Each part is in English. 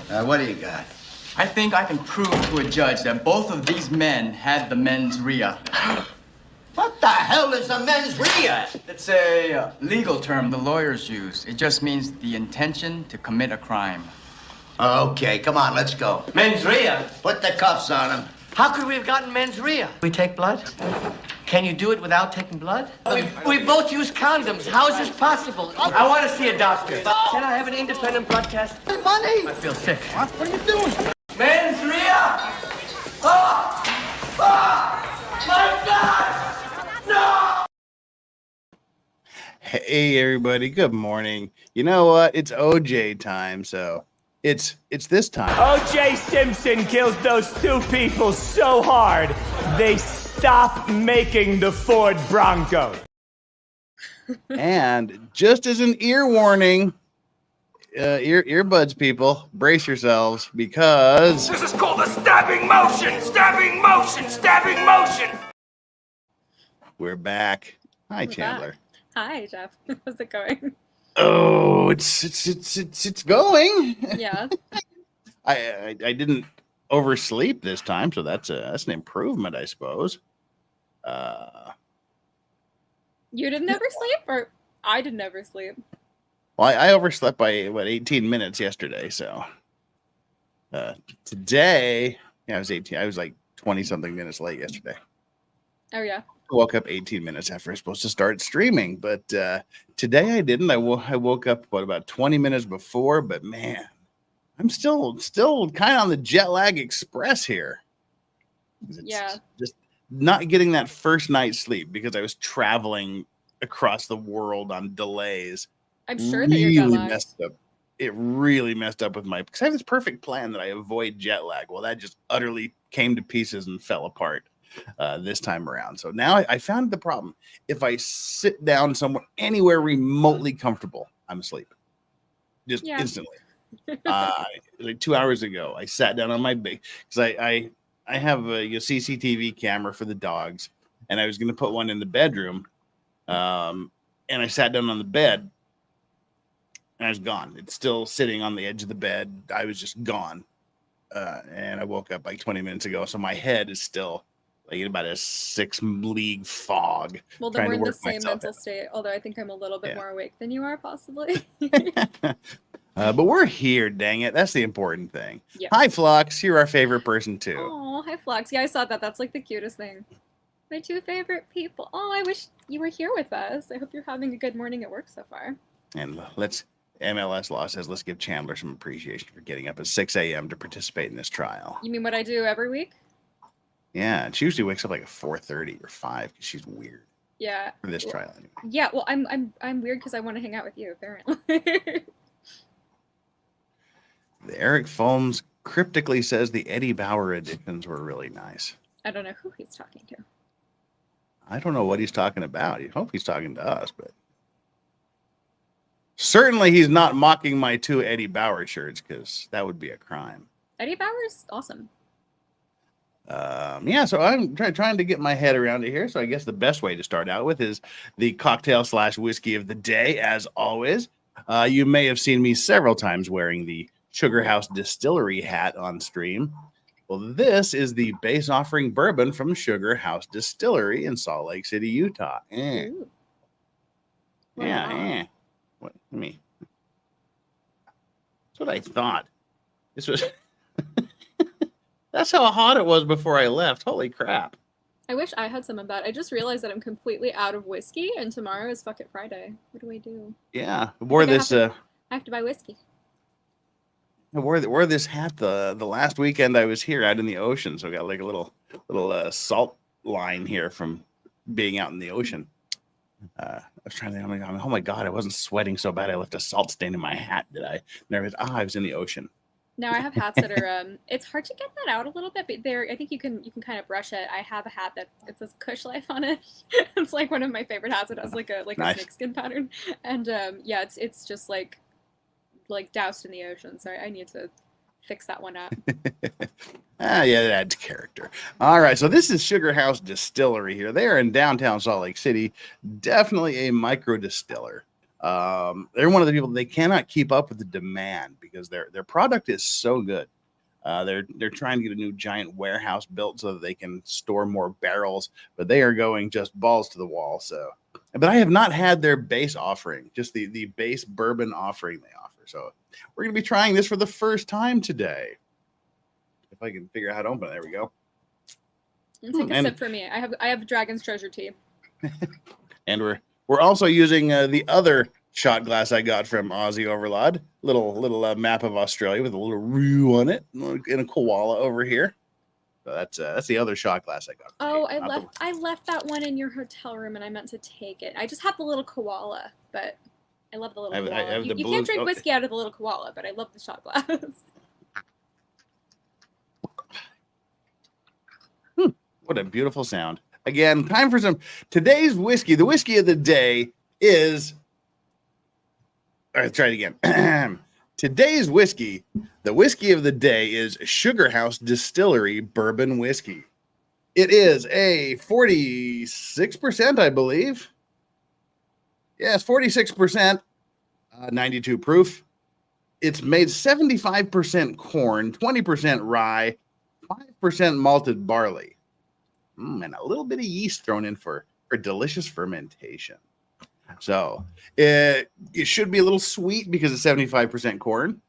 What do you got? I think I can prove to a judge that both of these men had the mens rea. What the hell is a mens rea? It's a legal term the lawyers use. It just means the intention to commit a crime. Okay, come on, let's go. Mens rea? Put the cuffs on him. How could we have gotten mens rea? We take blood? Can you do it without taking blood? We both use condoms. How is this possible? I want to see a doctor. Can I have an independent blood test? Money! I feel sick. What are you doing? Mens rea! Oh! Oh! My God! No! Hey everybody, good morning. You know what? It's OJ time, so it's this time. OJ Simpson kills those two people so hard they stop making the Ford Bronco. And just as an ear warning, earbuds people, brace yourselves because This is called a stabbing motion! Stabbing motion! Stabbing motion! we're back. Hi, Chandler. Hi, Jeff. How's it going? Oh, it's going. Yeah. I didn't oversleep this time, so that's an improvement, I suppose. You didn't ever sleep, or I didn't ever sleep? Well, I overslept by 18 minutes yesterday, so today, yeah, I was 18. I was like 20 something minutes late yesterday. Oh yeah. I woke up 18 minutes after I was supposed to start streaming, but today I didn't. I woke up about 20 minutes before, but man, I'm still kind of on the jet lag express here. Yeah. Just not getting that first night's sleep because I was traveling across the world on delays. I'm sure that you're jet lagged. Messed up. It really messed up with because I have this perfect plan that I avoid jet lag. Well, that just utterly came to pieces and fell apart this time around. So now I found the problem. If I sit down somewhere anywhere remotely comfortable, I'm asleep. Just instantly. Like 2 hours ago, I sat down on my bed because I have a CCTV camera for the dogs, and I was going to put one in the bedroom. And I sat down on the bed, and I was gone. It's still sitting on the edge of the bed. I was just gone. And I woke up like 20 minutes ago, so my head is still like in about a 6-league fog. Well, then we're in the same mental state, although I think I'm a little bit more awake than you are, possibly. But we're here, dang it. That's the important thing. Yeah. Hi, Flux. You're our favorite person, too. Oh, hi, Flux. Yeah, I saw that. That's like the cutest thing. My two favorite people. Oh, I wish you were here with us. I hope you're having a good morning at work so far. And MLS law says let's give Chandler some appreciation for getting up at 6 a.m. to participate in this trial. You mean what I do every week? Yeah, and she usually wakes up like at 4:30 or 5 because she's weird. Yeah. For this trial, anyway. Yeah, well, I'm weird because I want to hang out with you, apparently. The Eric Foams cryptically says the Eddie Bauer editions were really nice. I don't know who he's talking to. I don't know what he's talking about. I hope he's talking to us, but certainly he's not mocking my 2 Eddie Bauer shirts because that would be a crime. Eddie Bauer's awesome. Yeah, so I'm trying to get my head around it here. So I guess the best way to start out with is the cocktail / whiskey of the day, as always. You may have seen me several times wearing the Sugar House Distillery hat on stream. Well, this is the base offering bourbon from Sugar House Distillery in Salt Lake City, Utah. Yeah. What? That's what I thought. This was. That's how hot it was before I left. Holy crap. I wish I had some of that. I just realized that I'm completely out of whiskey, and tomorrow is Fuck It Friday. What do I do? Yeah. I have to buy whiskey. I wore this hat the last weekend I was here out in the ocean. So I got like a little salt line here from being out in the ocean. I was trying to think, oh my God, I wasn't sweating so bad I left a salt stain in my hat, did I? I was in the ocean. Now I have hats that are it's hard to get that out a little bit, but I think you can kind of brush it. I have a hat that it says Kush Life on it. It's like one of my favorite hats. It has like a nice snakeskin pattern. And yeah, it's just like doused in the ocean. So I need to fix that one up. Yeah, that adds character. All right, so this is Sugar House Distillery here. They are in downtown Salt Lake City. Definitely a micro distiller. They're one of the people they cannot keep up with the demand because their product is so good. They're trying to get a new giant warehouse built so that they can store more barrels, but they are going just balls to the wall. So, but I have not had their base offering, just the base bourbon offering they offer. So we're going to be trying this for the first time today. If I can figure out how to open it, there we go. Take a sip for me. I have Dragon's Treasure tea. And we're also using the other shot glass I got from Aussie Overlord. Little map of Australia with a little roo on it, and a koala over here. So that's the other shot glass I got. Oh, I left that one in your hotel room, and I meant to take it. I just have the little koala, but I love the little koala. You can't drink whiskey out of the little koala, but I love the shot glass. What a beautiful sound. Again, time for some today's whiskey. The whiskey of the day is. All right, try it again. Today's whiskey, the whiskey of the day is Sugar House Distillery Bourbon Whiskey. It is a 46%, I believe. Yes, 46%, 92 proof. It's made 75% corn, 20% rye, 5% malted barley. And a little bit of yeast thrown in for delicious fermentation. So it should be a little sweet because it's 75% corn.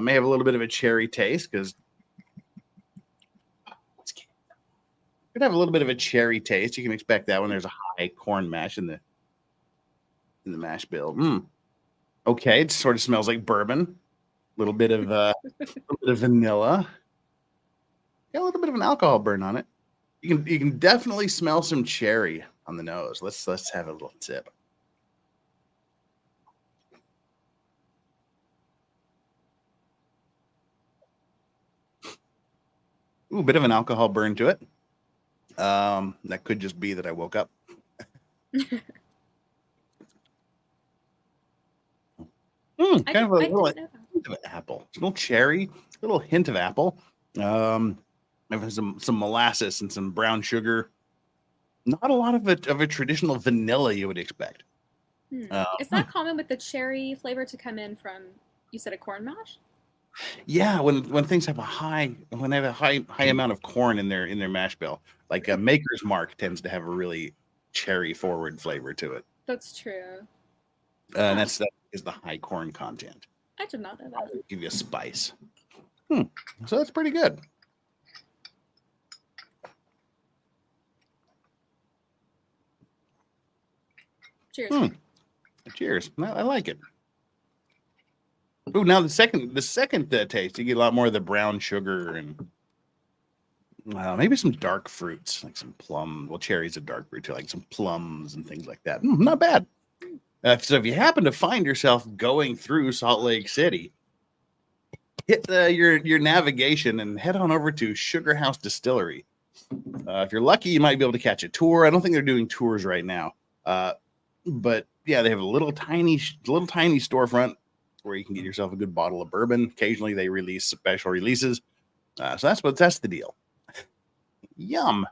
May have a little bit of a cherry taste because could have a little bit of a cherry taste. You can expect that when there's a high corn mash in the mash bill. Okay, it sort of smells like bourbon. A little bit of vanilla. Got a little bit of an alcohol burn on it. You can definitely smell some cherry on the nose. Let's have a little sip. Ooh, a bit of an alcohol burn to it. That could just be that I woke up. Kind of a little hint of apple. It's a little cherry, a little hint of apple. Maybe some molasses and some brown sugar. Not a lot of a traditional vanilla you would expect. Is that common with the cherry flavor to come in from, you said, a corn mash? Yeah, when things have a high amount of corn in their mash bill, like Maker's Mark tends to have a really cherry forward flavor to it. That's true. And that is the high corn content. I did not know that. Give you a spice. So that's pretty good. Cheers. Cheers. I like it. Oh, now the second taste, you get a lot more of the brown sugar and maybe some dark fruits, like some plum. Well, cherry's a dark fruit too, like some plums and things like that. Not bad. So if you happen to find yourself going through Salt Lake City, hit your navigation and head on over to Sugar House Distillery. If you're lucky, you might be able to catch a tour. I don't think they're doing tours right now. But yeah, they have a little tiny storefront where you can get yourself a good bottle of bourbon. Occasionally they release special releases. So that's the deal. Yum.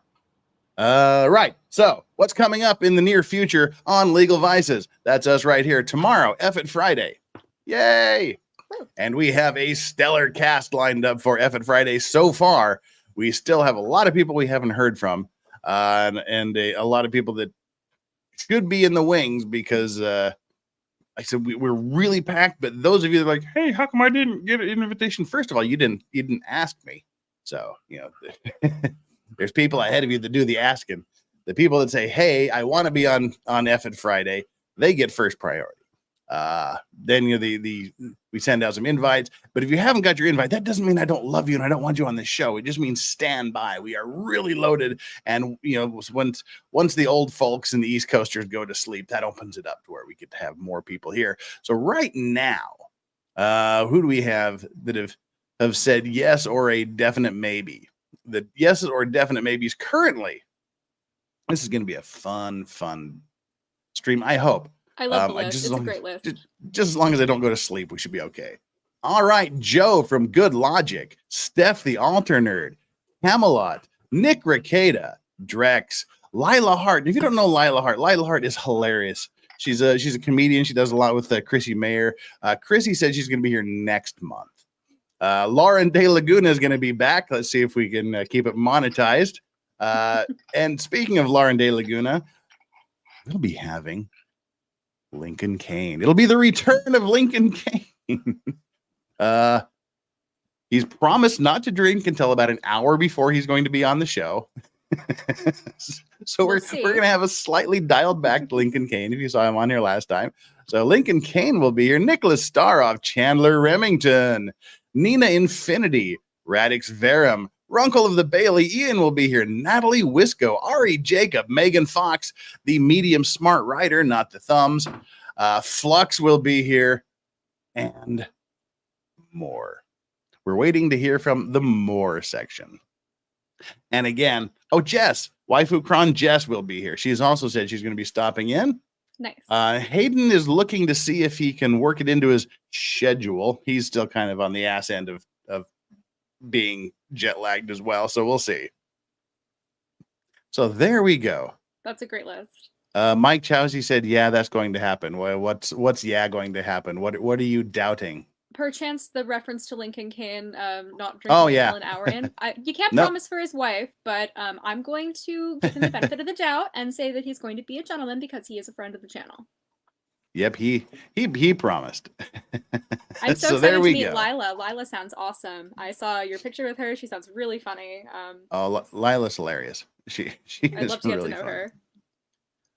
Right. So what's coming up in the near future on Legal Vices? That's us right here tomorrow, F it Friday. Yay. And we have a stellar cast lined up for F it Friday so far. We still have a lot of people we haven't heard from, and a lot of people that should be in the wings because I said we're really packed. But those of you that are like, hey, how come I didn't get an invitation? First of all, you didn't ask me. So there's people ahead of you that do the asking. The people that say, hey, I want to be on F it Friday, they get first priority. Then we send out some invites. But if you haven't got your invite, that doesn't mean I don't love you and I don't want you on the show. It just means stand by. We are really loaded. And once the old folks and the East Coasters go to sleep, that opens it up to where we get to have more people here. So right now, who do we have that have said yes or a definite maybe? The yeses or definite maybes currently. This is going to be a fun stream. I hope. I love the list. It's a great list. Just as long as I don't go to sleep, we should be okay. All right, Joe from Good Logic, Steph the Alter Nerd, Camelot, Nick Ricada, Drex, Lila Hart. If you don't know Lila Hart is hilarious. She's a comedian. She does a lot with Chrissy Mayer. Chrissy said she's going to be here next month. Lauren De Laguna is going to be back. Let's see if we can keep it monetized. And speaking of Lauren De Laguna, we'll be having Lincoln Kane. It'll be the return of Lincoln Kane. He's promised not to drink until about an hour before he's going to be on the show. So we're going to have a slightly dialed back Lincoln Kane if you saw him on here last time. So Lincoln Kane will be here. Nicholas Staroff, Chandler Remington, Nina Infinity, Radix Verum, Runkle of the Bailey, Ian will be here. Natalie Wisco, Ari Jacob, Megan Fox, the medium smart writer, not the thumbs. Flux will be here, and more. We're waiting to hear from the more section. And again, Jess, Waifu Kron Jess will be here. She's also said she's going to be stopping in. Nice. Hayden is looking to see if he can work it into his schedule. He's still kind of on the ass end of being jet lagged as well. So we'll see. So there we go. That's a great list. Mike Chowsey said, yeah, that's going to happen. What's going to happen? What are you doubting? Perchance the reference to Lincoln Kane not drinking until an hour in. You can't promise for his wife, but I'm going to give him the benefit of the doubt and say that he's going to be a gentleman because he is a friend of the channel. Yep, he promised. I'm so excited to meet Lila. Lila sounds awesome. I saw your picture with her. She sounds really funny. Lila's hilarious. She I'd is love to get really to know fun.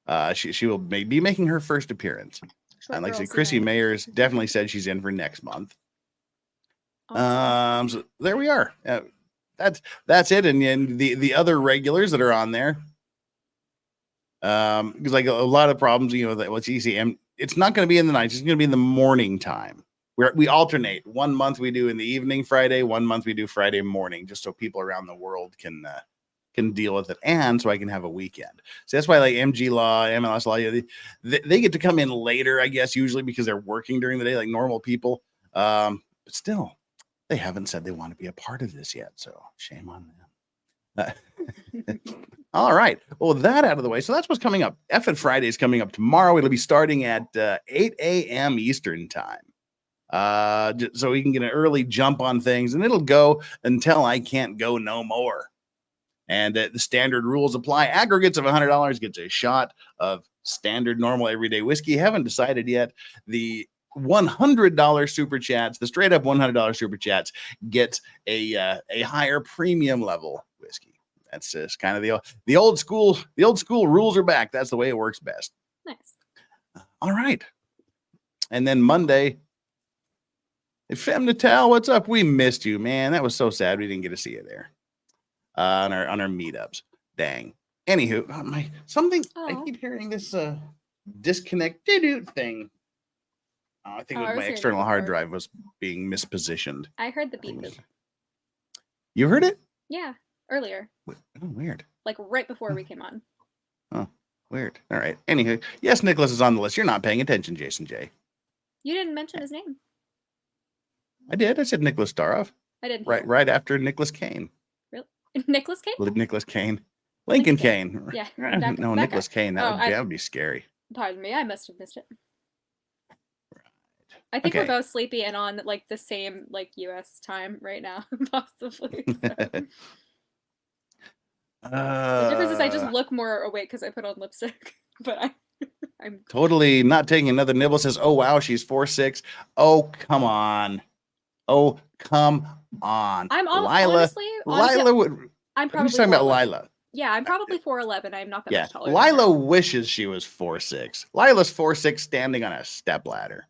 her. She will be making her first appearance. And like I said, Chrissy Mayer's definitely said she's in for next month. Awesome. So there we are. That's it. And the other regulars that are on there, because like a lot of problems, what's easy, and it's not going to be in the night. It's going to be in the morning time. We alternate. 1 month we do in the evening Friday. 1 month we do Friday morning, just so people around the world can deal with it, and so I can have a weekend. So that's why like MG Law, MLS Law, they get to come in later, I guess, usually because they're working during the day like normal people. But still, they haven't said they want to be a part of this yet, so shame on them. All right. Well, that out of the way. So that's what's coming up. F and Friday is coming up tomorrow. It'll be starting at 8 a.m. Eastern time. So we can get an early jump on things, and it'll go until I can't go no more. And the standard rules apply. Aggregates of $100 gets a shot of standard, normal, everyday whiskey. Haven't decided yet. The $100 super chats, the straight up $100 super chats, gets a higher premium level whiskey. That's just kind of the old school. The old school rules are back. That's the way it works best. Nice. All right. And then Monday, Femme Natal, what's up? We missed you, man. That was so sad. We didn't get to see you there. On our meetups. Dang. Anywho, I keep hearing this disconnected thing. I think my external hard drive was being mispositioned. I heard the beep. You heard it? Yeah, earlier. Oh, weird. Like right before we came on. Oh, weird. All right. Anywho, yes, Nicholas is on the list. You're not paying attention, Jason J. You didn't mention his name. I did. I said Nicholas Staroff. I didn't. Right after Nicholas Kane. Nicholas Kane? Nicholas Kane. Lincoln Kane. Yeah. No, Nicholas Kane. That would be scary. Pardon me. I must have missed it. Right. I think we're both sleepy and on like the same like US time right now, possibly. So. The difference is I just look more awake because I put on lipstick, but I'm totally not taking another nibble. Says, oh wow, she's 4'6". Oh come on. Oh come on. I'm honestly, Lila would. I'm probably talking about Lila. Yeah, I'm probably 4'11". I'm not that much taller. Lila wishes she was 4'6". Lila's 4'6", standing on a stepladder.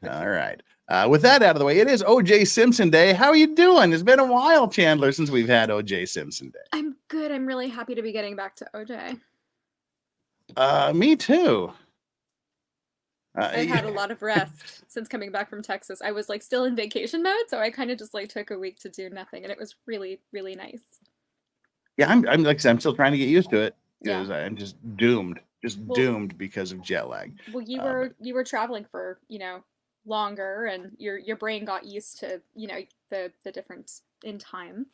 All right. With that out of the way, it is OJ Simpson Day. How are you doing? It's been a while, Chandler, since we've had OJ Simpson Day. I'm good. I'm really happy to be getting back to OJ. Me too. I've had a lot of rest since coming back from Texas. I was like still in vacation mode, so I kind of just like took a week to do nothing, and it was really, really nice. Yeah, I'm like I said, I'm still trying to get used to it because I'm just doomed, doomed because of jet lag. Well, you were traveling for longer, and your brain got used to the difference in time,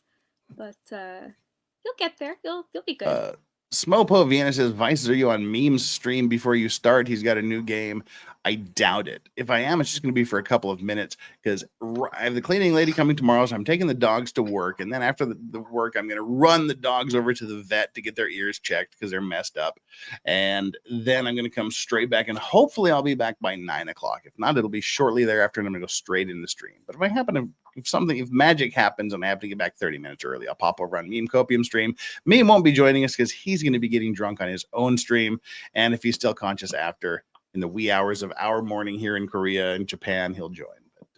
but you'll get there. You'll be good. Smopo Vienna says, Vices, are you on Memes stream before you start? He's got a new game. I doubt it. If I am, it's just going to be for a couple of minutes because I have the cleaning lady coming tomorrow. So I'm taking the dogs to work. And then after the work, I'm going to run the dogs over to the vet to get their ears checked because they're messed up. And then I'm going to come straight back and hopefully I'll be back by 9 o'clock. If not, it'll be shortly thereafter and I'm going to go straight in the stream. But if I happen to, if magic happens and I have to get back 30 minutes early, I'll pop over on Meme Copium stream. Meme won't be joining us because he's going to be getting drunk on his own stream. And if he's still conscious after, in the wee hours of our morning here in Korea and Japan, he'll join. But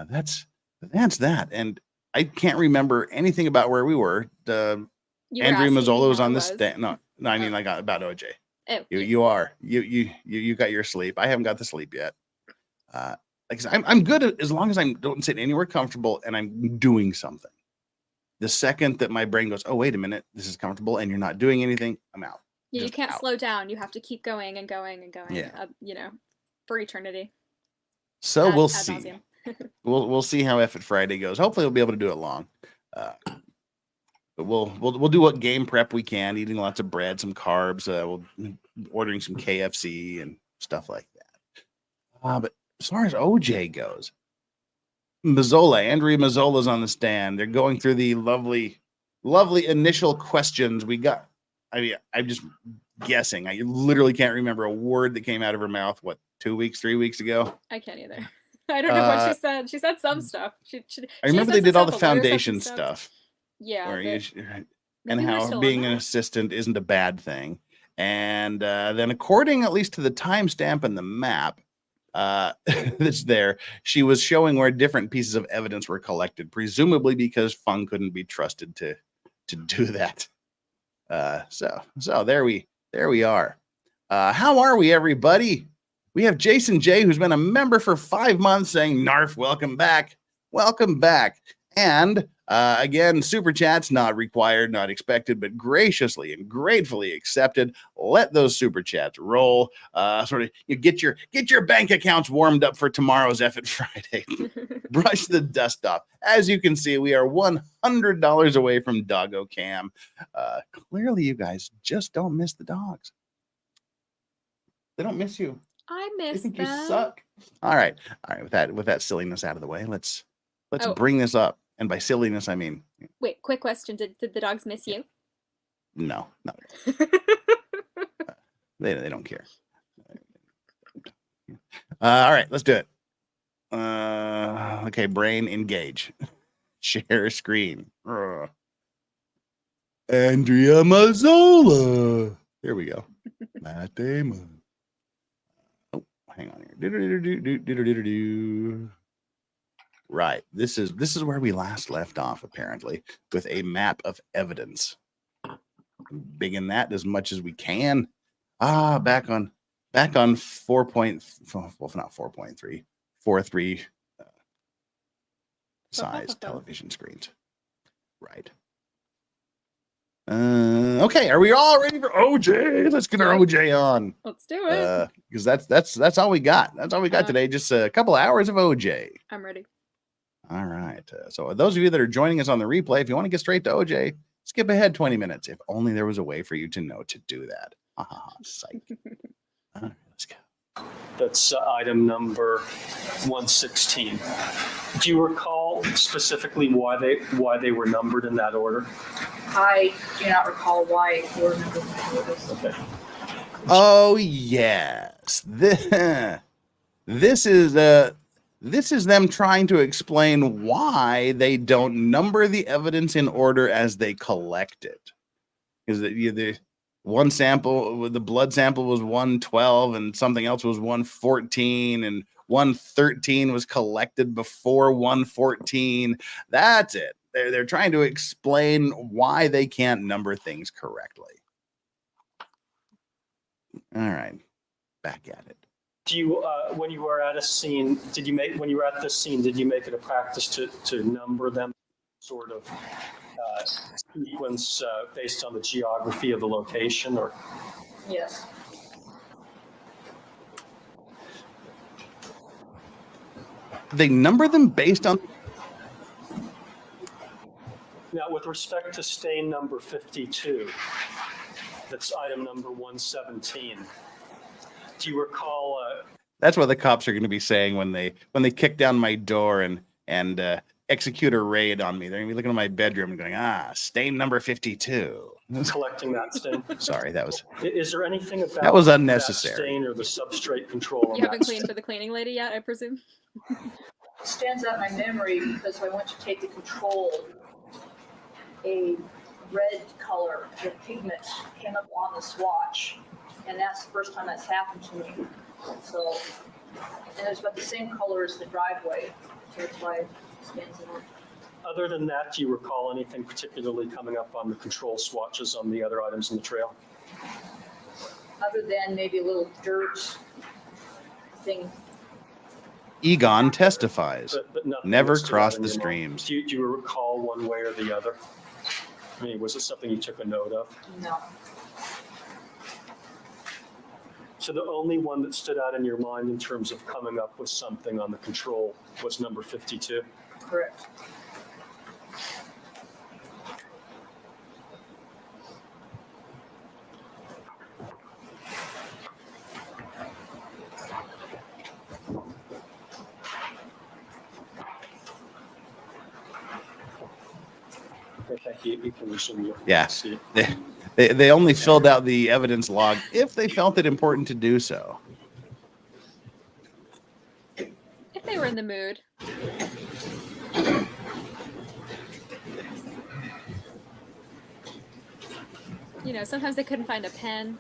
that's that. And I can't remember anything about where we were. ANDREA Mazzola was on the stand. No, I mean like about OJ. You got your sleep. I haven't got the sleep yet. Like I said, I'm good as long as I don't sit anywhere comfortable and I'm doing something. The second that my brain goes, oh wait a minute, this is comfortable, and you're not doing anything, I'm out. Yeah, you can't slow down. You have to keep going and going and going. Yeah. For eternity. So we'll see. we'll see how F it Friday goes. Hopefully, we'll be able to do it long. But we'll do what game prep we can, eating lots of bread, some carbs. We'll ordering some KFC and stuff like that. But as far as OJ goes, ANDREA Mazzola's on the stand. They're going through the lovely initial questions we got. I mean, I'm just guessing. I literally can't remember a word that came out of her mouth. What, 3 weeks ago? I can't either. I don't know what she said. She said some stuff. I remember they did all the foundation stuff. Yeah. And how being an assistant isn't a bad thing. And then according at least to the timestamp and the map that's there, she was showing where different pieces of evidence were collected, presumably because Fung couldn't be trusted to do that. So there we are. How are we, everybody? We have Jason J, who's been a member for 5 months, saying, Narf, welcome back. Welcome back. And again, super chats not required, not expected, but graciously and gratefully accepted. Let those super chats roll. You get your bank accounts warmed up for tomorrow's F it Friday. Brush the dust off. As you can see, we are $100 away from Doggo Cam. Clearly, you guys just don't miss the dogs. They don't miss you. I miss them. You suck. All right. With that silliness out of the way, let's bring this up. And by silliness, I mean... Wait, quick question. Did the dogs miss you? No. They don't care. All right, let's do it. Okay, brain, engage. Share screen. ANDREA Mazzola. Here we go. Matt Damon. Oh, hang on here. Right. This is where we last left off, apparently, with a map of evidence. Big in that as much as we can. Back on 4.3 size television screens. Right. Okay, are we all ready for OJ? Let's get our OJ on. Let's do it. Because that's all we got. That's all we got today. Just a couple hours of OJ. I'm ready. All right. So those of you that are joining us on the replay, if you want to get straight to OJ, skip ahead 20 minutes. If only there was a way for you to know to do that. Psych. All right, let's go. That's item number 116. Do you recall specifically why they were numbered in that order? I do not recall why they were numbered in that order. Okay. Oh yes, this is them trying to explain why they don't number the evidence in order as they collect it. Because the one sample, the blood sample was 112 and something else was 114 and 113 was collected before 114. That's it. They're trying to explain why they can't number things correctly. All right, back at it. Do you, when you were at a scene, did you make it a practice to number them sort of sequence based on the geography of the location, or? Yes. They number them based on. Now, with respect to stain number 52, That's item number 117. Do you recall? That's what the cops are going to be saying when they kick down my door and execute a raid on me. They're going to be looking at my bedroom and going, stain number 52. Collecting that stain. Sorry, that was. Is there anything about that was unnecessary? That stain or the substrate control? You haven't cleaned for the cleaning lady yet, I presume. It stands out in my memory because when I went to take the control, a red color, the pigment came up on the swatch, and that's the first time that's happened to me. So, and it was about the same color as the driveway, so that's why it stands out. Other than that, do you recall anything particularly coming up on the control swatches on the other items in the trail? Other than maybe a little dirt thing. Egon testifies. But never cross the streams. Do you recall one way or the other? I mean, was it something you took a note of? No. So the only one that stood out in your mind in terms of coming up with something on the control was number 52? Correct. Thank you. You can resume your seat. They only filled out the evidence log if they felt it important to do so. If they were in the mood. You know, sometimes they couldn't find a pen.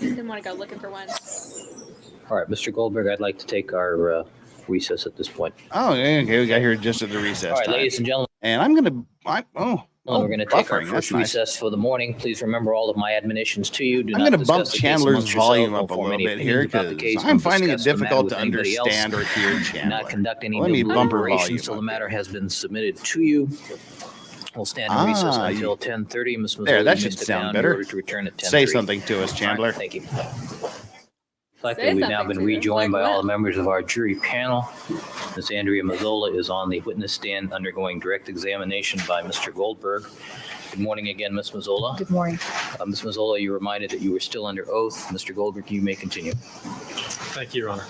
Didn't want to go looking for one. All right, Mr. Goldberg, I'd like to take our recess at this point. Oh, okay. We got here just at the recess. All right, time. Ladies and gentlemen. And I'm going to. We're going to take our first recess for the morning. Please remember all of my admonitions to you. I'm going to bump Chandler's volume up a little bit here because I'm finding it difficult to understand or hear Chandler. Not conduct any Let me bump her volume until the matter has been submitted to you. We'll stand in recess until 10:30. Ms. Mazzola, there, that should sound better. To return at 10:30. Say something to us, Chandler. Right, thank you. Luckily, we've now been rejoined by all the members of our jury panel. Ms. Andrea Mazzola is on the witness stand undergoing direct examination by Mr. Goldberg. Good morning again, Ms. Mazzola. Good morning. Ms. Mazzola, you're reminded that you were still under oath. Mr. Goldberg, you may continue. Thank you, Your Honor.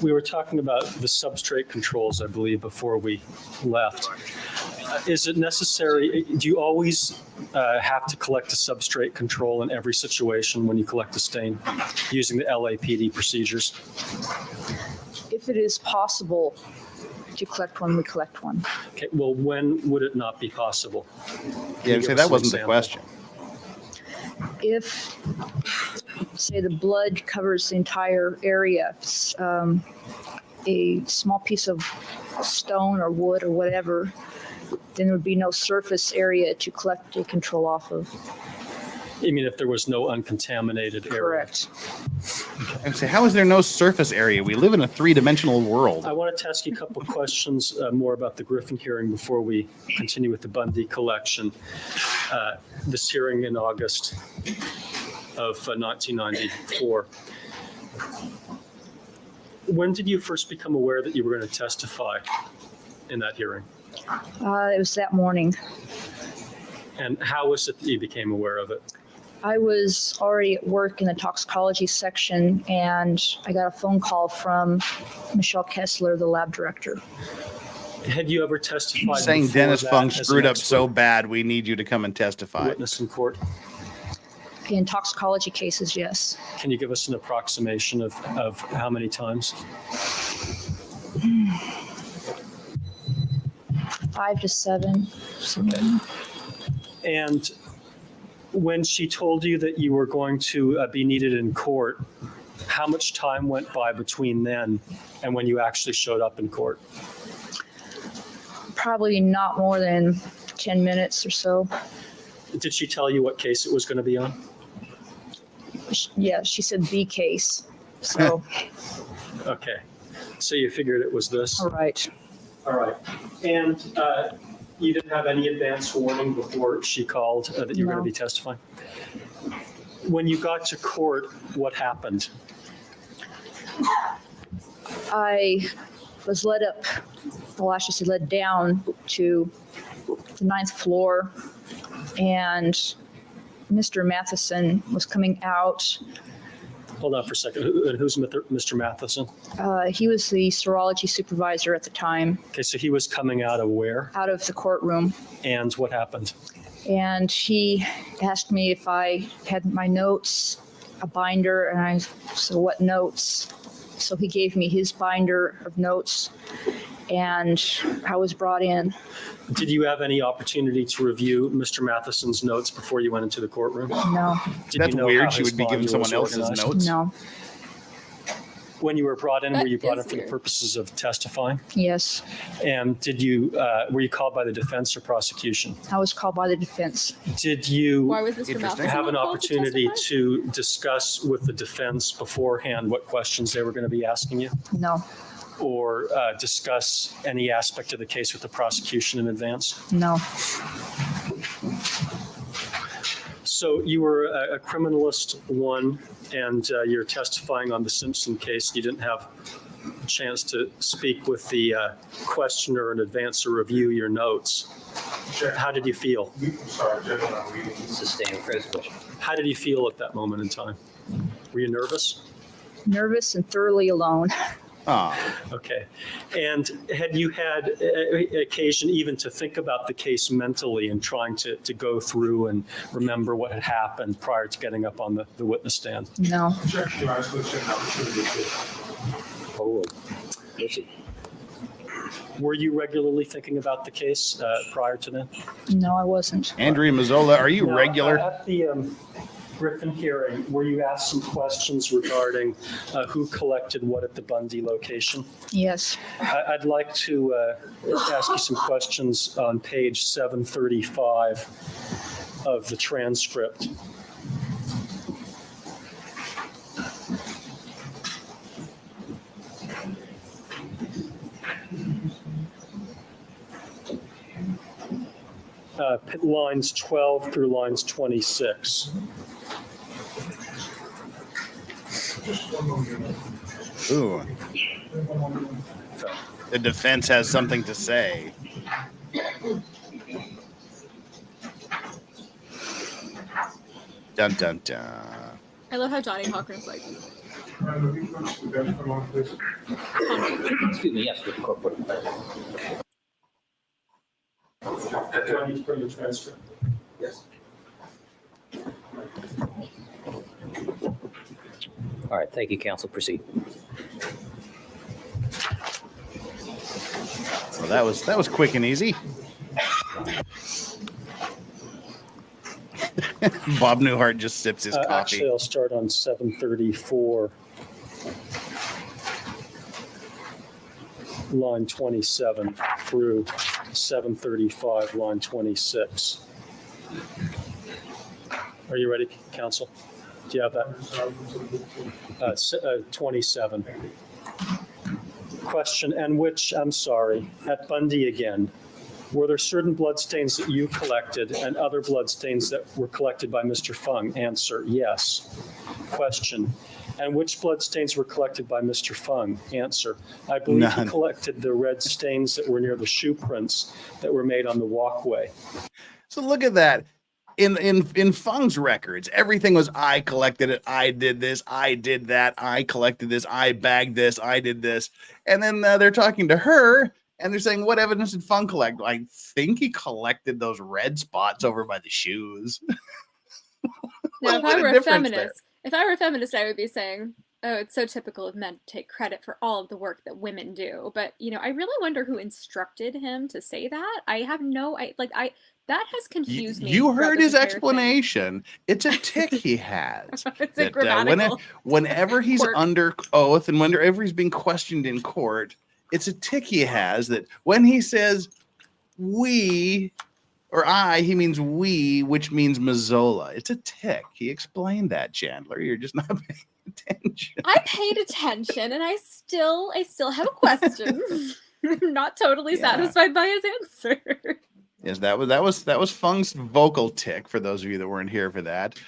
We were talking about the substrate controls, I believe, before we left. Is it necessary, do you always have to collect a substrate control in every situation when you collect a stain using the LAPD procedures? If it is possible to collect one, we collect one. Okay, well, when would it not be possible? Yeah, so that wasn't the question. If, say, the blood covers the entire area, a small piece of stone or wood or whatever, then there would be no surface area to collect a control off of. You mean if there was no uncontaminated area? Correct. And say, how is there no surface area? We live in a three-dimensional world. I wanted to ask you a couple of questions more about the Griffin hearing before we continue with the Bundy collection. This hearing in August of 1994. When did you first become aware that you were going to testify in that hearing? It was that morning. And how was it that you became aware of it? I was already at work in the toxicology section, and I got a phone call from Michelle Kessler, the lab director. Had you ever testified? Saying Dennis Fung screwed up so bad, we need you to come and testify. Witness in court? In toxicology cases, yes. Can you give us an approximation of how many times? 5 to 7. Okay. And when she told you that you were going to be needed in court, how much time went by between then and when you actually showed up in court? Probably not more than 10 minutes or so. Did she tell you what case it was going to be on? Yeah, she said the case. So. Okay. So you figured it was this? All right. All right. And you didn't have any advance warning before she called that you were going to be testifying? When you got to court, what happened? I was led up, well, I should say led down to the 9th floor, and Mr. Matheson was coming out. Hold on for a second. Who's Mr. Matheson? He was the serology supervisor at the time. Okay, so he was coming out of where? Out of the courtroom. And what happened? And he asked me if I had my notes, a binder, and I said, what notes? So he gave me his binder of notes, and I was brought in. Did you have any opportunity to review Mr. Matheson's notes before you went into the courtroom? No. That's weird. She would be giving someone else's notes. No. When you were brought in, were you brought in for the purposes of testifying? Yes. And were you called by the defense or prosecution? I was called by the defense. Did you Why was Mr. Matheson have an called to opportunity testify? to discuss with the defense beforehand what questions they were going to be asking you? No. Or discuss any aspect of the case with the prosecution in advance? No. So you were a criminalist one, and you're testifying on the Simpson case. You didn't have a chance to speak with the questioner in advance to review your notes. How did you feel? Sustained phrase. How did you feel at that moment in time? Were you nervous? Nervous and thoroughly alone. Okay. And had you had occasion even to think about the case mentally and trying to go through and remember what had happened prior to getting up on the witness stand? No. Were you regularly thinking about the case prior to that? No, I wasn't. Andrea Mazzola, are you Now, regular? At the Griffin hearing, were you asked some questions regarding who collected what at the Bundy location? Yes. I'd like to ask you some questions on page 735 of the transcript. Lines 12 through lines 26. Ooh. The defense has something to say. Dun dun dun. I love how Johnny Cochran's like. Excuse me, yes, with the corporate. Do I need to put in the transcript? Yes. All right, thank you, counsel. Proceed. Well, that was quick and easy. Bob Newhart just sips his coffee. Actually, I'll start on 734, line 27 through 735, line 26. Are you ready, counsel? Do you have that? 27. Question, and which, I'm sorry, at Bundy again, were there certain bloodstains that you collected and other bloodstains that were collected by Mr. Fung? Answer, yes. Question, and which bloodstains were collected by Mr. Fung? Answer, I believe None. he collected the red stains that were near the shoe prints that were made on the walkway. So look at that. In Fung's records, everything was I collected it, I did this, I did that, I collected this, I bagged this, I did this. And then they're talking to her and they're saying, what evidence did Fung collect? I think he collected those red spots over by the shoes. Now, if I were a feminist, I would be saying, oh, it's so typical of men to take credit for all of the work that women do. But, I really wonder who instructed him to say that. I have that has confused me. You heard his explanation. It's a tick he has. It's a grammatical whenever he's quirk. under oath and whenever he's being questioned in court, it's a tick he has that when he says we or I, he means we, which means Mazzola. It's a tick. He explained that, Chandler. You're just not paying attention. I paid attention, and I still have questions. I'm not totally satisfied by his answer. Yes, that was Fung's vocal tick. For those of you that weren't here for that,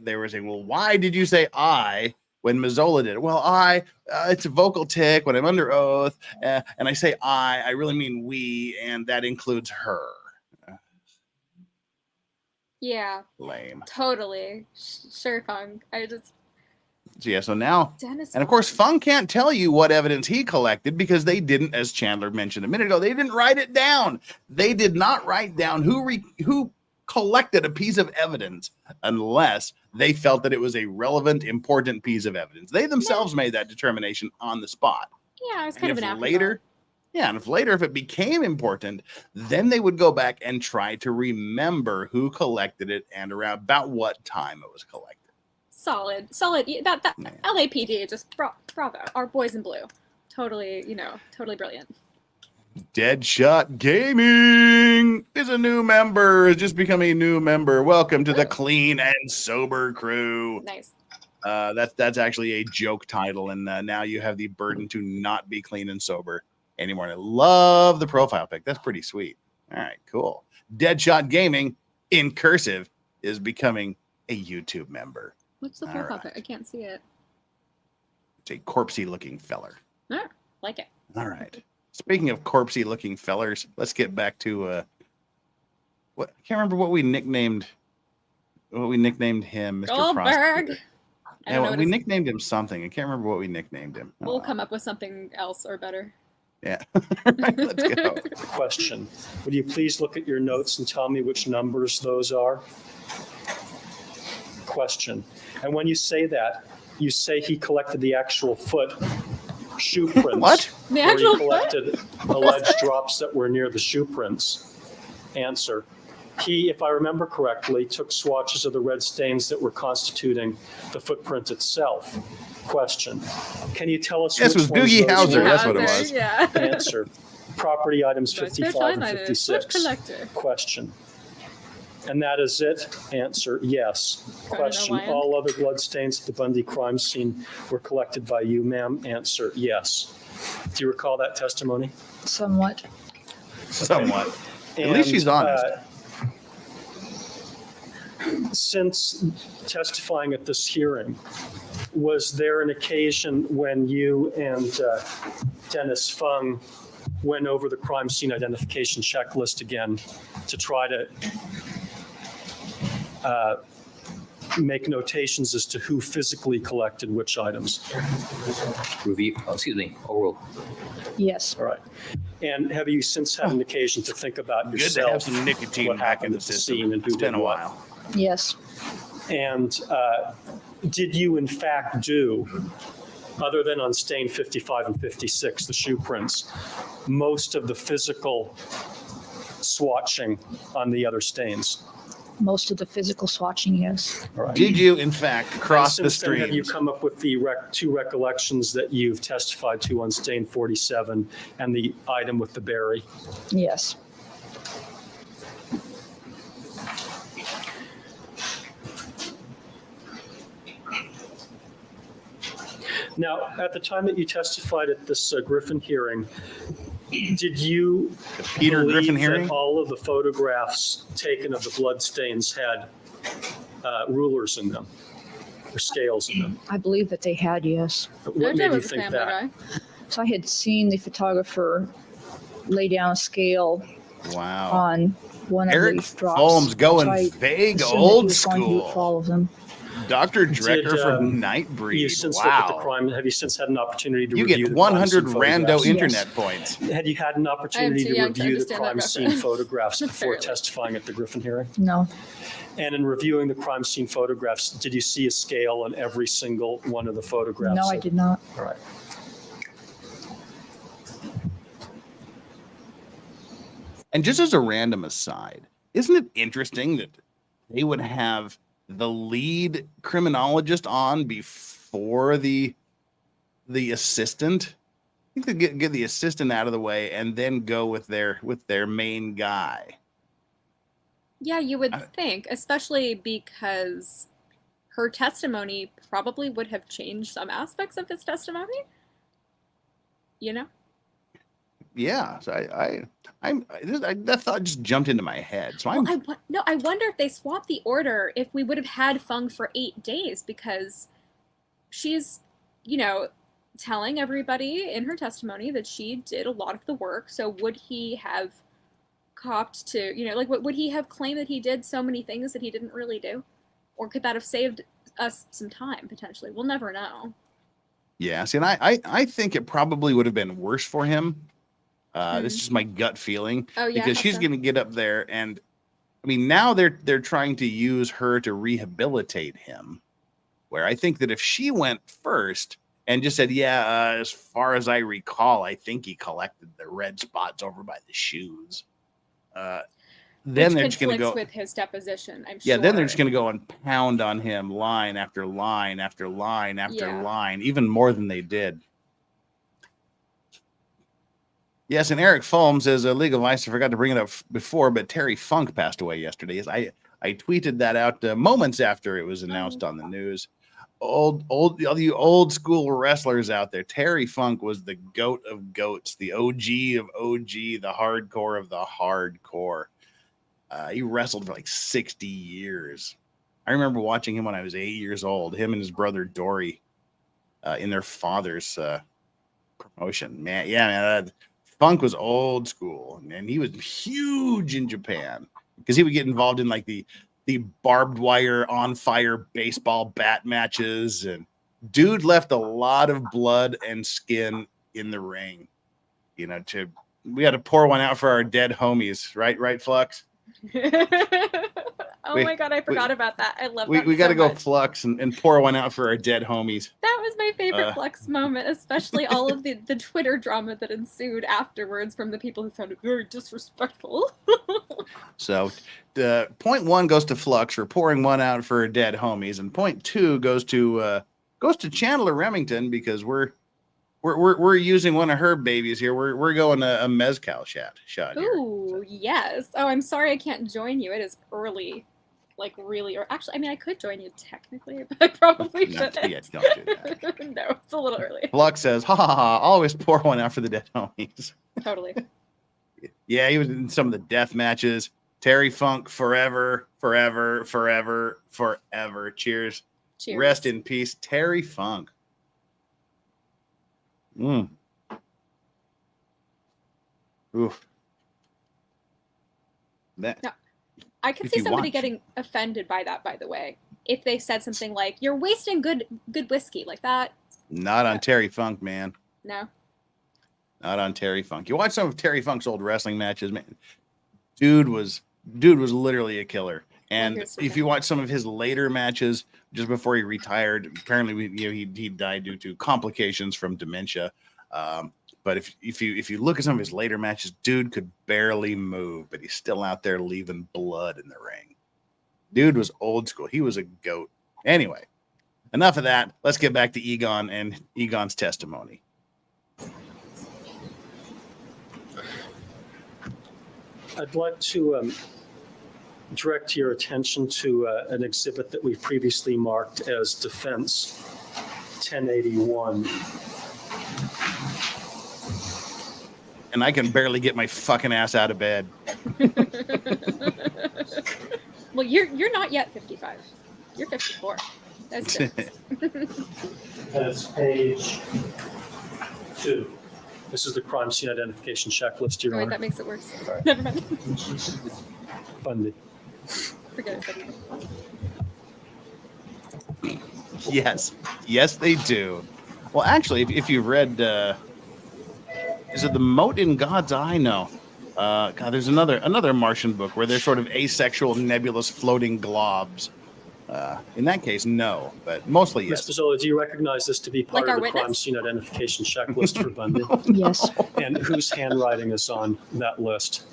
they were saying, "Well, why did you say I when Mazzola did it?" Well, it's a vocal tick when I'm under oath, and I say I really mean we, and that includes her. Yeah. Lame. Totally. Sure, Fung. So now, Dennis and of course, Fung can't tell you what evidence he collected because they didn't, as Chandler mentioned a minute ago, they didn't write it down. They did not write down who collected a piece of evidence unless they felt that it was a relevant, important piece of evidence. They themselves made that determination on the spot. Yeah, it was kind of an afterthought. Later, if it became important, then they would go back and try to remember who collected it and around about what time it was collected. Solid. That LAPD, just bravo. Our boys in blue. Totally brilliant. Deadshot Gaming is a new member, has just become a new member. Welcome to the Clean and Sober crew. Nice. That's actually a joke title, and now you have the burden to not be clean and sober anymore. And I love the profile pic. That's pretty sweet. All right, cool. Deadshot Gaming in cursive is becoming a YouTube member. What's the profile pic? I can't see it. It's a corpsey looking feller. Oh, like it. All right. Speaking of corpsey looking fellers, let's get back to what I can't remember what we nicknamed him, Mr. Goldberg. We nicknamed him something. I can't remember what we nicknamed him. We'll come up with something else or better. Yeah. Let's go. Question. Would you please look at your notes and tell me which numbers those are? Question. And when you say that, you say he collected the actual foot shoe prints. What? The actual he collected alleged drops that were near the shoe prints. Answer. He, if I remember correctly, took swatches of the red stains that were constituting the footprint itself. Question. Can you tell us Yes, it was Doogie Howser. That's what it was. Yeah. Answer. Property items 55 and 56. Question. And that is it? Answer, yes. Question, all other blood stains at the Bundy crime scene were collected by you, ma'am? Answer, yes. Do you recall that testimony? Somewhat. Somewhat. At least she's honest. Since testifying at this hearing, was there an occasion when you and Dennis Fung went over the crime scene identification checklist again to try to make notations as to who physically collected which items? Oral. Yes. All right. And have you since had an occasion to think about yourself? Good to have some nicotine back in the system. And who it's been did a what? while. Yes. And did you in fact do, other than on stain 55 and 56, the shoe prints, most of the physical swatching on the other stains? Most of the physical swatching, yes. All right. Did you, in fact, cross the Since then, have you streams? come up with the two recollections that you've testified to on stain 47 and the item with the berry? Yes. Now, at the time that you testified at this Griffin hearing, did you Peter believe Griffin that hearing? all of the photographs taken of the blood stains had rulers in them or scales in them? I believe that they had, yes. What made you think that? So I had seen the photographer lay down a scale Wow. on one Eric of these drops. Holmes going So I vague assumed that he old was going to do school. all of them. Dr. Drecker Did, from Nightbreed. You since looked at the Wow. crime. Have you since had an opportunity to You review get the crime 100 scene rando photographs? internet points. Had you had an opportunity too to young to review the understand that crime scene reference. photographs before Fairly. testifying at the Griffin hearing? No. And in reviewing the crime scene photographs, did you see a scale on every single one of the photographs? No, I did not. All right. And just as a random aside, isn't it interesting that they would have the lead criminologist on before the assistant? I think they get the assistant out of the way and then go with their main guy. Yeah, you would think, especially because her testimony probably would have changed some aspects of his testimony. You know? Yeah, so that thought just jumped into my head. So I wonder if they swapped the order, if we would have had Fung for 8 days, because she's, telling everybody in her testimony that she did a lot of the work. So would he have copped to, like, would he have claimed that he did so many things that he didn't really do? Or could that have saved us some time, potentially? We'll never know. Yeah, see, and I think it probably would have been worse for him. This is just my gut feeling. Oh, yeah, because she's going to get up there, and I mean, now they're trying to use her to rehabilitate him. Where I think that if she went first and just said, yeah, as far as I recall, I think he collected the red spots over by the shoes. Then they're just going to go with his deposition. I'm sure. Yeah, then they're just going to go and pound on him line after line after line after line, even more than they did. Yes, and Eric Fulm says, legal advice, I forgot to bring it up before, but Terry Funk passed away yesterday. I tweeted that out moments after it was announced on the news. You old school wrestlers out there. Terry Funk was the goat of goats, the OG of OG, the hardcore of the hardcore. He wrestled for like 60 years. I remember watching him when I was 8 years old, him and his brother Dory in their father's promotion. Man, Funk was old school, and he was huge in Japan because he would get involved in like the barbed wire on fire baseball bat matches, and dude left a lot of blood and skin in the ring. We had to pour one out for our dead homies, right, Flux? My God, I forgot about that. I love that. We got to go Flux and pour one out for our dead homies. That was my favorite Flux moment, especially all of the Twitter drama that ensued afterwards from the people who found it very disrespectful. So, point 1 goes to Flux for pouring one out for our dead homies, and point 2 goes to Chandler Remington because we're using one of her babies here. We're going a mezcal shot here. Ooh, yes. Oh, I'm sorry I can't join you. It is early. Like, really, or actually, I mean, I could join you technically, but I probably shouldn't. Yeah, don't do that. No, it's a little early. Flux says, ha ha ha, always pour one out for the dead homies. Totally. Yeah, he was in some of the death matches. Terry Funk, forever, forever, forever, forever. Cheers. Rest in peace, Terry Funk. Oof. No, I could see somebody getting offended by that, by the way, if they said something like, you're wasting good whiskey like that. Not on Terry Funk, man. No. Not on Terry Funk. You watch some of Terry Funk's old wrestling matches, man. Dude was literally a killer. And if you watch some of his later matches, just before he retired, apparently he died due to complications from dementia. But if you look at some of his later matches, dude could barely move, but he's still out there leaving blood in the ring. Dude was old school. He was a goat. Anyway, enough of that. Let's get back to Egon and Egon's testimony. I'd like to direct your attention to an exhibit that we previously marked as Defense 1081. And I can barely get my fucking ass out of bed. Well, you're not yet 55. You're 54. That's good. That's page 2. This is the crime scene identification checklist, Your Honor. That makes it worse. Right. Never mind. Funded. Forget it. Yes, they do. Well, actually, if you've read, is it The Mote in God's Eye? No. God, there's another Martian book where they're sort of asexual, nebulous, floating globs. In that case, no, but mostly yes. Ms. Mazzola, do you recognize this to be part of the crime scene identification checklist for Bundy? Yes. And whose handwriting is on that list?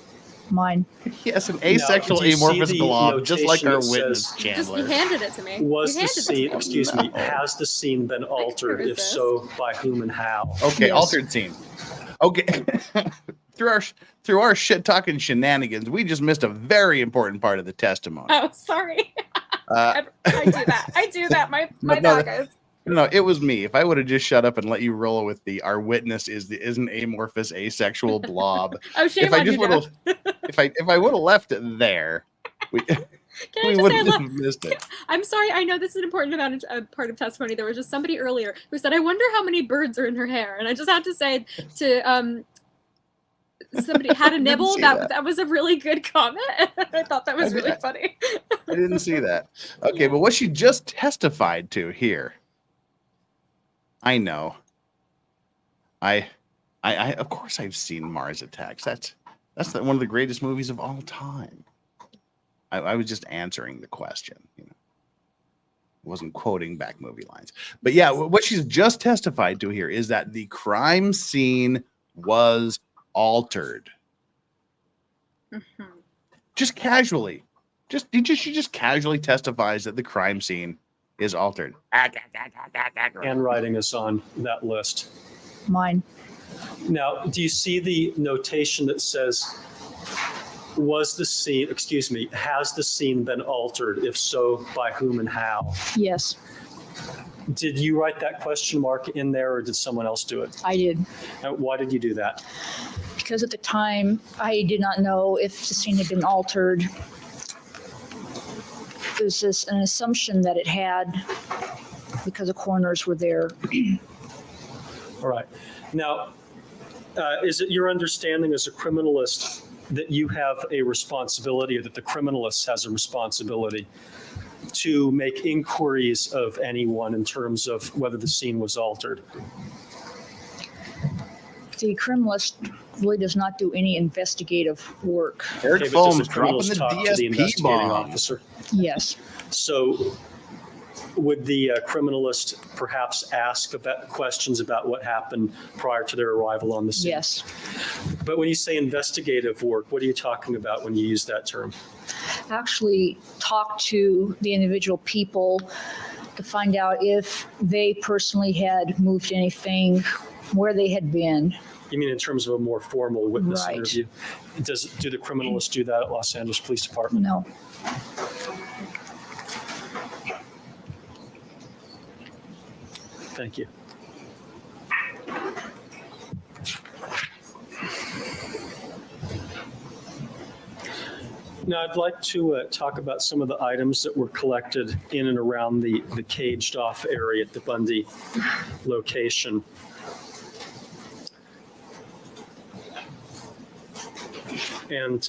Mine. Yes, an asexual, amorphous glob, just like our witness, Chandler. Just, he handed it to me. Has the scene been altered? If so, by whom and how? Okay, yes. Altered scene. Okay. Through our shit talking shenanigans, we just missed a very important part of the testimony. Oh, sorry. I do that. My bad, guys. No, it was me. If I would have just shut up and let you roll with our witness is an amorphous asexual blob. Oh, shame on you. If I would have left it there, we wouldn't have missed it. I'm sorry. I know this is an important part of testimony. There was just somebody earlier who said, "I wonder how many birds are in her hair," and I just had to say to somebody had a nibble. That was a really good comment. I thought that was really funny. I didn't see that. Okay, but what she just testified to here, I know. I of course I've seen Mars Attacks. That's one of the greatest movies of all time. I was just answering the question, you know. I wasn't quoting back movie lines. But yeah, what she's just testified to here is that the crime scene was altered. Mm-hmm. Just casually. She just casually testifies that the crime scene is altered. Handwriting is on that list. Mine. Now, do you see the notation that says, has the scene been altered? If so, by whom and how? Yes, Did you write that question mark in there, or did someone else do it? I did. Why did you do that? Because at the time, I did not know if the scene had been altered. There's an assumption that it had because the coroners were there. All right. Now, is it your understanding as a criminalist that you have a responsibility, or that the criminalist has a responsibility to make inquiries of anyone in terms of whether the scene was altered? The criminalist really does not do any investigative work. Eric Okay, but does the Foam's dropping criminalist the talk to the DSP investigating bomb. officer? Yes, So would the criminalist perhaps ask about questions about what happened prior to their arrival on the scene? yes. But when you say investigative work, what are you talking about when you use that term? Actually talk to the individual people to find out if they personally had moved anything, where they had been. You mean in terms of a more formal witness Right. interview? Do the criminalists do that at Los Angeles Police Department? No. Thank you. Now, I'd like to talk about some of the items that were collected in and around the caged off area at the Bundy location. And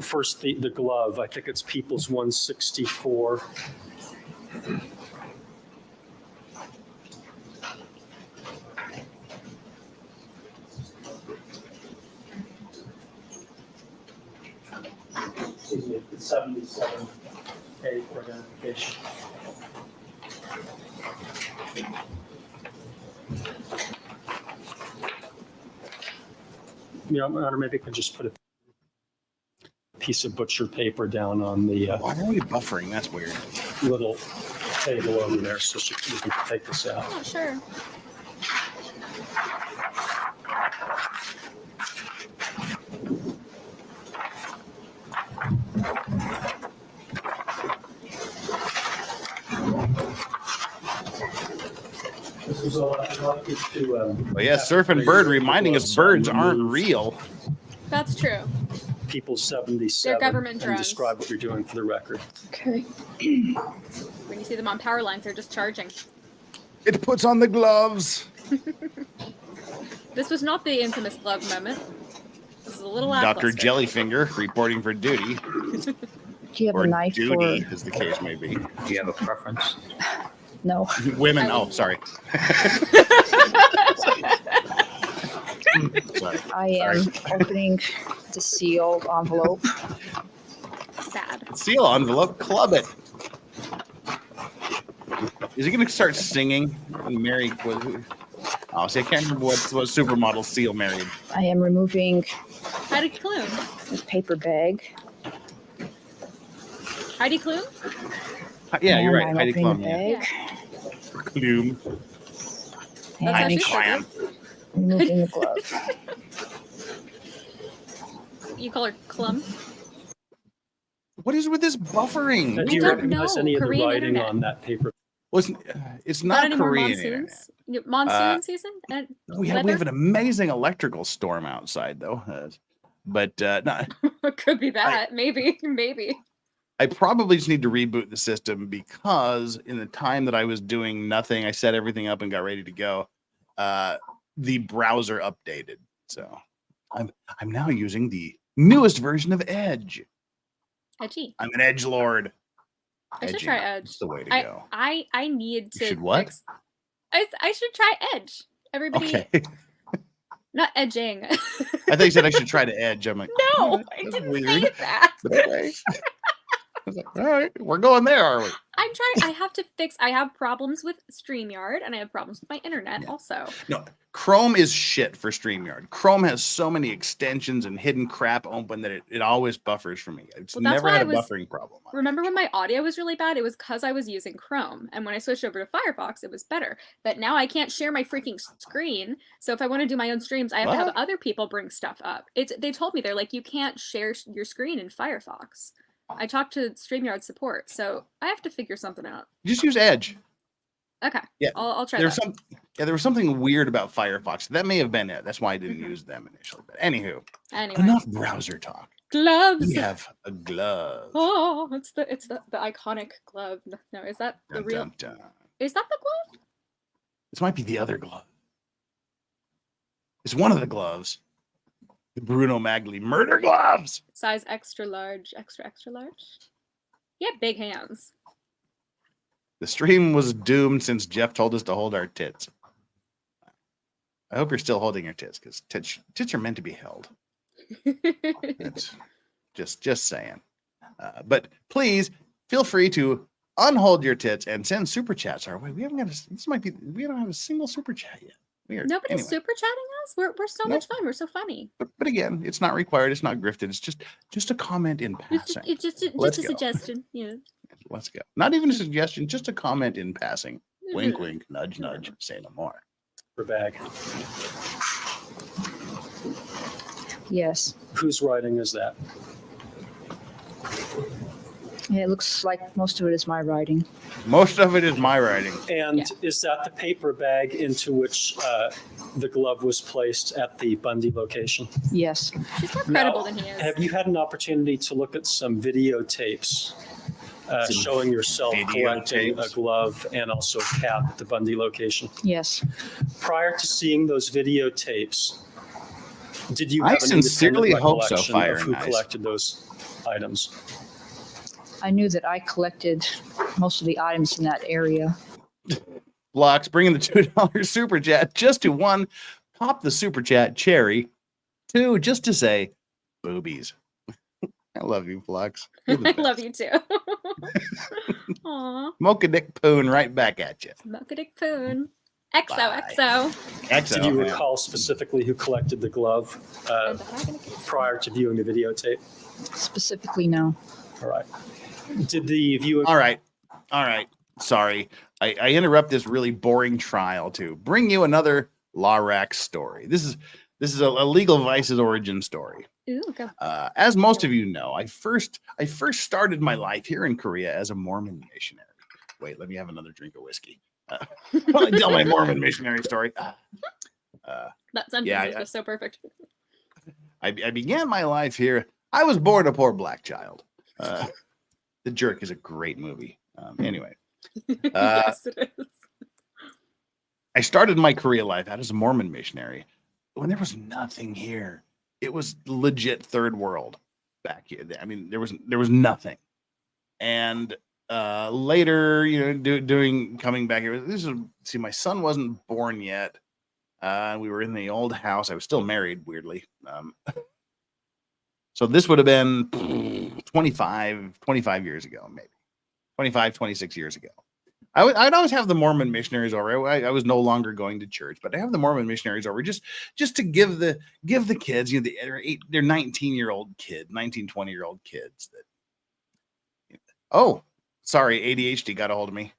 first, the glove. I think it's People's 164. Excuse me, it's 77A for identification. You know, Honor, maybe I can just put a piece of butcher paper down on the Why are we buffering? That's weird. little table over there so you can take this out. Oh, sure. This is all I'd like you to. Well, yeah, Surfing Bird reminding us birds aren't real. That's true. People 77. They're government and drones. describe what you're doing for the record. Okay. When you see them on power lines, they're just charging. It puts on the gloves. This was not the infamous glove moment. This is a little Dr. lackluster. Jellyfinger reporting for duty. Do you have Or a knife duty, for? as the case may be. Do you have a preference? No. Women. Oh, sorry. Sorry. I am opening the sealed envelope. Sad. Seal envelope. Club it. Is he going to start singing? Mary. Oh, see, I can't remember what supermodel Seal married. I am removing Heidi Klum. the paper bag. Heidi Klum? Yeah, you're And right. I'm Heidi opening Klum. the Yeah. bag. Klum. And That's how Heidi she says Klum. it. removing the glove. You call her Klum? What is with this buffering? Now, do you don't recognize know. any of the Korean writing internet. on that paper? Well, it's not any more Korean. monsoons? internet. Monsoon season? We have an amazing electrical storm outside, though. But no, Could be that. Maybe. I probably just need to reboot the system because in the time that I was doing nothing, I set everything up and got ready to go. The browser updated, so I'm now using the newest version of Edge. Edgy. I'm an edge lord. I should try Edge. That's the way to go. I need to. You should what? I should try Edge. Everybody. Okay. Not edging. I thought you said I should try to edge. I'm like, no, I didn't say that. Okay. I was like, all right, we're going there, are we? I'm trying. I have to fix. I have problems with StreamYard, and I have problems with my internet also. No, Chrome is shit for StreamYard. Chrome has so many extensions and hidden crap open that it always buffers for me. It's never had a buffering problem. Remember when my audio was really bad? It was because I was using Chrome, and when I switched over to Firefox, it was better. But now I can't share my freaking screen. So if I want to do my own streams, I have to have other people bring stuff up. They told me, they're like, you can't share your screen in Firefox. I talked to StreamYard support, so I have to figure something out. Just use Edge. Okay. Yeah. I'll try that. There was something weird about Firefox. That may have been it. That's why I didn't use them initially. But anyway. Enough browser talk. Gloves. We have a glove. Oh, it's the iconic glove. No, is that the real? Is that the glove? This might be the other glove. It's one of the gloves. The Bruno Magli murder gloves. Size extra large, extra large. He had big hands. The stream was doomed since Jeff told us to hold our tits. I hope you're still holding your tits, because tits are meant to be held. It's just saying. But please feel free to unhold your tits and send super chats our way. We don't have a single super chat yet. Weird. Nobody's super chatting us. We're so much fun. We're so funny. But again, it's not required. It's not grifted. It's just a comment in passing. It's just a suggestion. Yeah. Let's go. Not even a suggestion. Just a comment in passing. Wink, wink. Nudge, nudge. Say no more. For bag. Yes. Whose writing is that? Yeah, it looks like most of it is my writing. Most of it is my writing. And is that the paper bag into which the glove was placed at the Bundy location? Yes. She's more credible than he is. Have you had an opportunity to look at some videotapes showing yourself collecting a glove and also a cap at the Bundy location? Yes. Prior to seeing those videotapes, did you have I an sincerely hope so, recollection Fire of who and Ice. collected those items? I knew that I collected most of the items in that area. Blocks bringing the $2 super chat just to one, pop the super chat cherry. Two, just to say boobies. I love you, Flux. I love you too. Aw. Mocha Dick Poon right back at you. Mocha Dick Poon. XOXO. XO. Did you recall specifically who collected the glove prior to viewing the videotape? Specifically, no. All right. Did the viewer? All right. Sorry. I interrupt this really boring trial to bring you another Larac story. This is a legal vices origin story. Ooh, go. As most of you know, I first started my life here in Korea as a Mormon missionary. Wait, let me have another drink of whiskey. While I tell my Mormon missionary story. That sentence is just so perfect. I began my life here. I was born a poor black child. The Jerk is a great movie. Anyway. Yes, it is. I started my Korea life out as a Mormon missionary when there was nothing here. It was legit third world back here. I mean, there was nothing. And later, coming back here, my son wasn't born yet. We were in the old house. I was still married, weirdly. So this would have been 25 years ago, maybe 25, 26 years ago. I'd always have the Mormon missionaries over. I was no longer going to church, but I have the Mormon missionaries over just to give the kids, they're 19-year-old kid, 19, 20-year-old kids that, oh, sorry, ADHD got a hold of me.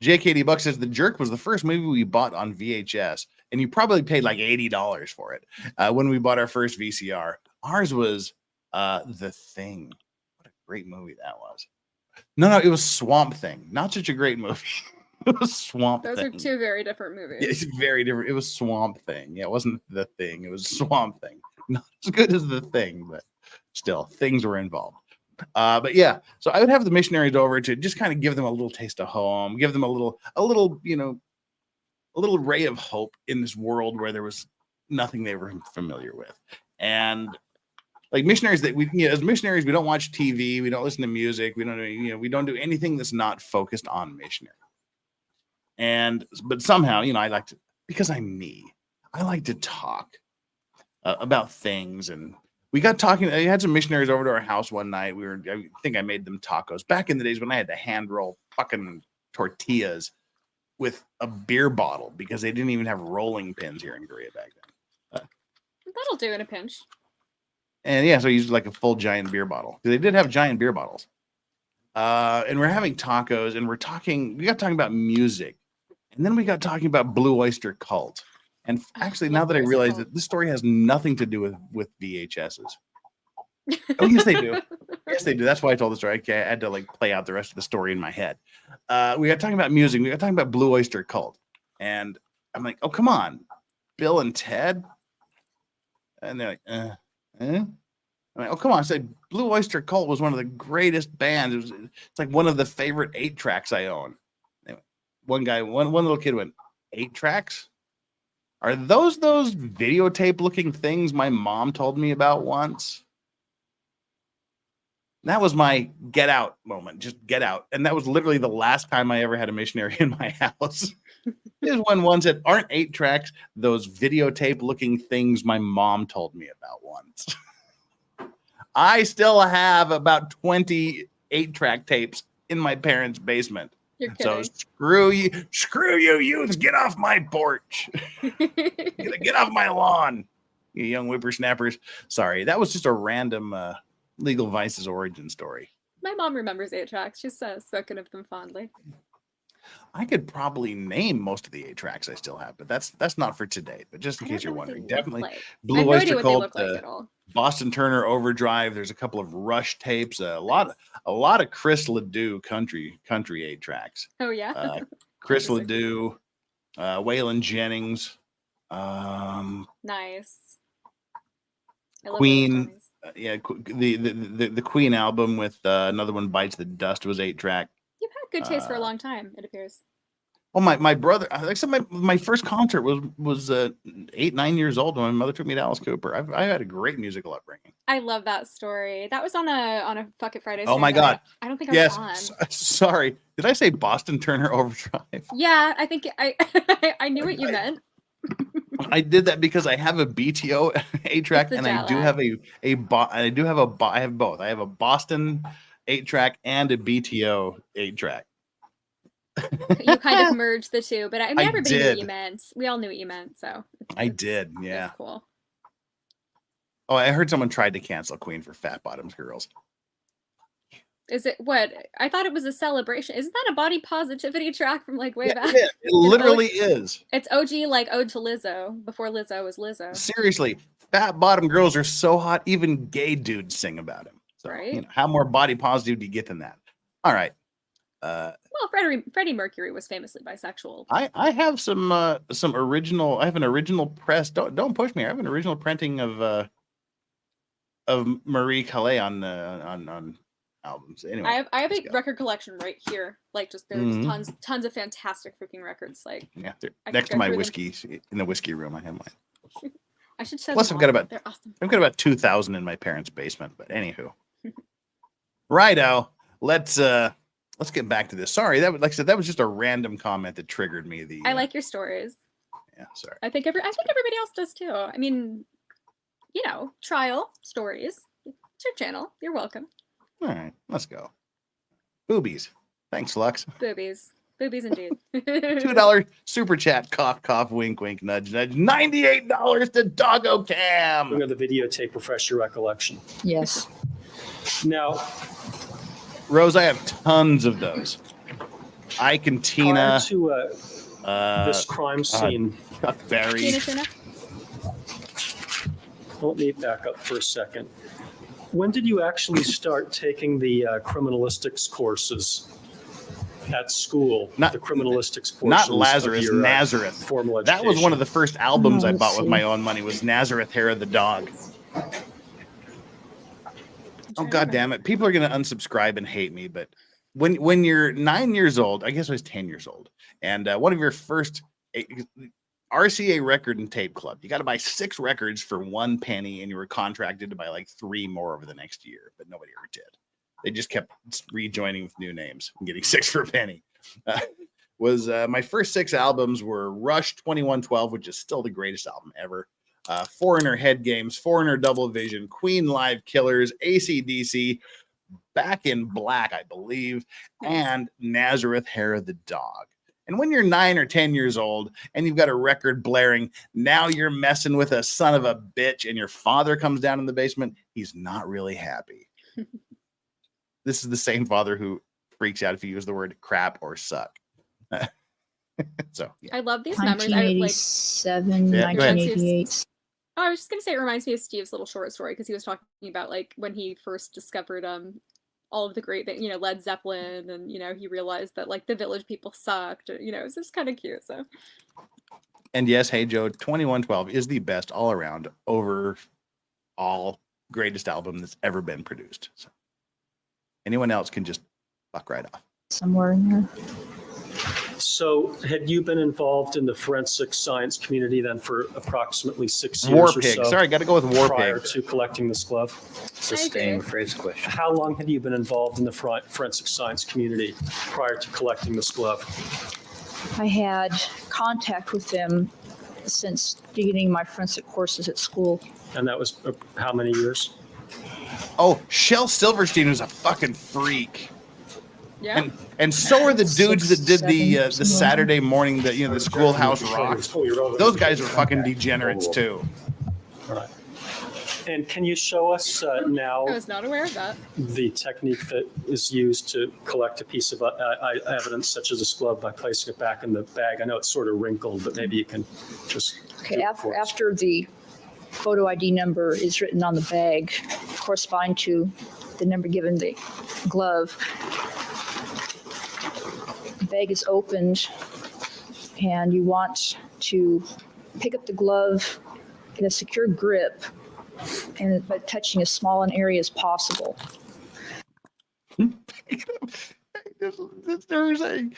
JKD Buck says The Jerk was the first movie we bought on VHS, and you probably paid like $80 for it when we bought our first VCR. Ours was The Thing. What a great movie that was. No, it was Swamp Thing. Not such a great movie. It was Swamp Thing. Those are two very different movies. Yeah, it's very different. It was Swamp Thing. Yeah, it wasn't The Thing. It was Swamp Thing. Not as good as The Thing, but still, things were involved. But yeah, so I would have the missionaries over to just kind of give them a little taste of home, give them a little ray of hope in this world where there was nothing they were familiar with. And like missionaries that as missionaries, we don't watch TV, we don't listen to music, we don't do anything that's not focused on missionary. But somehow, I like to, because I'm me, I like to talk about things. And we got talking. I had some missionaries over to our house one night. I think I made them tacos back in the days when I had to hand roll fucking tortillas with a beer bottle because they didn't even have rolling pins here in Korea back then. That'll do in a pinch. And yeah, so I used like a full giant beer bottle. They did have giant beer bottles. And we're having tacos, and we got talking about music. And then we got talking about Blue Oyster Cult. And actually, now that I realize that this story has nothing to do with VHSs. Oh, yes, they do. Yes, they do. That's why I told the story. Okay, I had to like play out the rest of the story in my head. We got talking about music. We got talking about Blue Oyster Cult. And I'm like, oh, come on. Bill and Ted? And they're like, I'm like, oh, come on. I said, Blue Oyster Cult was one of the greatest bands. It's like one of the favorite 8-tracks I own. Anyway, one little kid went, 8 tracks? Are those videotape looking things my mom told me about once? That was my get out moment. Just get out. And that was literally the last time I ever had a missionary in my house. Is when one said, aren't 8 tracks those videotape looking things my mom told me about once? I still have about 20 8-track tapes in my parents' basement. You're kidding. So screw you youths, get off my porch. Get off my lawn, you young whippersnappers. Sorry, that was just a random Legal Vices origin story. My mom remembers 8 tracks. She's spoken of them fondly. I could probably name most of the 8 tracks I still have, but that's not for today. But just in case you're wondering, definitely like. Blue Oyster Cult, at all. Boston Turner Overdrive. There's a couple of Rush tapes, a lot of Chris Ledoux country 8 tracks. Oh yeah, Chris Ledoux, Waylon Jennings, nice. Queen. Yeah, the Queen album with Another One Bites the Dust was 8-track. You've had good taste for a long time, it appears. Well, my brother, like I said, my first concert was 8-9 years old when my mother took me to Alice Cooper. I had a great musical upbringing. I love that story. That was on a Fuck It Friday. Oh my God! I don't think I was on. Sorry, did I say Boston Turner Overdrive? Yeah, I think I knew what you meant. I did that because I have a BTO 8-track and I do have I have both. I have a Boston 8-track and a BTO 8-track. You kind of merged the two, but I mean, everybody knew what you meant. We all knew what you meant, so. I did, yeah. That's cool. Oh, I heard someone tried to cancel Queen for Fat Bottoms Girls. Is it what? I thought it was a celebration. Isn't that a body positivity track from like way back? It literally is. It's OG like Ode to Lizzo before Lizzo was Lizzo. Seriously, Fat Bottom Girls are so hot, even gay dudes sing about him. So, right? How more body positive do you get than that? All right. Well, Freddie Mercury was famously bisexual. I have some original. I have an original press. Don't push me. I have an original printing of Marie Calais on albums. Anyway, I have a record collection right here. Like just there's tons of fantastic freaking records. Like next to my whiskey in the whiskey room, I have mine. I should show. Plus, I've got about 2,000 in my parents' basement. But anywho, righto. Let's get back to this. Sorry, that was just a random comment that triggered me. I like your stories. Yeah, sorry. I think everybody else does too. I mean, trial stories. It's your channel. You're welcome. All right, let's go. Boobies. Thanks, Lux. Boobies indeed. $2 super chat. Cough, cough. Wink, wink. Nudge, nudge. $98 to Doggo Cam. We're going to videotape. Refresh your recollection. Yes. Now, Rose, I have tons of those. I Cantina. Prior to this crime scene. Very. Let me back up for a second. When did you actually start taking the criminalistics courses at school? The criminalistics portions. Not Lazarus, of your, Nazareth. Formal education. That was one of the first albums I bought with my own money. Was Nazareth, Hair of the Dog. Oh, God damn it. People are going to unsubscribe and hate me, but when you're 9 years old, I guess I was 10 years old, and one of your first, RCA Record and Tape Club. You got to buy 6 records for 1 penny, and you were contracted to buy like 3 more over the next year, but nobody ever did. They just kept rejoining with new names and getting 6 for a penny. My first 6 albums were Rush 2112, which is still the greatest album ever. Foreigner Head Games, Foreigner Double Vision, Queen Live Killers, AC/DC, Back in Black, I believe, and Nazareth Hair of the Dog. And when you're 9 or 10 years old and you've got a record blaring, now you're messing with a son of a bitch, and your father comes down in the basement, he's not really happy. This is the same father who freaks out if you use the word crap or suck. So yeah. I love these memories. 1987, 1988. I was just gonna say it reminds me of Steve's little short story, because he was talking about like when he first discovered all of the great, Led Zeppelin, and he realized that like the Village People sucked. It's just kind of cute. So. And yes, Hey Joe, 2112 is the best all around, overall greatest album that's ever been produced. So anyone else can just fuck right off. Somewhere in there. So had you been involved in the forensic science community then for approximately 6 years War or Pig. so? Sorry, got to go with War prior Pig. to collecting this glove? Sustained phrase question. How long had you been involved in the forensic science community prior to collecting this glove? I had contact with them since beginning my forensic courses at school. And that was how many years? Oh, Shel Silverstein was a fucking freak. Yeah. And so are the dudes that did the Saturday morning, the Schoolhouse Rocks. Those guys are fucking degenerates too. All right. And can you show us now I was not aware of that. the technique that is used to collect a piece of evidence such as this glove by placing it back in the bag? I know it's sort of wrinkled, but maybe you can just... Okay, after the photo ID number is written on the bag, corresponding to the number given the glove, the bag is opened, and you want to pick up the glove in a secure grip, and by touching as small an area as possible. They're saying,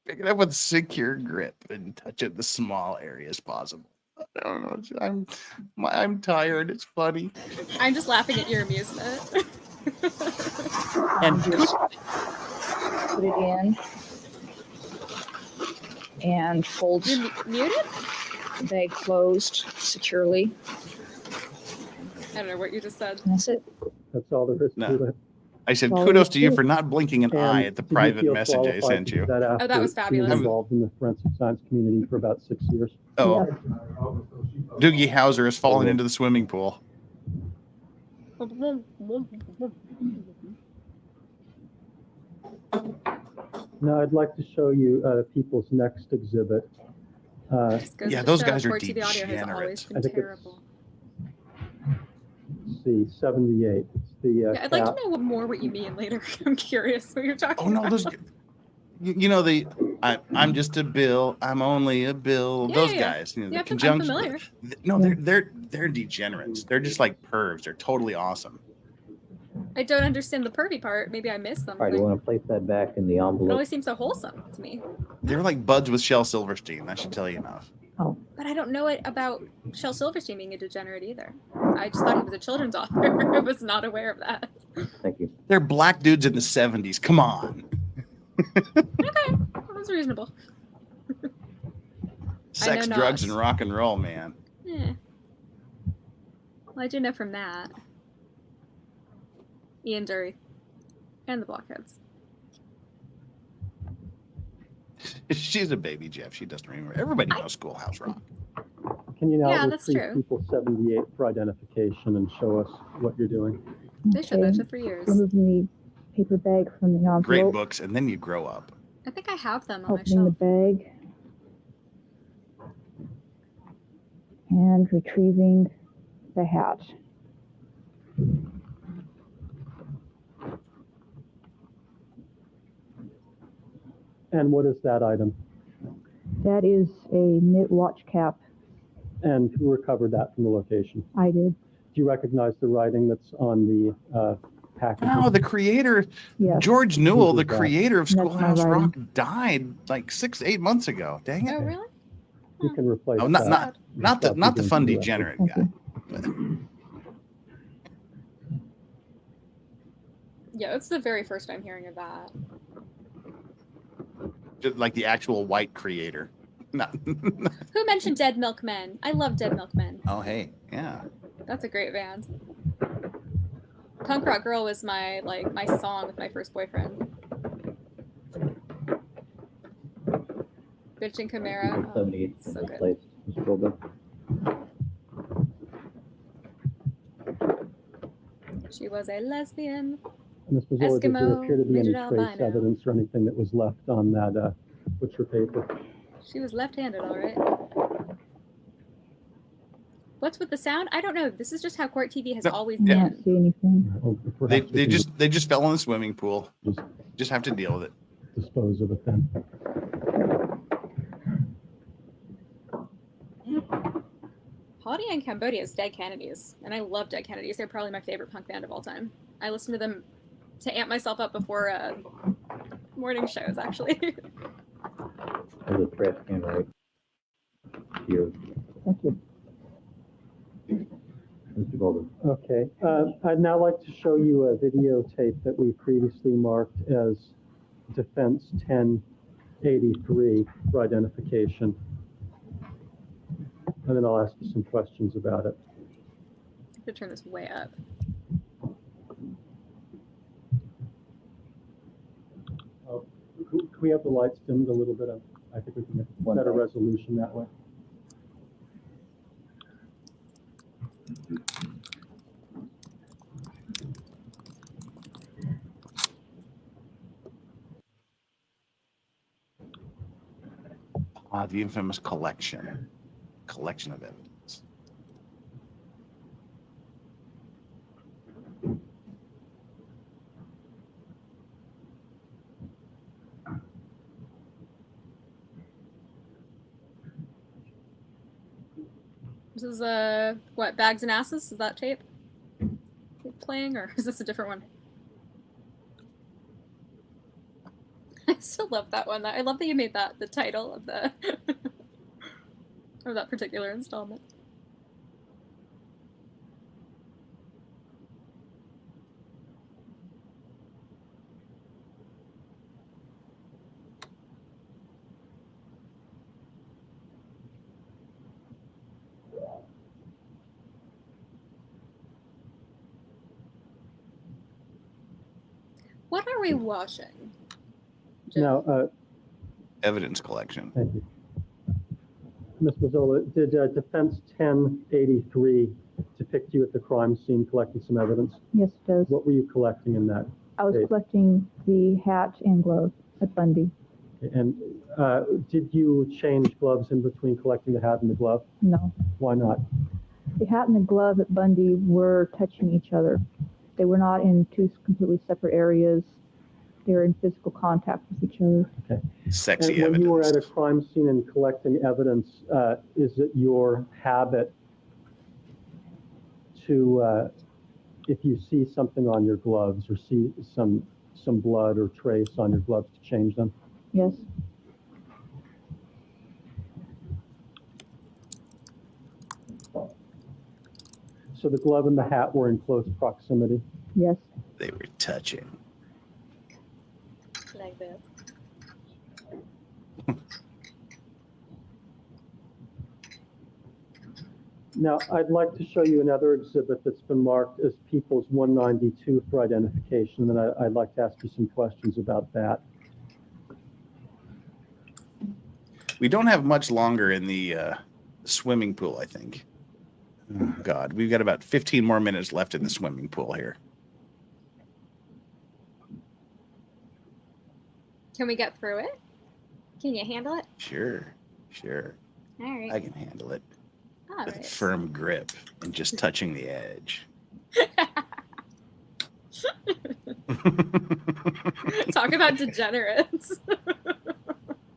pick it up with secure grip and touch it the small area as possible. I don't know. I'm tired. It's funny. I'm just laughing at your amusement. And just put it in and fold You're muted? the bag closed securely. I don't know what you just said. That's it. That's all there is to it. I said Well, kudos to you good. for not blinking an And eye at the did you private feel message I qualified sent to you. do that Oh, that was after fabulous. being involved in the forensic science community for about 6 years? Oh, Doogie Howser has fallen into the swimming pool. Now, I'd like to show you people's next exhibit. Just goes Yeah, to those show guys are Port TV Audio has always degenerates. been I think it's- terrible. Let's see, 78. It's the Yeah, I'd like cat. to know more what you mean later. I'm curious what you're talking Oh no, about. those. I'm just a bill. I'm only a bill. Yeah, those yeah. guys. Yeah, The I'm conjunction. familiar. No, they're degenerates. They're just like pervs. They're totally awesome. I don't understand the pervy part. Maybe I missed All right, you something. want to place that back in the It envelope? always seems so wholesome to me. They're like buds with Shel Silverstein. That should tell you enough. But I don't know it about Shel Silverstein being a degenerate either. I just thought he was a children's author. I was not aware of that. Thank you. They're black dudes in the 70s. Come on. Okay, that's reasonable. Sex, know drugs, not. and rock and roll, man. Yeah. Well, I do know from that. Ian Dury. And the Blockheads. She's a baby, Jeff. She doesn't remember. Everybody knows Schoolhouse Rock. Can you now Yeah, that's retrieve true. people 78 for identification and show us what you're doing? They showed that shit for years. Removing the paper bag from the envelope. Great books, and then you grow up. I think I have them on my Opening the shelf. bag. And retrieving the hat. And what is that item? That is a knit watch cap. And who recovered that from the location? I did. Do you recognize the writing that's on the package? No, the creator, Yes. George Newell, Who the did that? creator of That's my Schoolhouse writing. Rock, died like 6-8 months ago. Dang it. Oh, really? You can replace Oh, that. not the fun degenerate guy. Yeah, it's the very first I'm hearing of that. Just like the actual white creator. No. Who mentioned Dead Milkmen? I love Dead Milkmen. Oh, hey, yeah. That's a great band. Punk Rock Girl was my song with my first boyfriend. Bitch and Chimera. Oh, so good. She was a lesbian. Ms. Mazzola, does there Eskimo, appear to be any midget trace albino. evidence or anything that was left on that butcher paper? She was left-handed, all right. What's with the sound? I don't know. This is just how court TV has always I been. can't see anything. Well, perhaps we can They just fell in the swimming pool. Just have to deal with it. dispose of it then. Holiday in Cambodia is Dead Kennedys, and I love Dead Kennedys. They're probably my favorite punk band of all time. I listen to them to amp myself up before morning shows, actually. There's a trash can right here. Thank you. Mr. Goldberg. Okay, I'd now like to show you a videotape that we previously marked as Defense 1083 for identification. And then I'll ask you some questions about it. I have to turn this way up. Can we have the lights dimmed a little bit? I think we can get better resolution that way. The infamous collection of evidence. This is what, Bags and Asses? Is that tape playing, or is this a different one? I still love that one. I love that you made that the title of the of that particular installment. What are we watching? Now, Evidence collection. thank you. Ms. Mazzola, did Defense 1083 depict you at the crime scene collecting some evidence? Yes, it does. What were you collecting in that? I was tape? collecting the hat and glove at Bundy. And did you change gloves in between collecting the hat and the glove? No. Why not? The hat and the glove at Bundy were touching each other. They were not in two completely separate areas. They were in physical contact with each other. Okay. Sexy And when evidence. you were at a crime scene and collecting evidence, is it your habit to, if you see something on your gloves or see some blood or trace on your gloves, to change them? Yes. So the glove and the hat were in close proximity? Yes. They were touching. Like this. Now, I'd like to show you another exhibit that's been marked as People's 192 for identification, and I'd like to ask you some questions about that. We don't have much longer in the swimming pool, I think. Oh, God, we've got about 15 more minutes left in the swimming pool here. Can we get through it? Can you handle it? Sure. All right. I can handle it. All With right. firm grip and just touching the edge. Talk about degenerates.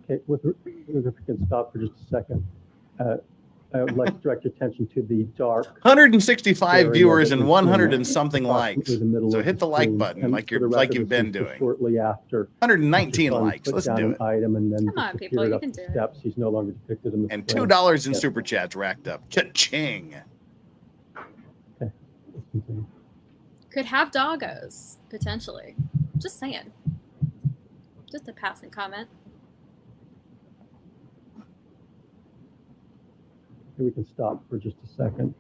Okay, if we can stop for just a second. I would like to direct your attention to the dark 165 area viewers that and is 100 in and something likes. approximately the middle So of hit the like screen. button And like for the like record, you've this been is doing. Shortly after 119 Mr. Fung likes. put Let's down do an it. item and then Come on, people, disappeared you up can the do it. steps. He's no longer depicted in the And frame. $2 in Yes. super chats racked up. Cha-ching. Okay, let's continue. Could have doggos, potentially. Just saying. Just a passing comment. We can stop for just a second.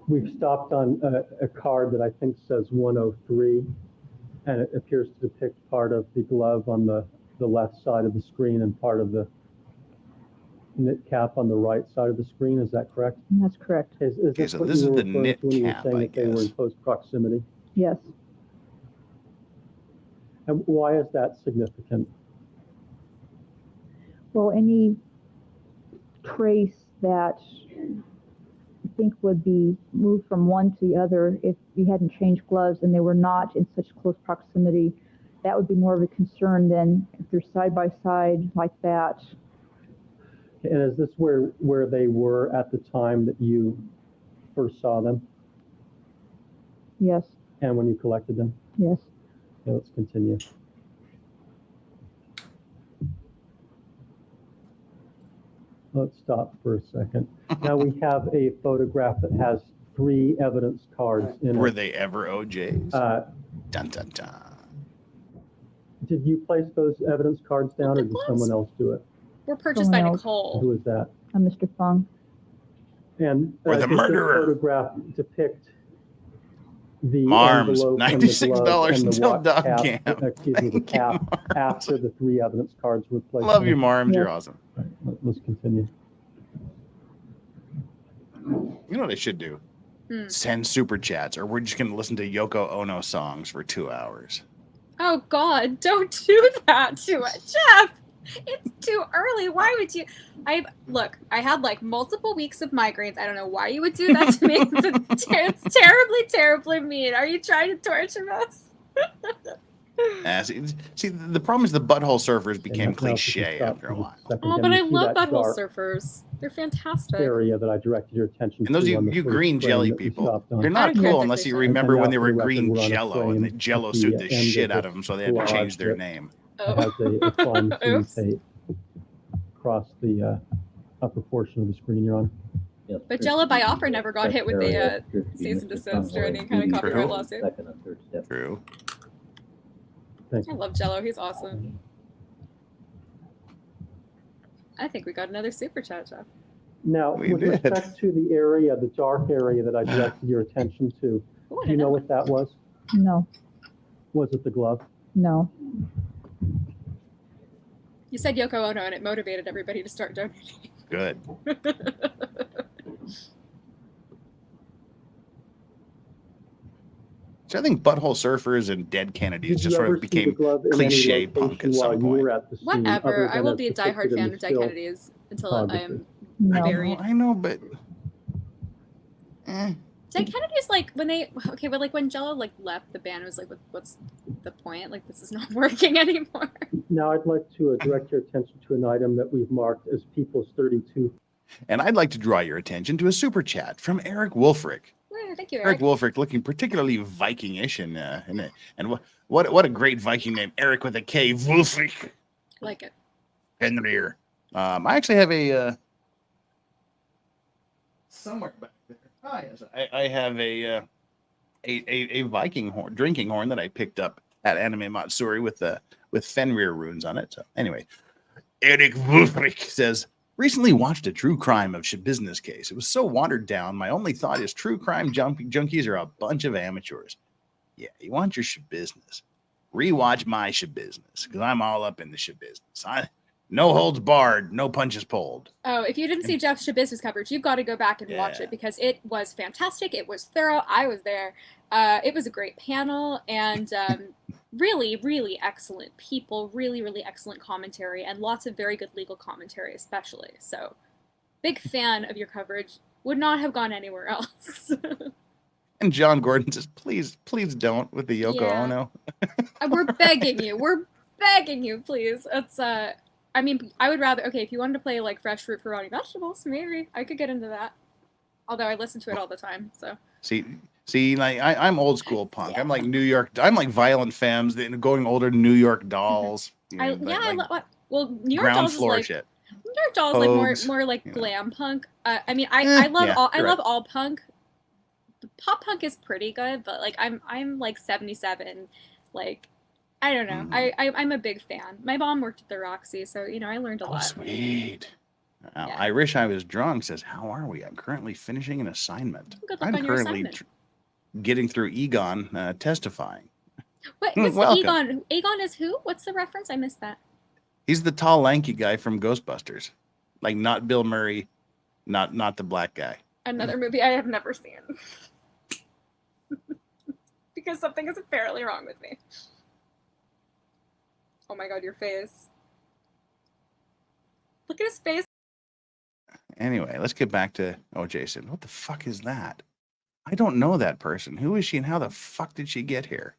We've stopped on a card that I think says 103, and it appears to depict part of the glove on the left side of the screen and part of the knit cap on the right side of the screen. Is that correct? That's correct. Is Okay, this so what this you is were the referring knit to when you were cap, saying I that they were in guess. close proximity? Yes. And why is that significant? Well, any trace that I think would be moved from one to the other if you hadn't changed gloves and they were not in such close proximity, that would be more of a concern than if they're side by side like that. And is this where they were at the time that you first saw them Yes, and when you collected them? yes. Okay, let's continue. Let's stop for a second. Now we have a photograph that has 3 evidence cards in Were it. they ever OJs? Dun dun dun. Did you place those evidence cards down, or did someone else do it? Were purchased by Someone else. Nicole. Who is that? Mr. Fung. And Or the does this murderer. photograph depict the Marms, envelope and the glove $96 and the until watch dog cap, camp. excuse me, the Thank you, cap after the 3 evidence cards were placed? Love in you, it? Marms. You're Yes. awesome. Right, let's continue. You know what I should do? Send super chats, or we're just going to listen to Yoko Ono songs for 2 hours. Oh God, don't do that to it, Jeff. It's too early. Why would you? Look. I had like multiple weeks of migraines. I don't know why you would do that to me. It's terribly, terribly mean. Are you trying to torture us? See, the problem is the butthole surfers became And now if you can cliche stop after a for just while. second. Oh, Can but you I see love that butthole dark surfers. They're fantastic. area that I directed your attention And those to of on the you first green frame jelly that we people, stopped on? you're not I don't care cool if unless they're you jelly. remember And when now they for were the record, green we're on a jello and the frame jello at the sued the end shit of out this of them, so they had to collage change their that name. It has a crime scene Oops. tape across the upper portion of the screen, Your Honor. But Jello by offer never got hit with the cease and desist or any kind of copyright lawsuit. True. Thank I you. love Jello. He's awesome. I think we got another super chat, Jeff. Now, We with did. respect to the area, the dark area that I directed your attention to, Ooh, I do you know. know what that was? No, Was it the glove? no. You said Yoko Ono, and it motivated everybody to start donating. Good. So I think butthole surfers and dead Kennedys Did just you sort ever of see the became glove in any cliche punk location at some while you point. were at the scene, Whatever. other I than will as be a depicted diehard in fan the of Dead still Kennedys until photography? I'm No. buried. I know, but Dead Kennedys, like when they but like when Jello like left the band, it was like, what's the point? Like this is not working anymore. Now, I'd like to direct your attention to an item that we've marked as People's 32. and I'd like to draw your attention to a super chat from Eric Wolfrick. Well, thank you, Eric Eric. Wolfrick looking particularly Viking-ish and what a great Viking name, Eric with a K, Wolfrick. Like it. Henrier. I actually have a somewhere back there. Oh yes, I have a Viking horn, drinking horn that I picked up at Anime Matsuri with Fenrir runes on it. So anyway, Eric Wolfrick says, recently watched a true crime of business case. It was so watered down. My only thought is true crime junkies are a bunch of amateurs. Yeah, you want your business. Rewatch my business because I'm all up in the business. No holds barred, no punches pulled. Oh, if you didn't see Jeff's business coverage, you've got to go back and watch it because it was fantastic. It was thorough. I was there. It was a great panel and really, really excellent people. Really, really excellent commentary and lots of very good legal commentary, especially. So, big fan of your coverage. Would not have gone anywhere else. And John Gordon says, please don't with the Yoko Yeah. Ono. We're begging you. We're begging you, please. It's I mean, I would rather. Okay, if you wanted to play like Fresh Fruit for Rotting Vegetables, maybe I could get into that. Although I listen to it all the time, so. See, like I'm old school punk. Yeah. I'm like New York. I'm like Violent Femmes, going older New York Dolls. I love. Well, New York ground Dolls floor is like shit. New York Dolls Pogues, like more like glam punk. I mean, I love all punk. Pop punk is pretty good, but like I'm like 77, like I don't know. I'm a big fan. My mom worked at the Roxy, so you know I learned a lot. Sweet. I wish I was drunk. Says, how are we? I'm currently finishing an assignment. I'm currently getting through Egon testifying. What? What's Egon? Egon is who? What's the reference? I missed that. He's the tall, lanky guy from Ghostbusters, like not Bill Murray, not the black guy. Another movie I have never seen because something is apparently wrong with me. Oh my God, your face! Look at his face. Anyway, let's get back to OJ Simpson. What the fuck is that? I don't know that person. Who is she and how the fuck did she get here?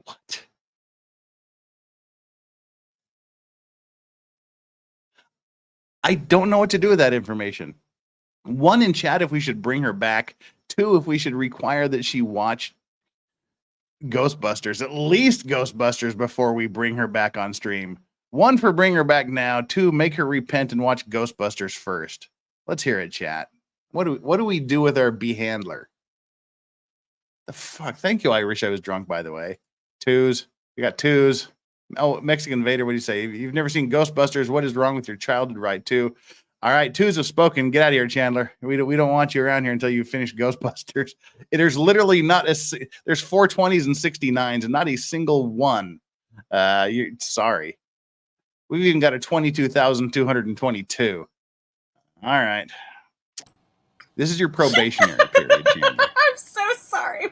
What? I don't know what to do with that information. 1, in chat if we should bring her back. 2, if we should require that she watch Ghostbusters, at least Ghostbusters, before we bring her back on stream. 1 for bring her back now. 2, make her repent and watch Ghostbusters first. Let's hear it, chat. What do we do with our behandler? The fuck? Thank you, Irish. I was drunk, by the way. 2s. We got 2s. Oh, Mexican Vader, what do you say? You've never seen Ghostbusters. What is wrong with your childhood? Right, 2. All right, 2s have spoken. Get out of here, Chandler. We don't want you around here until you finish Ghostbusters. There's literally there's 420s and 69s and not a single one. Sorry. We've even got a 22,222. All right. This is your probationary period, Chandler. I'm so sorry.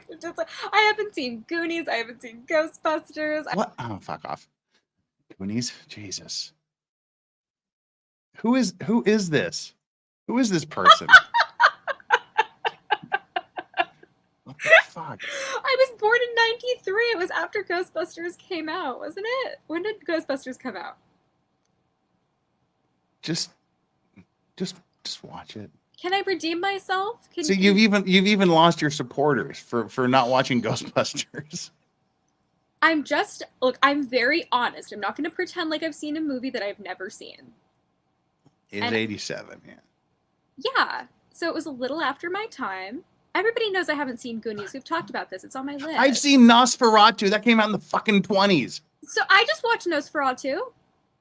I haven't seen Goonies. I haven't seen Ghostbusters. What? Oh, fuck off. Goonies? Jesus. Who is this? Who is this person? What the fuck? I was born in 93. It was after Ghostbusters came out, wasn't it? When did Ghostbusters come out? Just watch it. Can I redeem myself? So you've even lost your supporters for not watching Ghostbusters. I'm very honest. I'm not going to pretend like I've seen a movie that I've never seen. It's 87, yeah. Yeah. So it was a little after my time. Everybody knows I haven't seen Goonies. We've talked about this. It's on my list. I've seen Nosferatu. That came out in the fucking 20s. So I just watched Nosferatu.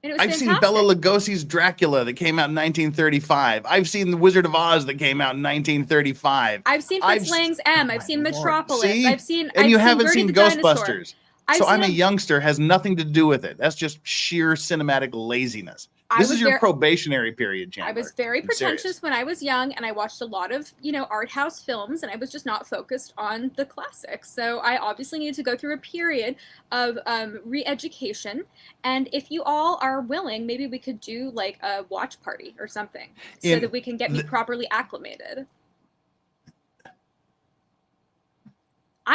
And it was fantastic. Seen Bela Lugosi's Dracula that came out in 1935. I've seen The Wizard of Oz that came out in 1935. I've seen Fritz Lang's M. I've seen Metropolis. See? I've seen you haven't seen Ghostbusters. Dinosaur. So I'm a youngster. Has nothing to do with it. That's just sheer cinematic laziness. This is your probationary period, Chandler. I was very pretentious when I was young, and I watched a lot of, art house films, and I was just not focused on the classics. So I obviously needed to go through a period of re-education. And if you all are willing, maybe we could do like a watch party or something so that we can get me properly acclimated.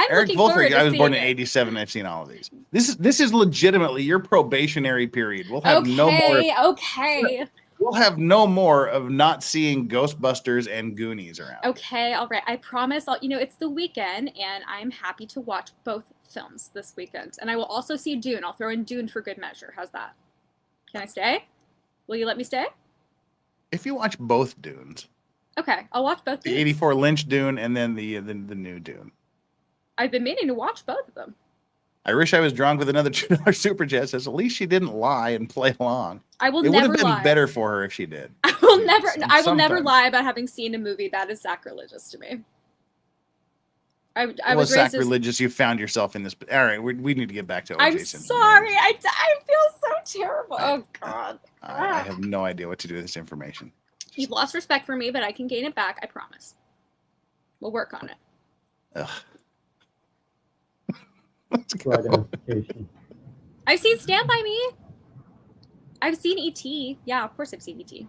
Eric Wolfric, I was born in 87. I've seen all of these. This is legitimately your probationary period. We'll have no more. Okay. We'll have no more of not seeing Ghostbusters and Goonies around. Okay, all right. I promise. It's the weekend, and I'm happy to watch both films this weekend. And I will also see Dune. I'll throw in Dune for good measure. How's that? Can I stay? Will you let me stay? If you watch both Dunes. Okay, I'll watch both. The 84 Lynch Dune and then the new Dune. I've been meaning to watch both of them. I wish I was drunk with another $2 super chat. Says at least she didn't lie and play along. I will never lie. It would have been better for her if she did. I will never lie about having seen a movie. That is sacrilegious to me. I was sacrilegious. You found yourself in this. All right, we need to get back to OJ Simpson. Sorry. I feel so terrible. Oh God. I have no idea what to do with this information. You've lost respect for me, but I can gain it back. I promise. We'll work on it. Ugh. Let's go. Identification. I've seen Stand By Me. I've seen E.T. Yeah, of course I've seen E.T.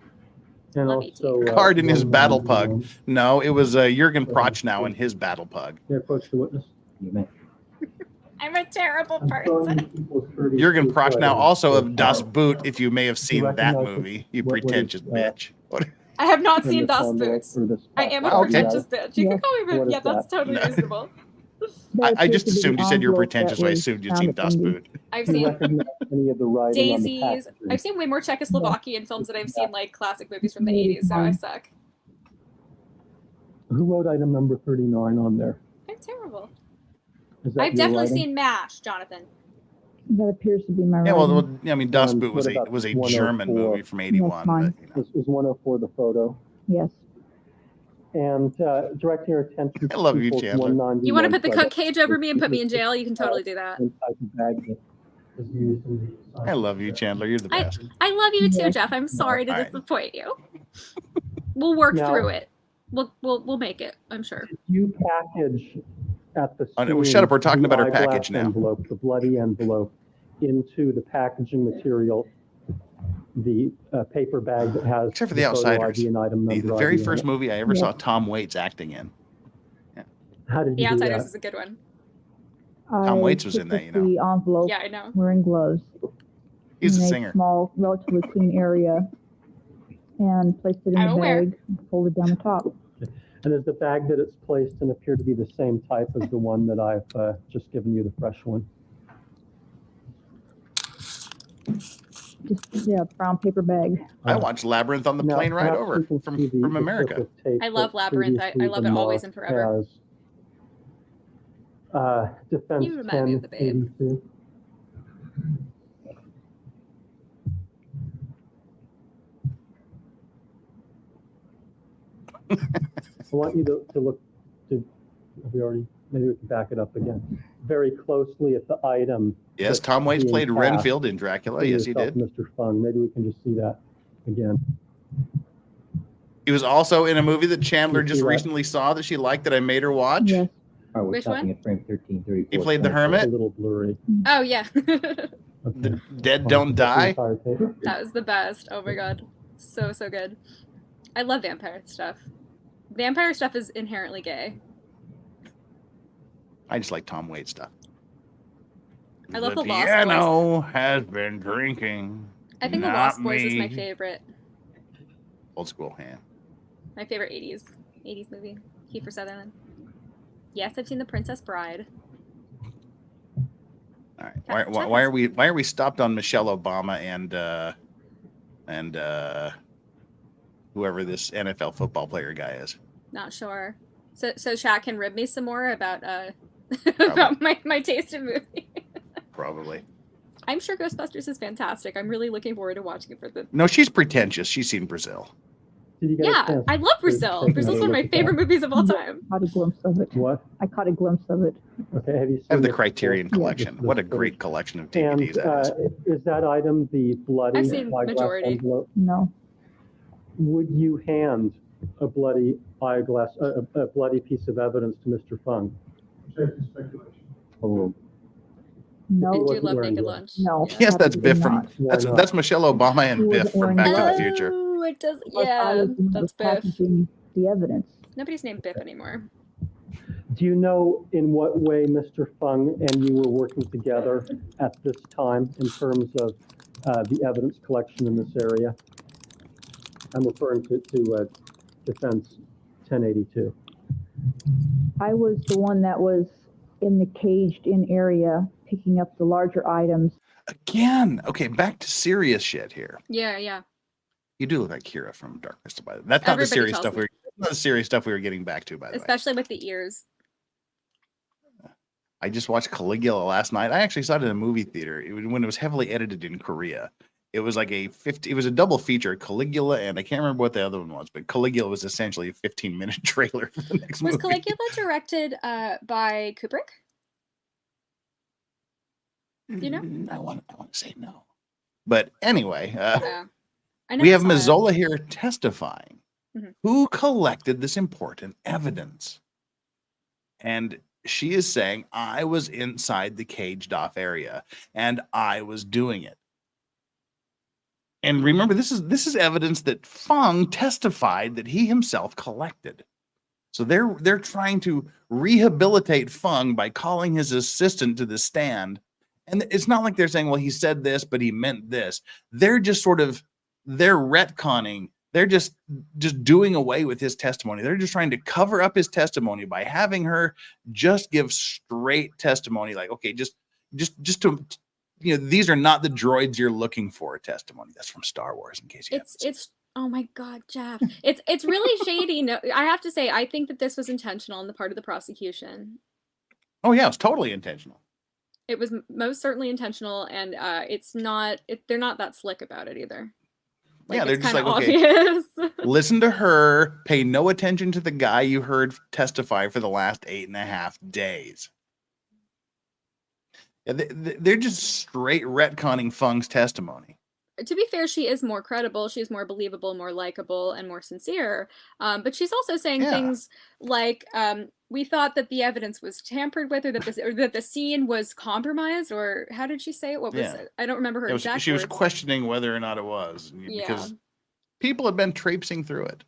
And love also, Card in his battle pug. No, it was Jurgen Prochnow in his battle pug. May I approach the witness? You may. I'm a terrible person. Jürgen Prochnow, also of Das Boot, if you may have seen that movie, you pretentious bitch. What? I have not seen Das Boot. I am a Okay. pretentious bitch. You can call me, yeah, that's totally reasonable. I just assumed you said you're pretentious, so I assumed you'd seen Das Boot. I've seen Daisies. I've seen way more Czechoslovakian films than I've seen like classic movies from the 80s, so I suck. Who wrote item number 39 on there? I'm terrible. Your I've definitely writing? seen MASH, Jonathan. That appears to be my Yeah, writing. well, I mean, Das Boot What was about a 104? German movie from '81. mine. But, you know. Is 104 the photo? Yes. And directing your attention to I love you, people's Chandler. 191 You want to put the cook credits. cage over me and put me in jail? You can totally do that. And type of bag that is used in the- I love you, Chandler. You're the best. I love you too, Yes. Jeff. I'm sorry to All right. disappoint you. We'll work Now- through it. We'll make it. I'm sure. You package at the Oh, no, scene shut up, we're talking the about our eyeglass package now. Envelope, the bloody envelope, into the packaging material, the paper bag that has Except for the photo Outsiders, ID and item the number very ID in first it. movie I ever Yeah. saw Tom Waits acting in. How did The you do Outsiders that? is a good one. Tom Waits was in that, took the envelope Yeah, I know. wearing gloves. He's in a a singer. small, relatively clean area, and placed it in I'm the aware. bag, and folded down the top. And is the bag that it's placed in appear to be the same type as the one that I've just given you, the fresh one? Just, yeah, brown paper bag. I watched Labyrinth on the Now, plane ride perhaps over you can see the from strip America. of tape I love that Labyrinth. I previously love the it always mark and forever. has, Defense You remind me of the babe. 1082. I want you to look to, have we already, maybe we can back it up again, very closely at the item. Yes, that's Tom Waits being played passed Renfield in Dracula. to Yes, he yourself, did. Mr. Fung. Maybe we can just see that again. He was also in a movie that Chandler You just see that? recently saw that she liked that I made her watch. Yes. All right, we're Which stopping one? at frame 1334. He played the It's a hermit. little blurry. Oh yeah. Okay. Dead Don't Die. Entire tape. That was the best. Oh my god. So good. I love vampire stuff. Vampire stuff is inherently gay. I just like Tom Waits stuff. I love the Lost piano has been drinking. I think The not Lost Boys is my me. favorite. Old school, yeah. My favorite 80s movie. Kiefer Sutherland. Yes, I've seen The Princess Bride. All right. Why are we stopped on Michelle Obama and whoever this NFL football player guy is? Not sure. So Shaq can rib me some more about about my taste in movie. Probably. I'm sure Ghostbusters is fantastic. I'm really looking forward to watching it for the. No, she's pretentious. She's seen Brazil. Did you get a Yeah, chance I love to Brazil. take Brazil's another one of my look at favorite that? movies of all time. Caught a glimpse of it. What? I caught a glimpse of it. Okay, have you seen I have the this Criterion before? collection. This What a footage. great collection of And DVDs that is. is that item the bloody I've seen eyeglass majority. envelope? No. Would you hand a bloody eyeglass, a bloody piece of evidence to Mr. Fung? Oh, No. I do wasn't love wearing Naked gloves. Lunch. No. Yes, that's absolutely Biff from not. Why not? that's Michelle Obama and He Biff wasn't from wearing Back to the gloves. Future. Oh, it does. I Yeah, was that's Biff. packaging the evidence. Nobody's named Biff anymore. Do you know in what way Mr. Fung and you were working together at this time in terms of the evidence collection in this area? I'm referring to Defense 1082. I was the one that was in the caged-in area, picking up the larger items. Again. Okay, back to serious shit here. Yeah. You do look like Kira from Dark Crystal, by the way. That's not Everybody the serious tells stuff me. not the serious stuff we were getting back to, by the way. Especially with the ears. I just watched Caligula last night. I actually saw it in a movie theater. When it was heavily edited in Korea. It was like it was a double feature, Caligula, and I can't remember what the other one was, but Caligula was essentially a 15-minute trailer for the next Was movie. Caligula directed by Kubrick? Do you know? I want to say no. But anyway, I know we I have saw it. Mazzola here testifying. Mhm. Who collected this important evidence? And she is saying, I was inside the caged off area and I was doing it. And remember, this is evidence that Fung testified that he himself collected. So they're trying to rehabilitate Fung by calling his assistant to the stand. And it's not like they're saying, well, he said this, but he meant this. They're just they're retconning. They're just doing away with his testimony. They're just trying to cover up his testimony by having her just give straight testimony. Like, okay, just to, these are not the droids you're looking for testimony. That's from Star Wars, in case you haven't seen it. Oh my God, Jeff. It's really shady. No, I have to say, I think that this was intentional on the part of the prosecution. Oh yeah, it's totally intentional. It was most certainly intentional, and they're not that slick about it either. Yeah, they're just like, obvious. Okay, listen to her, pay no attention to the guy you heard testify for the last 8.5 days. Yeah, they're just straight retconning Fung's testimony. To be fair, she is more credible, she's more believable, more likable, and more sincere. But she's also saying things like, we thought that the evidence was tampered with, or that the scene was compromised, or how did she say it? What was it? I don't remember her exact words. She was questioning whether or not it was, because people have been traipsing through it.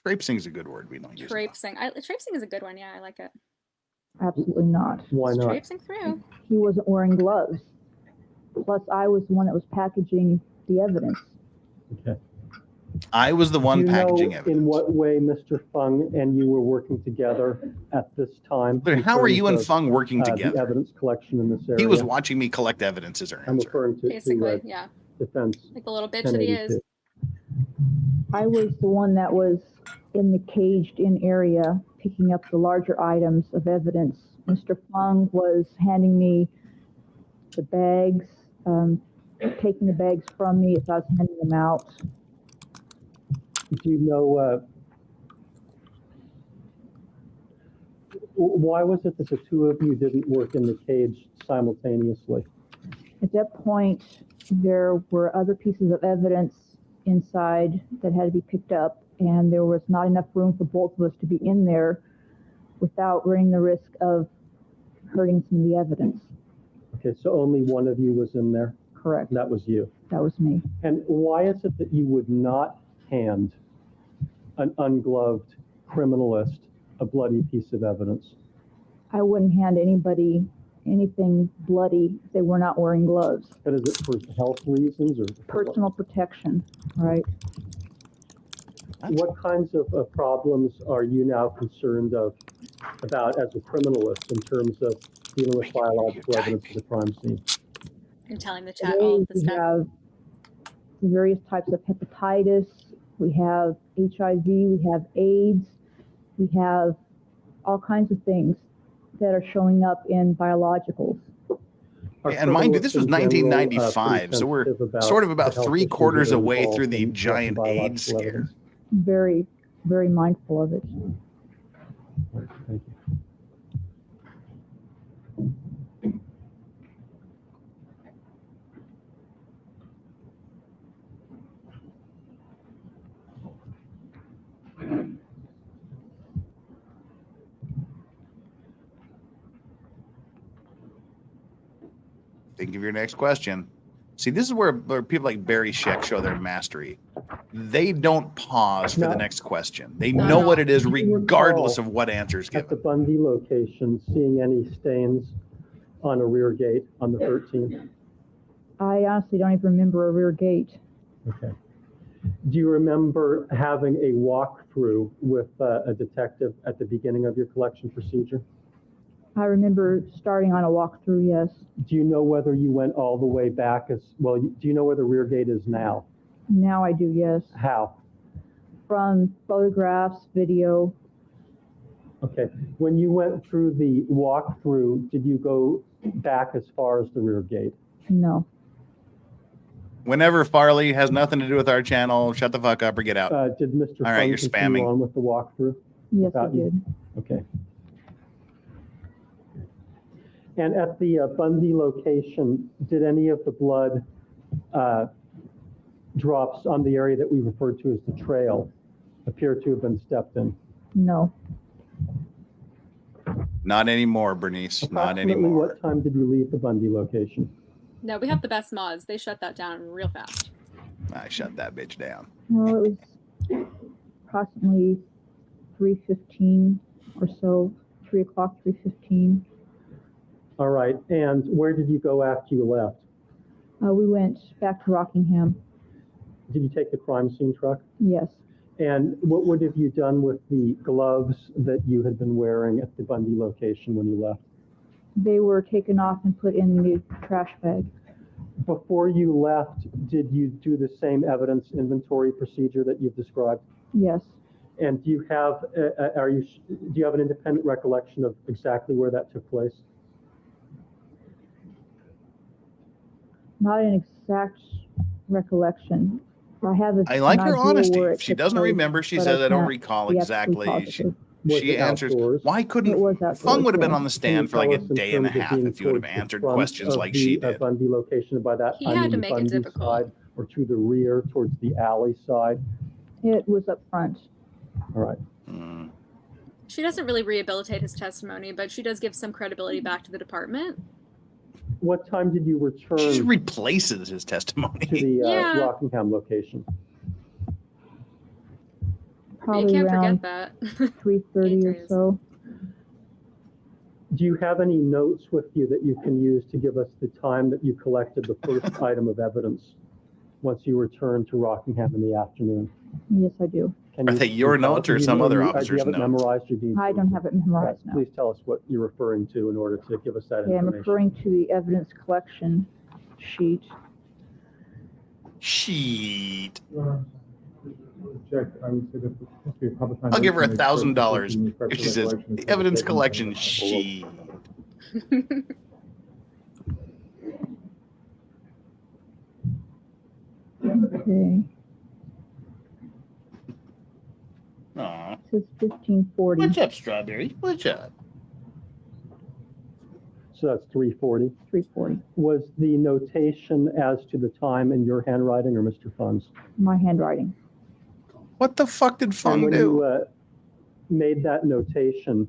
Traipsing is a good word. We don't use traipsing. Traipsing is a good one. Yeah, I like it. Absolutely not. Why not? Traipsing through. He wasn't wearing gloves. Plus, I was the one that was packaging the evidence. Okay. I was the one packaging evidence. In what way Mr. Fung and you were working together at this time? But how are you and Fung working together? The evidence collection in this area. He was watching me collect evidence as her answer. I'm referring to basically, defense. Like the little bitch that he is. I was the one that was in the caged-in area picking up the larger items of evidence. Mr. Fung was handing me the bags, taking the bags from me as I was handing them out. Do you know why was it that the two of you didn't work in the cage simultaneously? At that point, there were other pieces of evidence inside that had to be picked up, and there was not enough room for both of us to be in there without running the risk of hurting some of the evidence. Okay, so only one of you was in there? Correct. That was you? That was me. And why is it that you would not hand an ungloved criminalist a bloody piece of evidence? I wouldn't hand anybody anything bloody if they were not wearing gloves. But is it for health reasons or personal protection, right? What kinds of problems are you now concerned about as a criminalist in terms of dealing with biological evidence of the crime scene? And telling the chat all of the stuff. We have various types of hepatitis. We have HIV. We have AIDS. We have all kinds of things that are showing up in biologicals. And mind you, this was 1995, so we're sort of about 3/4 away through the giant AIDS scare. Very, very mindful of it. Thank you. Think of your next question. See, this is where people like Barry Scheck show their mastery. They don't pause for the next question. They know what it is regardless of what answer is given. At the Bundy location, seeing any stains on a rear gate on the 13th? I honestly don't even remember a rear gate. Okay. Do you remember having a walkthrough with a detective at the beginning of your collection procedure? I remember starting on a walkthrough, yes. Do you know whether you went all the way back as well? Do you know where the rear gate is now? Now I do, yes. How? From photographs, video. Okay. When you went through the walkthrough, did you go back as far as the rear gate? No. Whenever Farley has nothing to do with our channel, shut the fuck up or get out. Did Mr. All right, Fung you're continue spamming. on with the walkthrough? Yes, I did. Okay. And at the Bundy location, did any of the blood drops on the area that we referred to as the trail appear to have been stepped in? No. Not anymore, Bernice. Not anymore. What time did you leave the Bundy location? No, we have the best mods. They shut that down real fast. I shut that bitch down. Well, it was approximately 3:15 or so, 3 o'clock, 3:15. All right. And where did you go after you left? We went back to Rockingham. Did you take the crime scene truck? Yes. And what have you done with the gloves that you had been wearing at the Bundy location when you left? They were taken off and put in the trash bag. Before you left, did you do the same evidence inventory procedure that you've described? Yes. And do you have an independent recollection of exactly where that took place? Not an exact recollection. I like her honesty. If she doesn't remember, she says, I don't recall exactly. She answers, why couldn't Fung would have been on the stand for like a day and a half if you would have answered questions like she did. Bundy location, by that He had to make it difficult. Side, or to the rear, towards the alley side? It was up front. All right. She doesn't really rehabilitate his testimony, but she does give some credibility back to the department. What time did you return? She replaces his testimony. To the Rockingham location. Probably you can't around forget that. 3:30 or so. Do you have any notes with you that you can use to give us the time that you collected the first item of evidence once you returned to Rockingham in the afternoon? Yes, I do. Are they your notes or some other officer's notes? notes? I don't have it memorized now. Please tell us what you're referring to in order to give us that Okay, I'm information. referring to the evidence collection sheet. I'll give her $1,000 if she says the evidence collection sheet. Okay. Aw. It says 1540. What's up, Strawberry? What's up? So that's 3:40. 3:40. Was the notation as to the time in your handwriting or Mr. Fung's? My handwriting. What the fuck did Fung do? When you made that notation,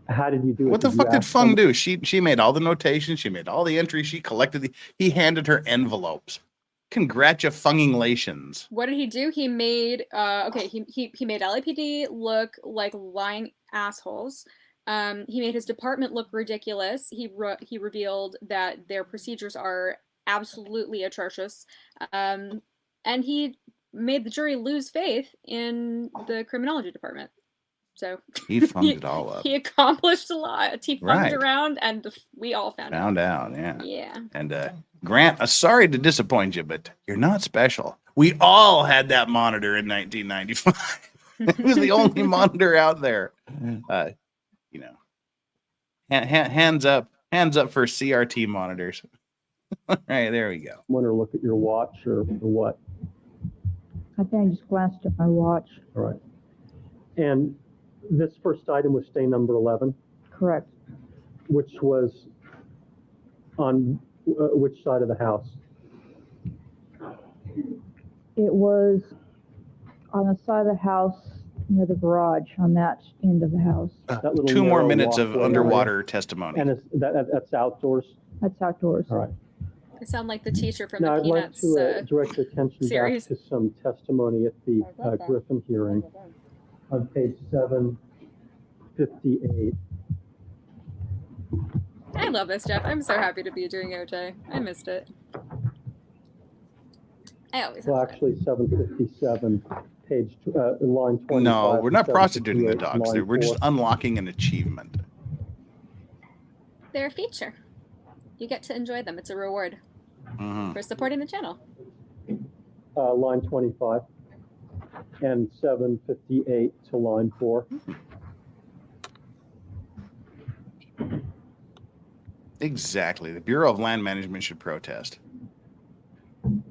how did you do it? What the fuck did Fung do? She made all the notations. She made all the entries. She collected he handed her envelopes. Congratulations. What did he do? He made he made LAPD look like lying assholes. He made his department look ridiculous. He revealed that their procedures are absolutely atrocious. And he made the jury lose faith in the criminology department. So he funked it all up. He accomplished a lot. He funked around, and we all found out. Yeah. Yeah. And Grant, sorry to disappoint you, but you're not special. We all had that monitor in 1995. It was the only monitor out there. Hands up for CRT monitors. All right, there we go. Want to look at your watch or what? I think I just glanced at my watch. All right. And this first item was stay number 11? Correct. Which was on which side of the house? It was on the side of the house near the garage, on that end of the house. 2 more minutes of underwater testimony. And that's outdoors? That's outdoors. All right. I sound like the teacher from Now, the I'd like Peanuts to direct your attention series. back to some testimony at the Griffin hearing on page 758. I love this, Jeff. I'm so happy to be doing OJ. I missed it. I always Well, actually, 757, page line 25. No, we're not to prostituting the 758, dogs. line We're just 4. unlocking an achievement. They're a feature. You get to enjoy them. It's a reward for supporting the channel. Line 25 and 758 to line 4. Exactly. The Bureau of Land Management should protest. Do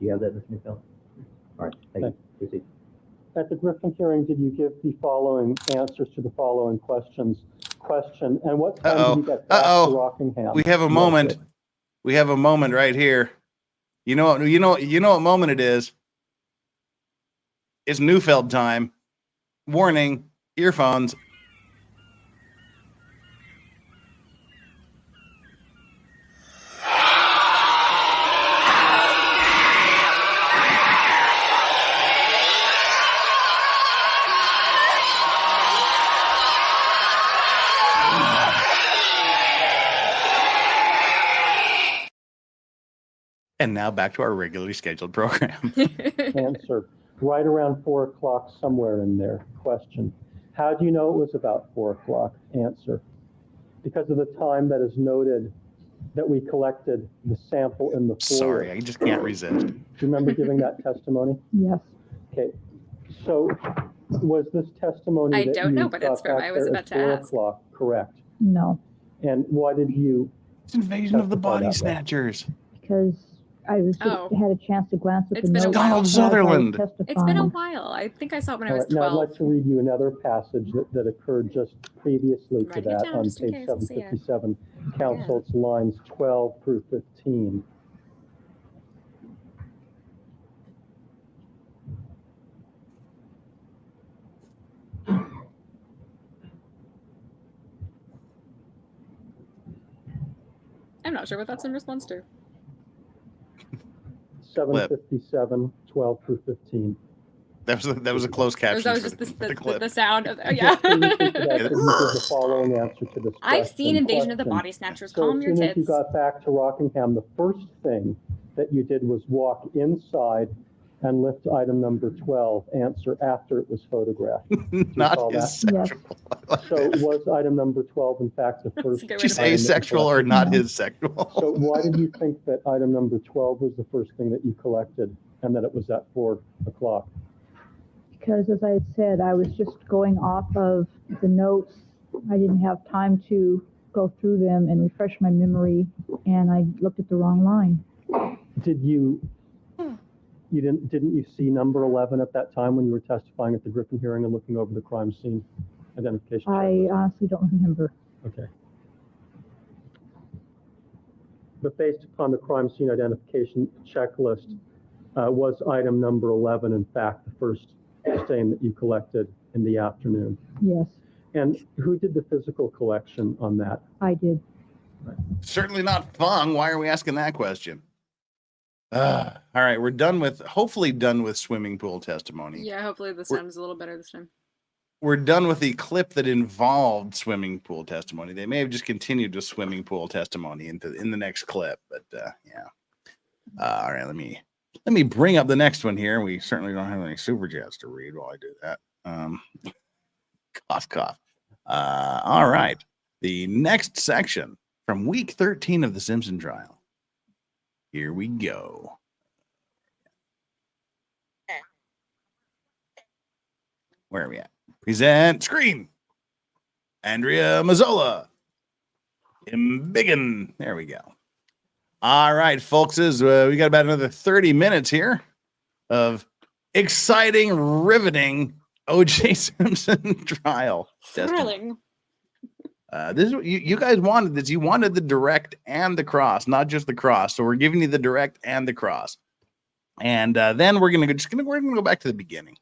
you have that, Mr. Nicole? All right, thank you. Proceed. At the Griffin hearing, did you give the following answers to the following questions? And what time did you get back to Rockingham? We have a moment. We have a moment right here. You know what moment it is. It's Neufeld time. Warning, earphones. And now back to our regularly scheduled program. Answer, right around 4 o'clock, somewhere in there. Question, how do you know it was about 4 o'clock? Answer, because of the time that is noted that we collected the sample in the foyer. Sorry, I just can't resist. Do you remember giving that testimony? Yes. Okay, so was this testimony I that don't you know, but it's got from, back I was there about at to 4 ask. o'clock, correct? No, And why did you? It's Invasion of the testify Body that way? Snatchers. because I was Oh. had a chance to glance at It's the been a notes. while. Donald as I was Sutherland. It's been a testifying. while. I think I saw it when I All was right, now I'd 12. like to read you another passage that occurred just previously to Writing it that down on just in page case, I'll see it. 757, counsel, it's lines 12 through 15. I'm not sure what that's in response to. 757, 12 through 15. That was a closed caption. That was for just the clip. the sound of, oh, yeah. Previously to that, did you give the following answer to this I've question? seen Invasion of the Question, Body Snatchers. so Calm as your soon as you tits. got back to Rockingham, the first thing that you did was walk inside and lift item number 12, answer after it was photographed. Do you Not recall his that? sexual. So was item number 12 in fact the first? a good way She's to put it. asexual or not No. his sexual. So why did you think that item number 12 was the first thing that you collected and that it was at 4 o'clock? Because as I had said, I was just going off of the notes. I didn't have time to go through them and refresh my memory, and I looked at the wrong line. Did you didn't you see number 11 at that time when you were testifying at the Griffin hearing and looking over the crime scene identification I checklist? honestly don't remember. Okay. But based upon the crime scene identification checklist, was item number 11 in fact the first stain that you collected in the afternoon? Yes, And who did the physical collection on that? I did. Certainly not Fung. Why are we asking that question? All right, we're done with, hopefully done with swimming pool testimony. Yeah, hopefully the sound is a little better this time. We're done with the clip that involved swimming pool testimony. They may have just continued with swimming pool testimony in the next clip, but yeah. All right, let me bring up the next one here. We certainly don't have any super chats to read while I do that. Cough, cough. All right, the next section from week 13 of the Simpson Trial. Here we go. Where are we at? Present screen. ANDREA MAZZOLA. Embiggen. There we go. All right, folks. We got about another 30 minutes here of exciting, riveting OJ Simpson trial. Thrilling. This is what you guys wanted. This, you wanted the direct and the cross, not just the cross. So we're giving you the direct and the cross, and then we're gonna go back to the beginning.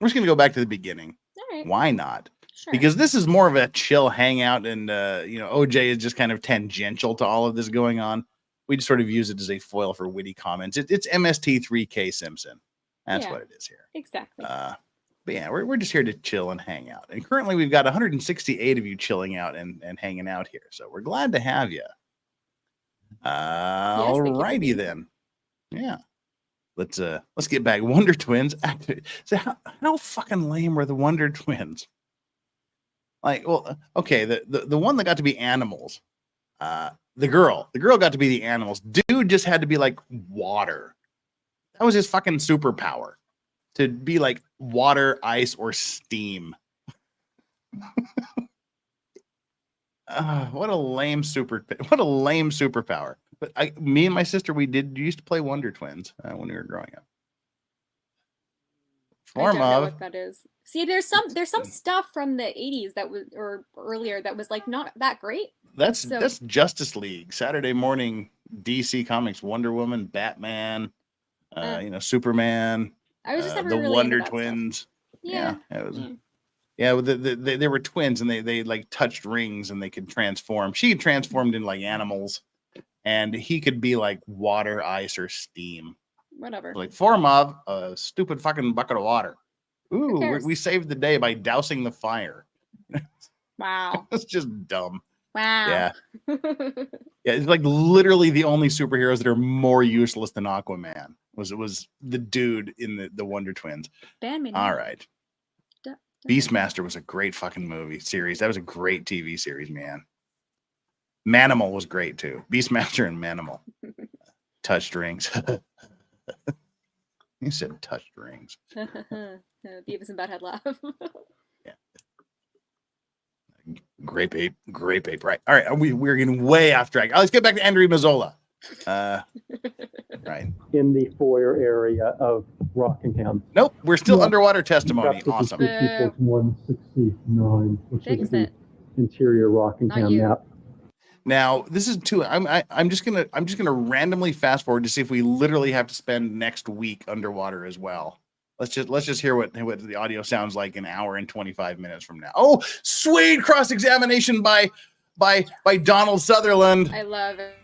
We're just gonna go back to the beginning. All right. Why not? Sure. Because this is more of a chill hangout, and OJ is just kind of tangential to all of this going on. We just sort of use it as a foil for witty comments. It's MST3K Simpson. That's what it is here. Exactly. But yeah, we're just here to chill and hang out. And currently we've got 168 of you chilling out and hanging out here. So we're glad to have you. All righty then. Yeah. Let's get back. Wonder Twins. So how fucking lame were the Wonder Twins? Like, well, okay, the one that got to be animals. The girl got to be the animals. Dude just had to be like water. That was his fucking superpower. To be like water, ice, or steam. What a lame superpower. But me and my sister, we used to play Wonder Twins when we were growing up. I don't know what that is. See, there's some stuff from the 80s that was, or earlier, that was like not that great. That's Justice League, Saturday morning DC Comics, Wonder Woman, Batman, Superman. I was just never the really Wonder into that Twins. stuff. Yeah. It was. Yeah, they were twins, and they like touched rings, and they could transform. She transformed into like animals, and he could be like water, ice, or steam. Whatever. Like form of a stupid fucking bucket of water. Who Ooh, cares? we saved the day by dousing the fire. Wow. It's just dumb. Wow. Yeah. Yeah, it's like literally the only superheroes that are more useless than Aquaman was the dude in the Wonder Twins. All right. Beastmaster was a great fucking movie series. That was a great TV series, man. Manimal was great too. Beastmaster and Manimal. Touched rings. You said touched rings. Beavis and Butthead laugh. Yeah. Grape ape. Right. All right. We're getting way off track. Let's get back to ANDREA MAZZOLA. Right. In the foyer area of Rockingham. Nope. We're still underwater testimony. Perhaps Awesome. This is people's 169, which is the interior Rockingham map. Now, this is too. I'm just gonna randomly fast forward to see if we literally have to spend next week underwater as well. Let's just hear what the audio sounds like an hour and 25 minutes from now. Oh, sweet cross-examination by Donald Sutherland. I love it.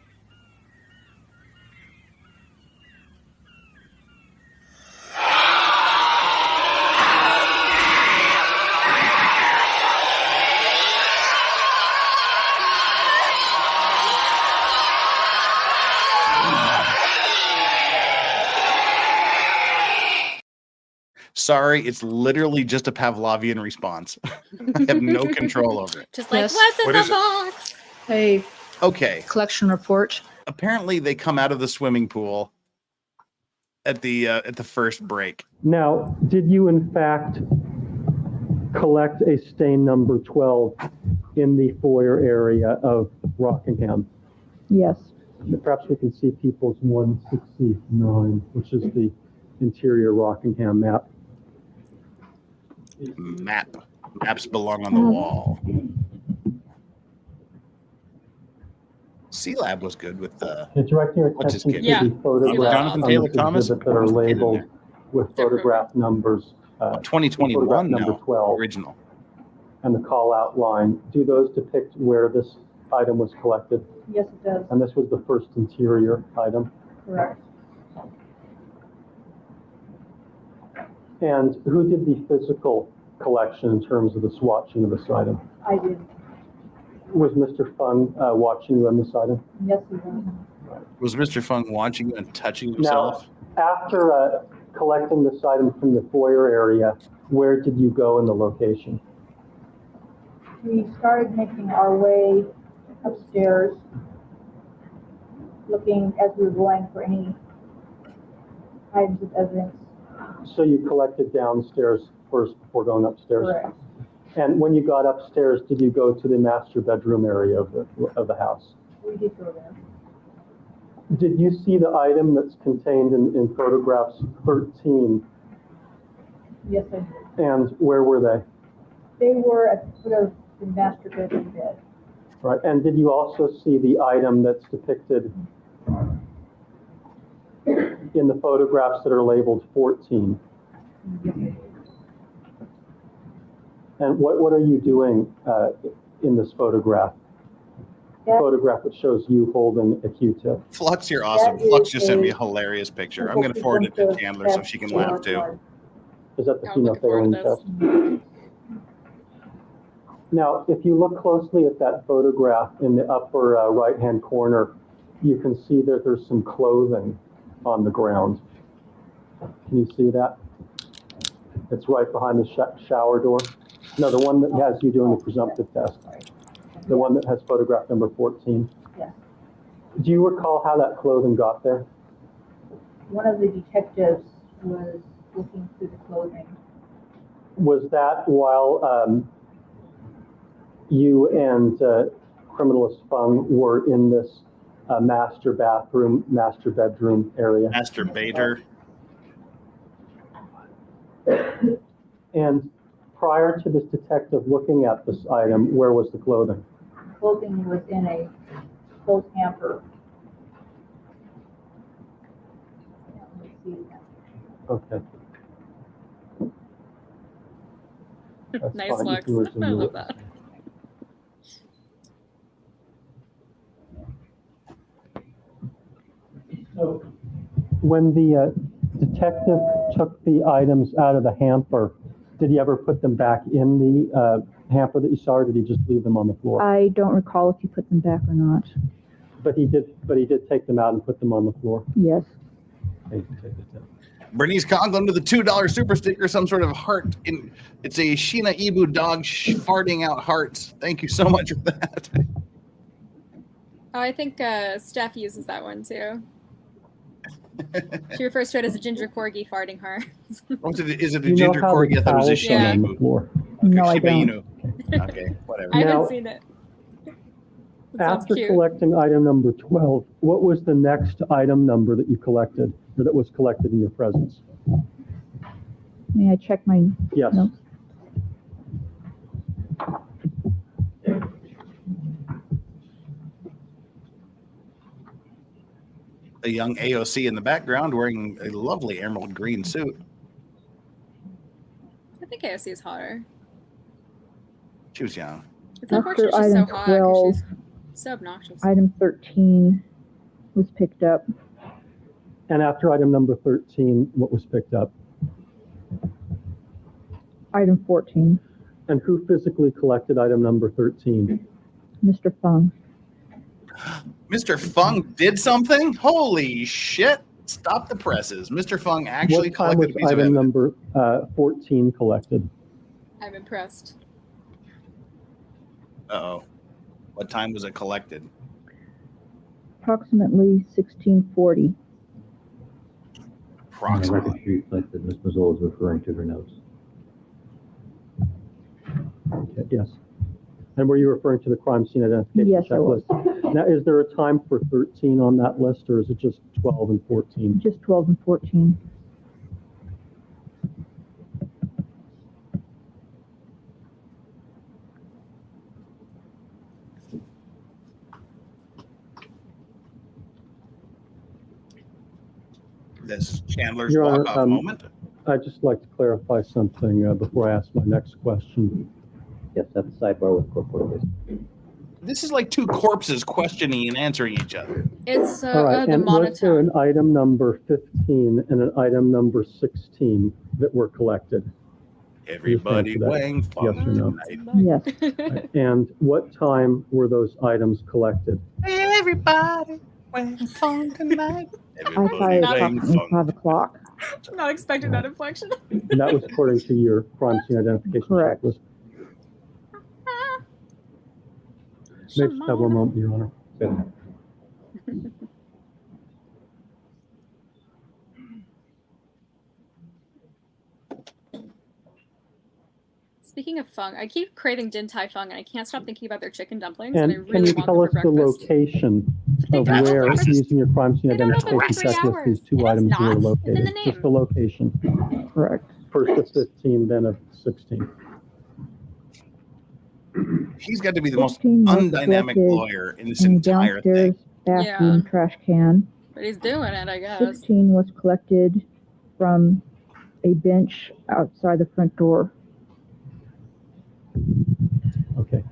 Sorry, it's literally just a Pavlovian response. I have no control over it. Just like, what's in the box? A collection report. Apparently, they come out of the swimming pool at the first break. Now, did you in fact collect a stain number 12 in the foyer area of Rockingham? Yes. Perhaps we can see people's 169, which is the interior Rockingham map. Maps belong on the wall. C-Lab was good with the. Direct your attention to the photographs Jonathan Taylor Thomas that are labeled with photograph numbers. 2021 number 12 original. And the call out line. Do those depict where this item was collected? Yes, it does. And this was the first interior item. Correct. And who did the physical collection in terms of the swatching of this item? I did. Was Mr. Fung watching you on this item? Yes, he was. Was Mr. Fung watching you and touching himself? Now, after collecting this item from the foyer area, where did you go in the location? We started making our way upstairs, looking as we were going for any items of evidence. So you collected downstairs first before going upstairs? Correct. And when you got upstairs, did you go to the master bedroom area of the house? We did go there. Did you see the item that's contained in photographs 13? Yes, I did. And where were they? They were at the foot of the master bedroom bed. Right. And did you also see the item that's depicted in the photographs that are labeled 14? And what are you doing in this photograph? Photograph that shows you holding a Q-tip. Flux, you're awesome. Flux just sent me a hilarious picture. I'm going to forward it to Chandler so she can laugh too. Is that the phenolphthalein test? Now, if you look closely at that photograph in the upper right-hand corner, you can see that there's some clothing on the ground. Can you see that? It's right behind the shower door. No, the one that has you doing the presumptive test. The one that has photograph number 14. Yeah. Do you recall how that clothing got there? One of the detectives was looking through the clothing. Was that while you and criminalist Fung were in this master bedroom area? Masturbator. And prior to this detective looking at this item, where was the clothing? Clothing was in a closed hamper. Okay. That's Nice fine. looks. Yours and I love yours. that. So when the detective took the items out of the hamper, did he ever put them back in the hamper that you saw, or did he just leave them on the floor? I don't recall if you put them back or not. But he did take them out and put them on the floor. Yes. Bernice Conklin with a $2 super sticker, some sort of heart. It's a Sheena Ibu dog farting out hearts. Thank you so much for that. Oh, I think Steph uses that one too. She refers to it as a ginger corgi farting heart. Is it a ginger corgi? I thought it was a Sheena Ibu. No, I don't. Okay, whatever. I haven't seen it. After collecting item number 12, what was the next item number that you collected, or that was collected in your presence? May I check my Yes. notes? A young AOC in the background wearing a lovely emerald green suit. I think AOC is hotter. She was young. It's unfortunate she's so hot 'cause she's so obnoxious. Item 13 was picked up. And after item number 13, what was picked up? Item 14, And who physically collected item number 13? Mr. Fung. Mr. Fung did something? Holy shit. Stop the presses. Mr. Fung actually What time collected was a piece of item evidence. number 14 collected? I'm impressed. Uh-oh. What time was it collected? Approximately 1640. Approximately. The record sheet reflects that Ms. Mazzola is referring to her notes. Okay, yes. And were you referring to the crime scene identification Yes, I was. checklist? Now, is there a time for 13 on that list, or is it just 12 and 14? Just 12 and 14. This Chandler's Your Honor, walk-off moment. I'd just like to clarify something before I ask my next question. Yes, that's the sidebar with court reporters. This is like two corpses questioning and answering each other. It's All right, the and was there monotone. an item number 15 and an item number 16 that were collected? Everybody Just answer that. weighing Yes or no? Yes. And what time were those items collected? Everybody weighing fun tonight. I thought it was approximately 5 o'clock. I'm not expecting that inflection. And that was according to your crime scene identification Correct. checklist. May I just have one moment, Your Honor? Speaking of Fung, I keep craving Din Tai Fung, and I can't stop thinking about their chicken dumplings, and I And can really you want tell them us for the breakfast. location of don't know where, breakfast. using your crime scene They don't know identification breakfast checklist, these two hours. items It's were not. It's in located? the name. Just the location. Correct. First of 15, then of 16. He's got to be the most 15 was undynamic collected lawyer in this in the entire thing. downstairs bathroom trash can. But he's doing it, I guess. 16 was collected from a bench outside the front door. Okay.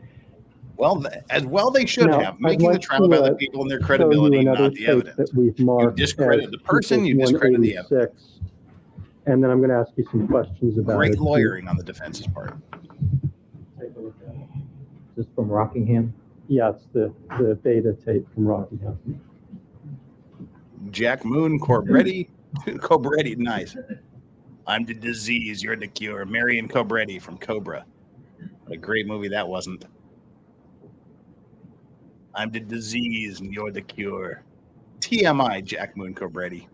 Well, as well they should Now, have, I'd making the like trial to, about the people and their show credibility, you another not the tape evidence. that we've marked discredit as the person, you People's discredit the 186, and then I'm going to ask you some questions about Great it. lawyering on the defense's part. Is this from Rockingham? Yeah, it's the beta tape from Rockingham. Jack Moon, Cobretti, Cobretti, nice. I'm the disease, you're the cure. Marion Cobretti from Cobra. What a great movie that wasn't. I'm the disease and you're the cure. TMI, Jack Moon Cobretti.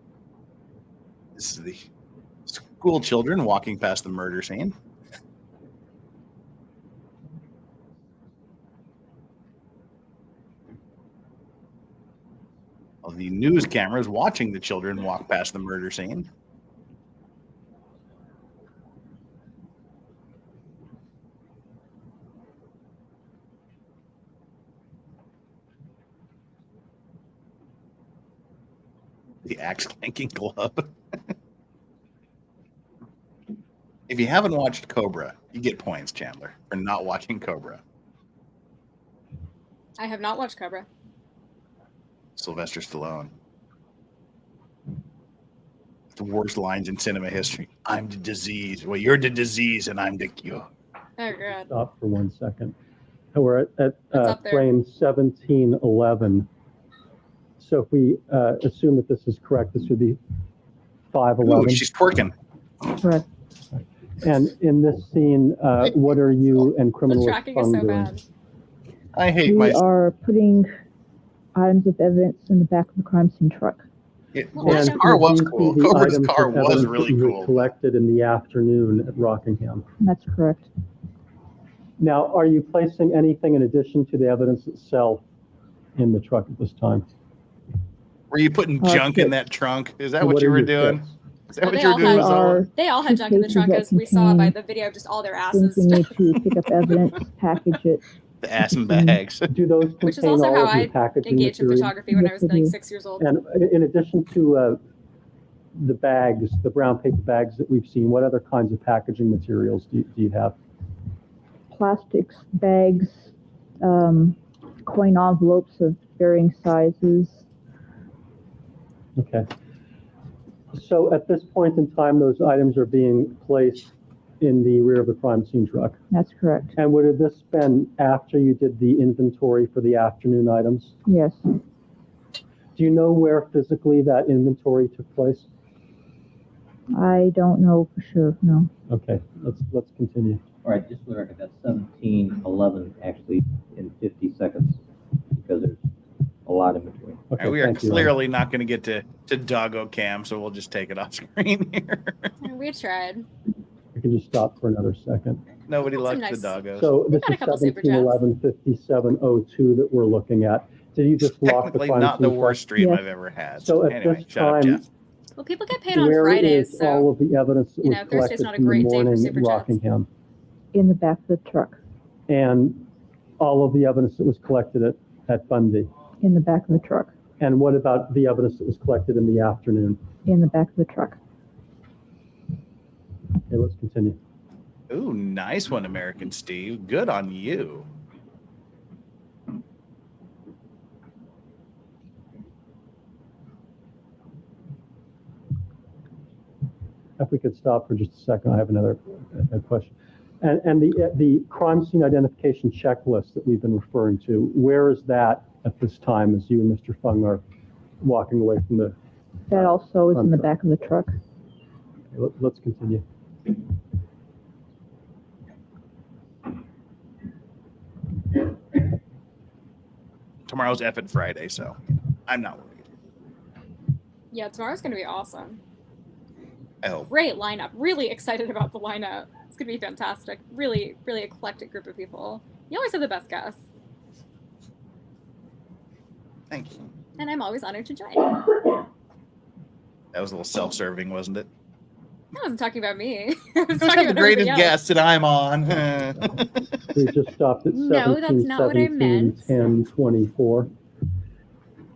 This is the school children walking past the murder scene. Of the news cameras watching the children walk past the murder scene. The axe clanking glove. If you haven't watched Cobra, you get points, Chandler, for not watching Cobra. I have not watched Cobra. Sylvester Stallone. The worst lines in cinema history. I'm the disease. Well, you're the disease and I'm the cure. Oh, God. Stop for 1 second. We're at up there? frame 1711. So if we assume that this is correct, this would be Ooh, 511. she's twerking. Correct. And in this scene, what are you and The criminalist tracking is Fung so doing? bad. I hate We my. are putting items of evidence in the back of the crime scene truck. His And car was these are cool. the Cobra's items car of was evidence really that you had cool. collected in the afternoon at Rockingham. That's correct. Now, are you placing anything in addition to the evidence itself in the truck at this time? Were you putting junk in that trunk? Is that what you were doing? Is that Well, what you were doing, Mazzola? they all had junk in the trunk, as we saw by the video of just all their asses. Things we need to pick up evidence, package it. The ass and bags. Do those Which is contain also all how of your I packaging engaged in material? photography when I Yes, was I like do. 6 years old. And in addition to the bags, the brown paper bags that we've seen, what other kinds of packaging materials do you have? Plastics, bags, coin envelopes of varying sizes. Okay. So at this point in time, those items are being placed in the rear of the crime scene truck. That's correct. And would have this been after you did the inventory for the afternoon items? Yes. Do you know where physically that inventory took place? I don't know for sure, no. Okay, let's continue. All right, just for the record, that's 17:11 actually in 50 seconds because there's a lot in between. Okay, We are thank you, clearly not going to get to doggo cam, so we'll just take it off screen here. We tried. We can just stop for another second. Nobody Some likes nice- the doggos. So this got a is couple super chats. 1711-5702 that we're looking at. Did you just lock the Technically crime not the scene worst truck? stream Yes. I've ever had. So at Anyway, this shut up, time, Jeff. Well, people get paid on where Fridays, is all so of the evidence that you was know, Thursday's collected not a from the great day for morning at super chats. Rockingham? In the back of the truck. And all of the evidence that was collected at Bundy? In the back of the truck. And what about the evidence that was collected in the afternoon? In the back of the truck. Okay, let's continue. Ooh, nice one, American Steve. Good on you. If we could stop for just a second, I have another question. And the crime scene identification checklist that we've been referring to, where is that at this time as you and Mr. Fung are walking away from the... That also is in the back of the truck. Okay, let's continue. Tomorrow's effing Friday, so I'm not worried. yeah, tomorrow's gonna be awesome. I hope. Great lineup. Really excited about the lineup. It's gonna be fantastic. Really, really eclectic group of people. You always have the best guests, Thank you. and I'm always honored to join. That was a little self-serving, wasn't it? I wasn't talking about me. I was Who's talking the about greatest everybody else. guest that I'm on? We just stopped at No, that's not what I meant. 10:24.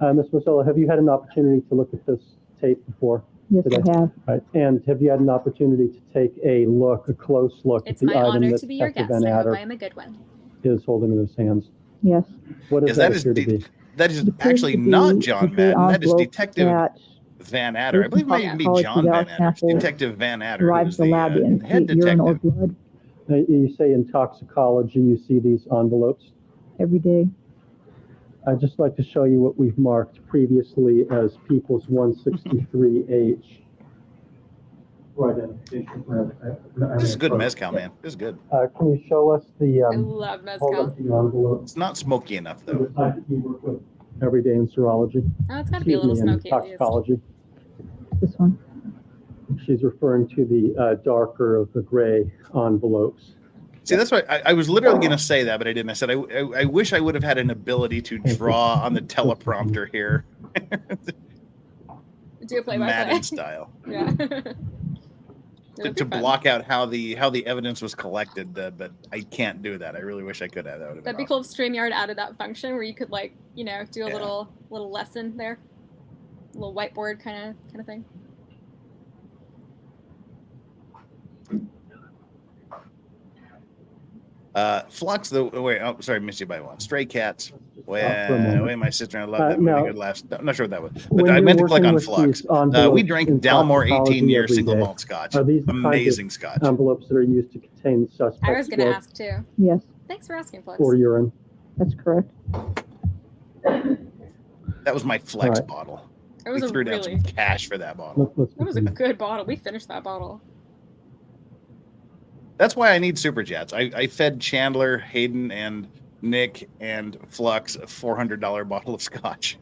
Ms. Mazzola, have you had an opportunity to look at this tape before? Yes, today? I have. Right. And have you had an opportunity to take a close look It's at my the item honor that to be your Detective guest. Van I hope Adder I am a good one. is holding in his hands? Yes. What does Yes, that that is appear to be? that is It appears actually to be not John the Madden. That is envelope Detective that Van Adder. I believe it might even be College John Van College Adder. It's sample Detective Van Adder, arrived who's at the the lab to head indicate urine or detective. blood You say in toxicology, you see these envelopes. every day. I'd just like to show you what we've marked previously as People's 163H. Right. This is good mezcal, man. This is good. Can you show us the, I love hold up mezcal. the envelope? It's not smoky enough, The though. type that you work with every day in serology. Oh, it's got to be a little Excuse me, in smoky at least. toxicology. This one. She's referring to the darker of the gray envelopes. See, that's why I was literally going to say that, but I didn't. I said I wish I would have had an ability to draw on the teleprompter here, Do a play by Madden play. style, Yeah. to block out how the evidence was collected. But I can't do that. I really wish I could have. That would have That'd been be cool if StreamYard added that function where you could do a Yeah. little lesson there, a little whiteboard kind of thing. Flux, sorry, missed you by one. Stray Cats. for a moment. Way my sister and I love that now, movie. Good last. I'm not sure what that was, When but I you're meant to click working on with Flux. these envelopes We drank in Dalmore toxicology 18 year every single day, malt Scotch. are these the kinds of Amazing Scotch. envelopes that are used to contain suspects' I was going to blood ask too. Yes, Thanks for asking, Flux. or urine? that's correct. That was my flex Right. bottle. It was We a threw down really, some cash for that bottle. that was a good bottle. We finished that bottle. That's why I need super chats. I fed Chandler, Hayden, and Nick and Flux a $400 bottle of scotch.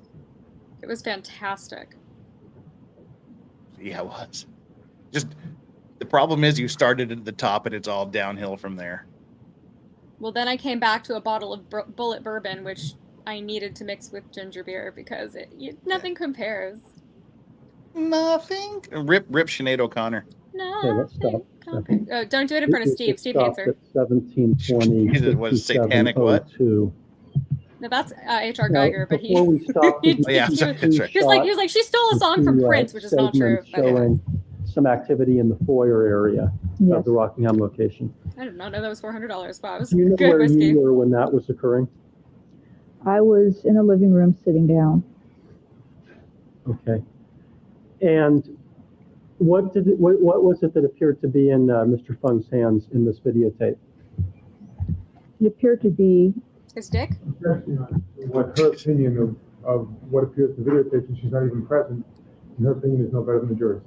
It was fantastic. Yeah, it was. Just the problem is you started at the top and it's all downhill from there. Well, then I came back to a bottle of Bullet Bourbon, which I needed to mix with ginger beer because nothing compares. Nothing. Rip Sinead O'Connor. Okay, let's stop. Oh, don't do it in front of Steve. Steve hates her. 1720. Jesus, what is satanic what? 5702. No, that's H.R. Geiger, but he. Before we stop, he yeah, he sorry, was that's right. he was like, she stole a song from Prince, which is not true. Showing some activity in the foyer area of the Rockingham location. I did not know that was $400. Wow, it was Do you know good where whiskey. you were when that was occurring? I was in the living room sitting down. Okay. And what was it that appeared to be in Mr. Fung's hands in this videotape? It appeared to be His dick? What her opinion of what appears to videotape, and she's not even present, and her opinion is no better than the jury's.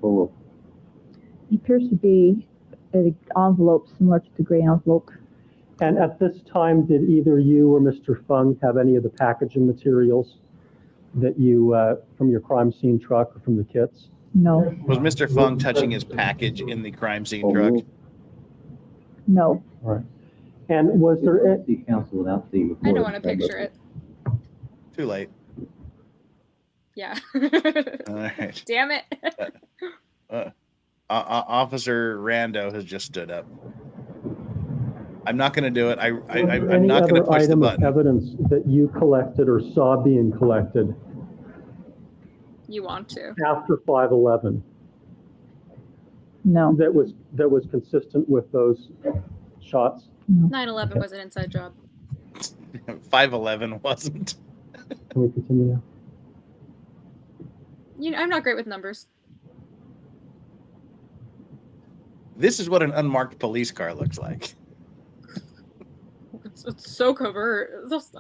it appears to be an envelope similar to the gray envelope. And at this time, did either you or Mr. Fung have any of the packaging materials that you, from your crime scene truck or from the kits? No. Was Mr. Fung touching his package in the crime scene truck? No. All right. And was there The council without the. I don't want to picture it. Too late. Yeah. All right. Damn it. Officer Rando has just stood up. I'm not going to do it. I'm any not going to other push the item of button. evidence that you collected or saw being collected You want to. after 5/11 No. that was consistent with those shots? 9/11 was an inside job. 5/11 wasn't. Can we continue now? You know, I'm not great with numbers. This is what an unmarked police car looks like. It's so covert.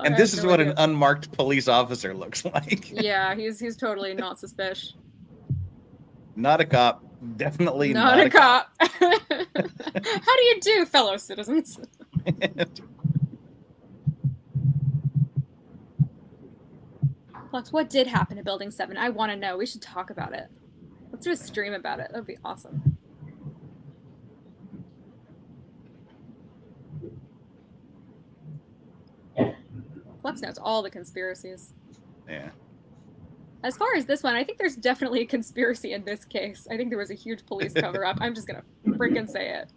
And this is what an unmarked police officer looks like. Yeah, he's totally not suspicious. Not a cop. Definitely Not a cop. How do you do, fellow citizens? Flux, what did happen to Building 7? I want to know. We should talk about it. Let's do a stream about it. That'd be awesome. Flux knows all the conspiracies. Yeah. As far as this one, I think there's definitely a conspiracy in this case. I think there was a huge police cover-up. I'm just gonna freaking say it.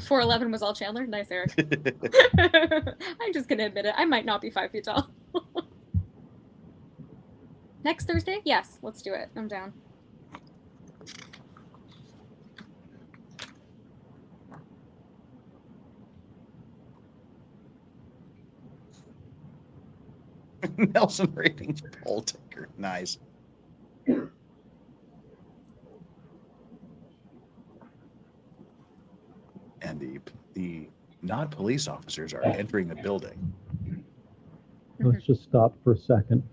411 was all Chandler? Nice, Eric. I'm just gonna admit it. I might not be 5 feet tall. Next Thursday? Yes, let's do it. I'm down. Nelson ratings poll taker. Nice. And the not police officers are entering the building. Let's just stop for a second.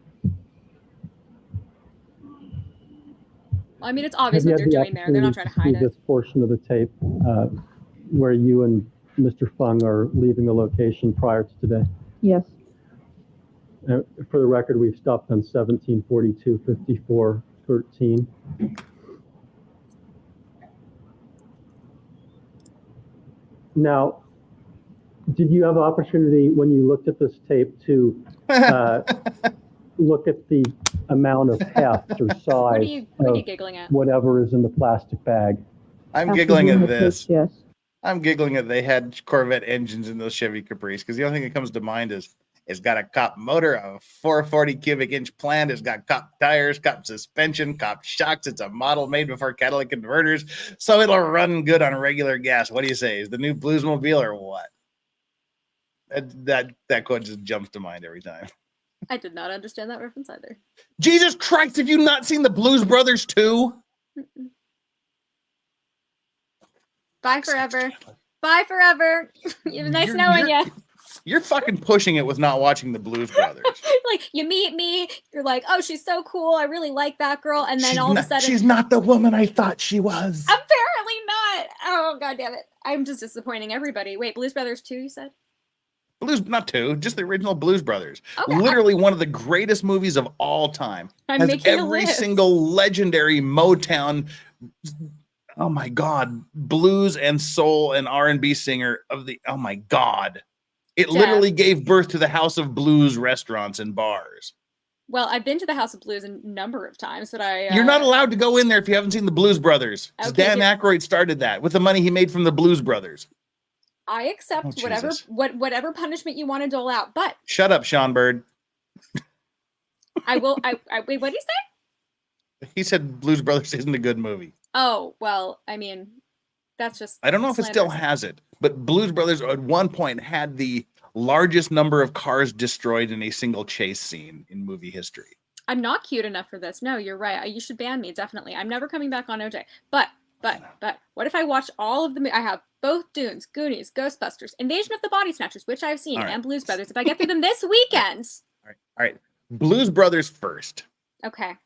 I mean, it's obvious what they're doing there. They're not trying to hide it. This portion of the tape where you and Mr. Fung are leaving the location prior to today. Yes. For the record, we've stopped on 1742, 54, 13. Now, did you have opportunity when you looked at this tape to look at the amount of heft or size What are you of giggling at? whatever is in the plastic bag? I'm giggling at this. I'm giggling at they had Corvette engines in those Chevy Caprice because the only thing that comes to mind is it's got a cop motor, a 440 cubic inch plant. It's got cop tires, cop suspension, cop shocks. It's a model made before catalytic converters, so it'll run good on regular gas. What do you say? Is the new Bluesmobile or what? That quote just jumps to mind every time. I did not understand that reference either. Jesus Christ, have you not seen the Blues Brothers 2? Bye forever. Bye forever. It was nice knowing you. You're fucking pushing it with not watching the Blues Brothers. Like, you meet me, you're like, oh, she's so cool. I really like that girl. And then all of a sudden, she's not the woman I thought she was. Apparently not. Oh, God damn it. I'm just disappointing everybody. Wait, Blues Brothers 2, you said? Blues, not 2, just the original Blues Brothers. Okay, Literally one of the greatest movies of all time. I'm Has making a every list. single legendary Motown, oh my God, blues and soul and R&B singer of the, oh my God. It literally gave birth to the House of Blues restaurants and bars. Well, I've been to the House of Blues a number of times, but You're not allowed to go in there if you haven't seen the Blues Brothers. Okay, Dan Aykroyd started that with the money he made from the Blues Brothers. I accept Oh, whatever Jesus. whatever punishment you want to dole out, but Shut up, Sean Bird. I will. Wait, what did he say? He said Blues Brothers isn't a good movie. Oh, well, I mean, that's just. I don't know if it still has it, but Blues Brothers at one point had the largest number of cars destroyed in a single chase scene in movie history. I'm not cute enough for this. No, you're right. You should ban me, definitely. I'm never coming back on OJ. But what if I watch all of the? I have both Dunes, Goonies, Ghostbusters, Invasion of the Body Snatchers, which I've seen, and Blues Brothers. If I get through them this weekend. All right. Blues Brothers first. Okay.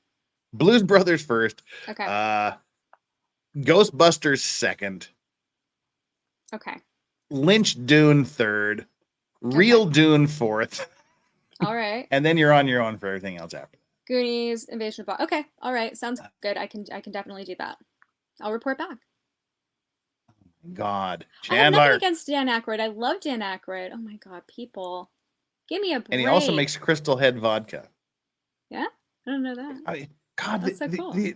Blues Brothers first. Okay. Ghostbusters second. Okay. Lynch Dune third. Real Dune fourth. All right. And then you're on your own for everything else after. Goonies, Invasion of Body. Okay. All right. Sounds good. I can definitely do that. I'll report back. God. I have Chandler. nothing against Dan Aykroyd. I love Dan Aykroyd. Oh my God, people. Give me a break. And he also makes Crystal Head vodka. Yeah? I don't know that. God, That's so cool. the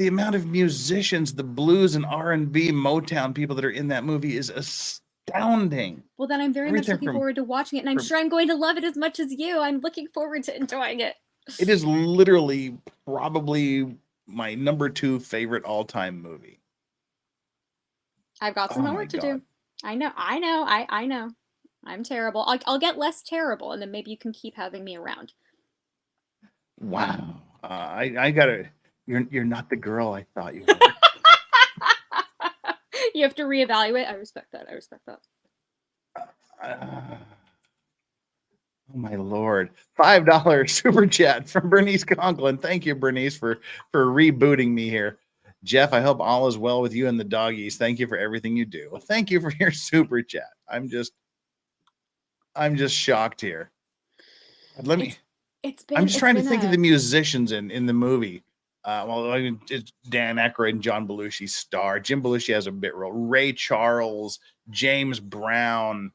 amount of musicians, the blues and R&B Motown people that are in that movie is astounding. Well, then I'm very much Everything looking from- forward to watching it, and I'm sure I'm going to love it as much as you. I'm looking forward to enjoying it. It is literally probably my number 2 favorite all-time movie. I've got some homework to do. I know. I know. I'm terrible. I'll get less terrible, and then maybe you can keep having me around. Wow. I gotta. You're not the girl I thought you were. You have to reevaluate. I respect that. Oh my Lord. $5 super chat from Bernice Conklin. Thank you, Bernice, for rebooting me here. Jeff, I hope all is well with you and the doggies. Thank you for everything you do. Well, thank you for your super chat. I'm just shocked here. I'm just trying to think of the musicians in the movie. It's Dan Aykroyd and John Belushi star. Jim Belushi has a bit role. Ray Charles, James Brown,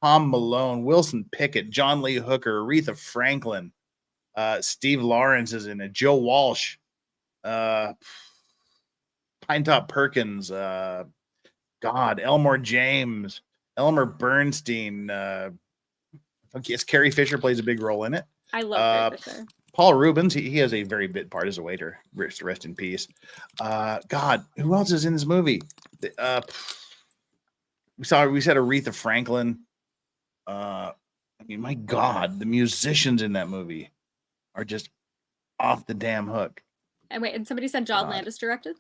Tom Malone, Wilson Pickett, John Lee Hooker, Aretha Franklin, Steve Lawrence is in it, Joe Walsh, Pinetop Perkins, Elmore James, Elmer Bernstein. Carrie Fisher plays a big role in it. I love Carrie Fisher. Paul Rubens, he has a very bit part as a waiter. Rest in peace. God, who else is in this movie? We said Aretha Franklin. My God, the musicians in that movie are just off the damn hook. And wait, and somebody said John Landis directed?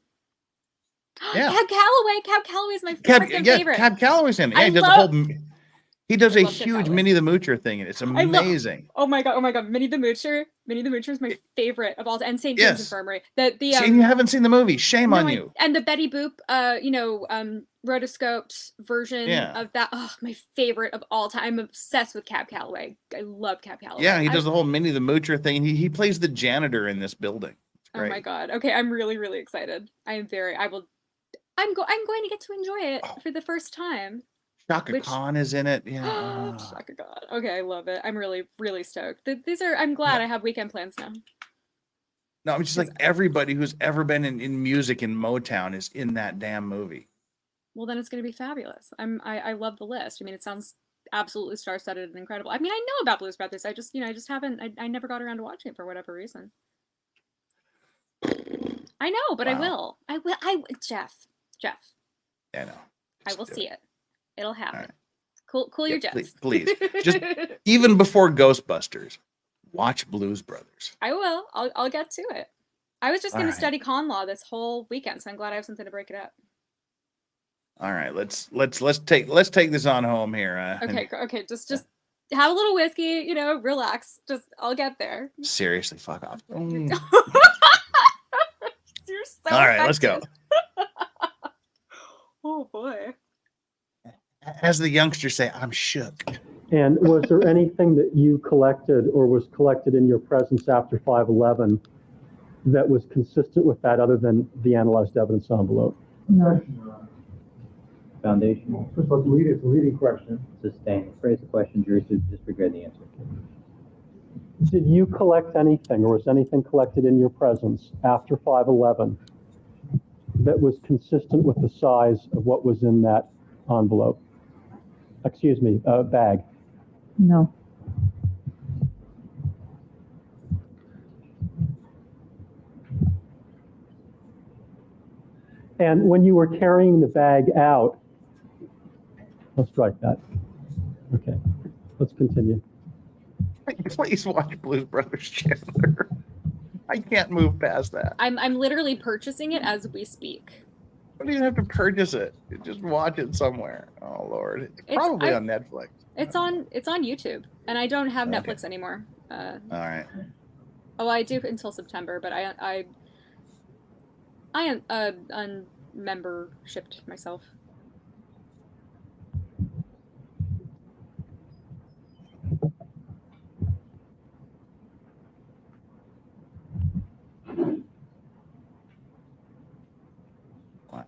Yeah. Cab Calloway's my favorite. Cab Calloway's in it. Yeah, he does a huge Minnie the Moocher thing, and it's amazing. Oh my God. Minnie the Moocher. Minnie the Moocher is my favorite of all time. And St. James Infirmary. You haven't seen the movie. Shame on you. And the Betty Boop, rotoscoped version of that. Oh, my favorite of all time. I'm obsessed with Cab Calloway. I love Cab Calloway. Yeah, he does the whole Minnie the Moocher thing. He plays the janitor in this building. Oh my God. Okay, I'm really, really excited. I'm going to get to enjoy it for the first time. Shaka Khan is in it. Yeah. Shaka Khan. Okay, I love it. I'm really, really stoked. I'm glad I have weekend plans now. No, I'm just like everybody who's ever been in music in Motown is in that damn movie. Well, then it's going to be fabulous. I love the list. I mean, it sounds absolutely star-studded and incredible. I mean, I know about Blues Brothers. I just haven't. I never got around to watching it for whatever reason. I know, but wow. I will. Jeff. Yeah, I know. I will see it. It'll happen. Right. Cool your jets. Please. Just even before Ghostbusters, watch Blues Brothers. I will. I'll get to it. I was just going to study con law this whole weekend, so I'm glad I have something to break it up. All right, let's take this on home here. Okay, just have a little whiskey, relax. I'll get there. Seriously, fuck off. You're so All right, let's go. Oh boy. As the youngsters say, I'm shook. And was there anything that you collected or was collected in your presence after 5/11 that was consistent with that other than the analyzed evidence envelope? No. Foundation. First of all, it's a leading question. Sustained. Phrase the question, jury should disregard the answer. Did you collect anything or was anything collected in your presence after 5/11 that was consistent with the size of what was in that envelope? Excuse me, bag. No. And when you were carrying the bag out, let's strike that. Okay, let's continue. Please watch Blues Brothers, Chandler. I can't move past that. I'm literally purchasing it as we speak. You don't even have to purchase it. You just watch it somewhere. Oh Lord, it's probably on Netflix. It's on YouTube, and I don't have Netflix anymore. All right. Oh, I do until September, but I am unmembershiped myself. Wow.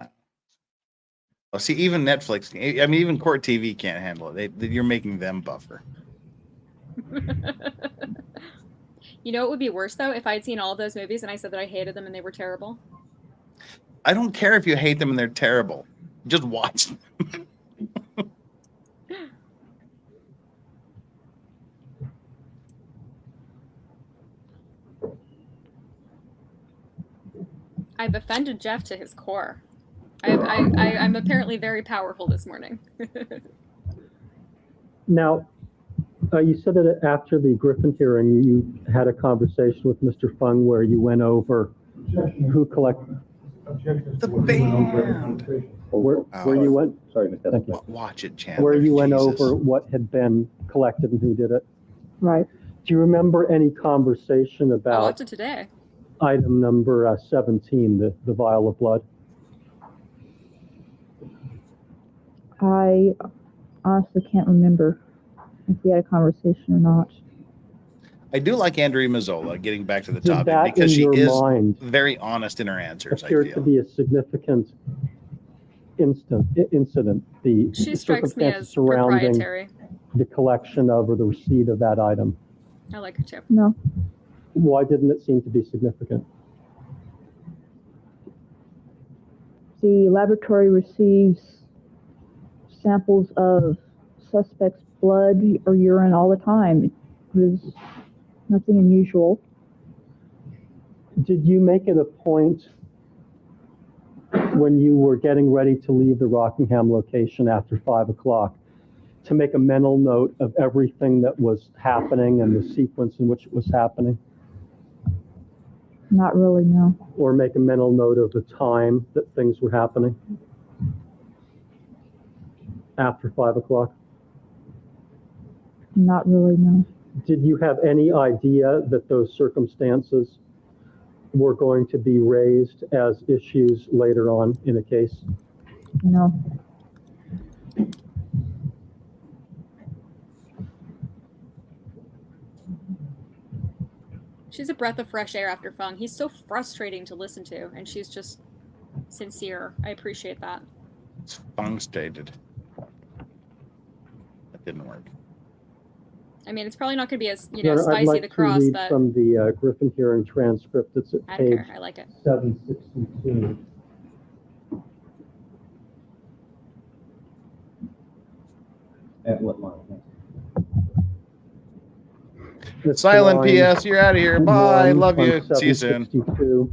Well, see, even Netflix, I mean, even Court TV can't handle it. You're making them buffer. You know what would be worse, though? If I'd seen all of those movies and I said that I hated them and they were terrible. I don't care if you hate them and they're terrible. Just watch them. I've offended Jeff to his core. I'm apparently very powerful this morning. Now, you said that after the Griffin hearing, you had a conversation with Mr. Fung where you went over who collected. The band. Where you went? Sorry, Mr. Thank you. Watch it, Chandler. Where you went Jesus. over what had been collected and who did it. Right. Do you remember any conversation I about watched it today. item number 17, the vial of blood? I honestly can't remember if we had a conversation or not. I do like ANDREA MAZZOLA, getting back to the Did topic, that because in she your is mind very honest in her answers, I appeared to feel. be a significant incident, the She strikes me circumstances as surrounding proprietary. the collection of or the receipt of that item. I like her too. No. Why didn't it seem to be significant? The laboratory receives samples of suspects' blood or urine all the time. It was nothing unusual. Did you make it a point when you were getting ready to leave the Rockingham location after 5 o'clock to make a mental note of everything that was happening and the sequence in which it was happening? Not really, no. Or make a mental note of the time that things were happening after 5 o'clock? Not really, no. Did you have any idea that those circumstances were going to be raised as issues later on in a case? No. She's a breath of fresh air after Fung. He's so frustrating to listen to, and she's just sincere. I appreciate that. Fung stated. That didn't work. I mean, it's probably not going to be as, Your Honor, spicy I'd like the cross, to read but from the Griffin hearing transcript. It's at I don't page care. I like it. 762. At what line? It's Silent line- PS, you're out of here. Bye. line Love on you. See you soon. 762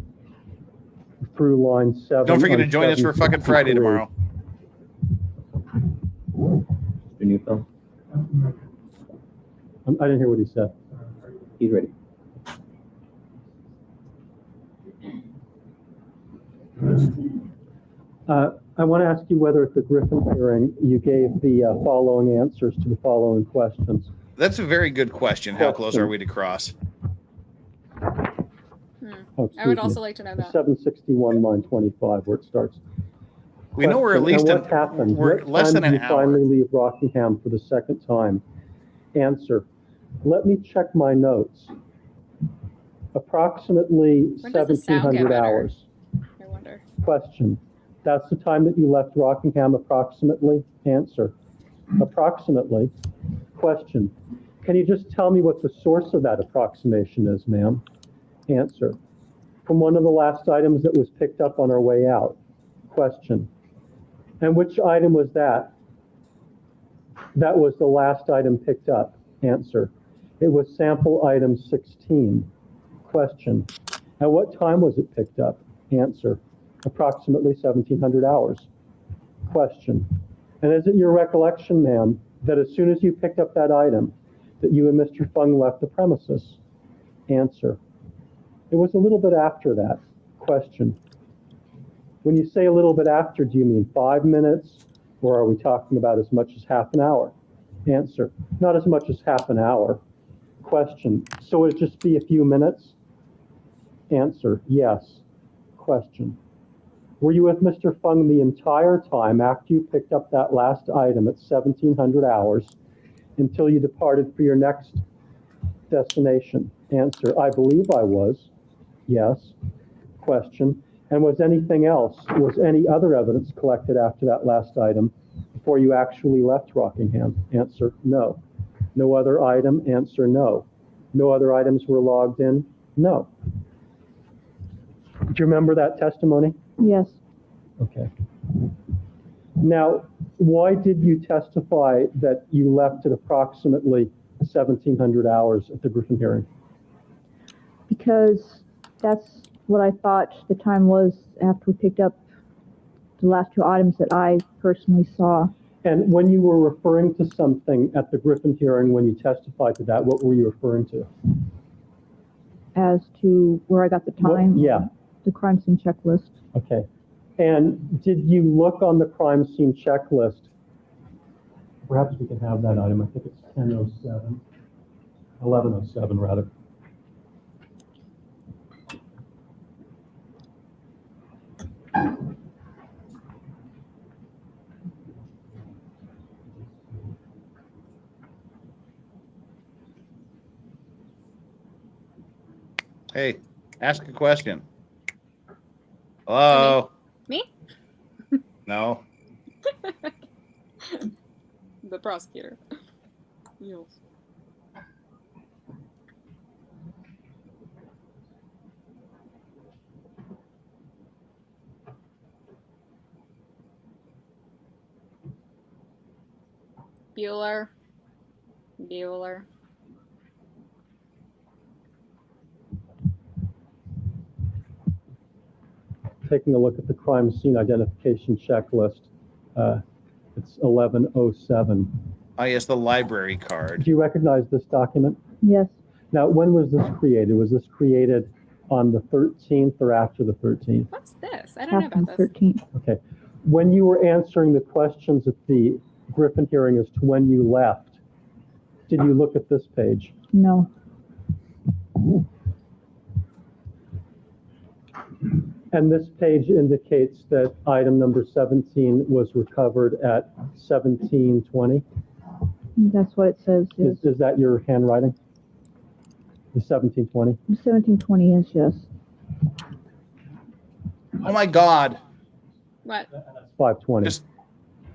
through line 7. Don't forget to on join us for fucking Friday 763. tomorrow. Mr. Newfield? I didn't hear what he said. He's ready. I want to ask you whether at the Griffin hearing you gave the following answers to the following questions. That's a very good question. How close are we to cross? I would also like to know that. 761, line 25, where it starts. We know we're at least what happened? we're What less time than did an you hour. finally leave Rockingham for the second time? Answer. Let me check my notes. Approximately When does the sound get 1,700 better? hours. I wonder. Question. That's the time that you left Rockingham approximately? Answer. Approximately. Question. Can you just tell me what the source of that approximation is, ma'am? Answer. From one of the last items that was picked up on our way out. Question. And which item was that? That was the last item picked up. Answer. It was sample item 16. Question. At what time was it picked up? Answer. Approximately 1,700 hours. Question. And is it your recollection, ma'am, that as soon as you picked up that item, that you and Mr. Fung left the premises? Answer. It was a little bit after that. Question. When you say a little bit after, do you mean 5 minutes, or are we talking about as much as half an hour? Answer. Not as much as half an hour. Question. So would it just be a few minutes? Answer. Yes. Question. Were you with Mr. Fung the entire time after you picked up that last item at 1,700 hours until you departed for your next destination? Answer. I believe I was. Yes. Question. And was anything else, was any other evidence collected after that last item before you actually left Rockingham? Answer. No. No other item? Answer. No. No other items were logged in? No. Do you remember that testimony? Yes. Okay. Now, why did you testify that you left at approximately 1,700 hours at the Griffin hearing? Because that's what I thought the time was after we picked up the last two items that I personally saw. And when you were referring to something at the Griffin hearing, when you testified to that, what were you referring to? As to where I got the time? Yeah. The crime scene checklist. Okay. And did you look on the crime scene checklist? Perhaps we can have that item. I think it's 1007, 1107 rather. Hey, ask a question. Hello? Me? No. The prosecutor. Yes. Bueller. Taking a look at the crime scene identification checklist, it's 1107. Oh, yes, the library card. Do you recognize this document? Yes. Now, when was this created? Was this created on the 13th or after the 13th? What's this? I don't know about this. 13th. Okay. When you were answering the questions at the Griffin hearing as to when you left, did you look at this page? No. And this page indicates that item number 17 was recovered at 1720. That's what it says. Yes. Is that your handwriting? The 1720? 1720 is, yes. Oh my God. What? That's 520.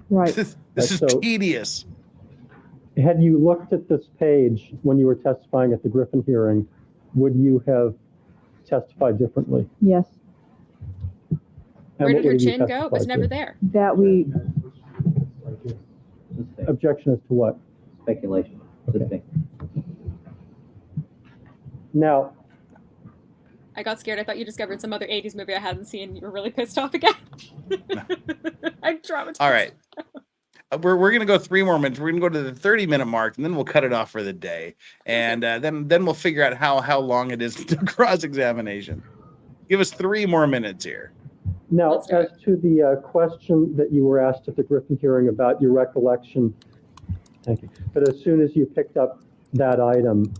Right. This is So- tedious. Had you looked at this page when you were testifying at the Griffin hearing, would you have testified differently? Yes. And Where what did her would you chin go? It was testify never to? there. That we, Objection as to what? Speculation. Okay. Now, I got scared. I thought you discovered some other 80s movie I hadn't seen. You were really pissed off again. I'm traumatized. All right. We're going to go 3 more minutes. We're going to go to the 30-minute mark, and then we'll cut it off for the day. And then we'll figure out how long it is to cross-examination. Give us 3 more minutes here. Now, Let's do as to the question that you were asked at the Griffin hearing about your recollection, thank you. But as soon as you picked up that item,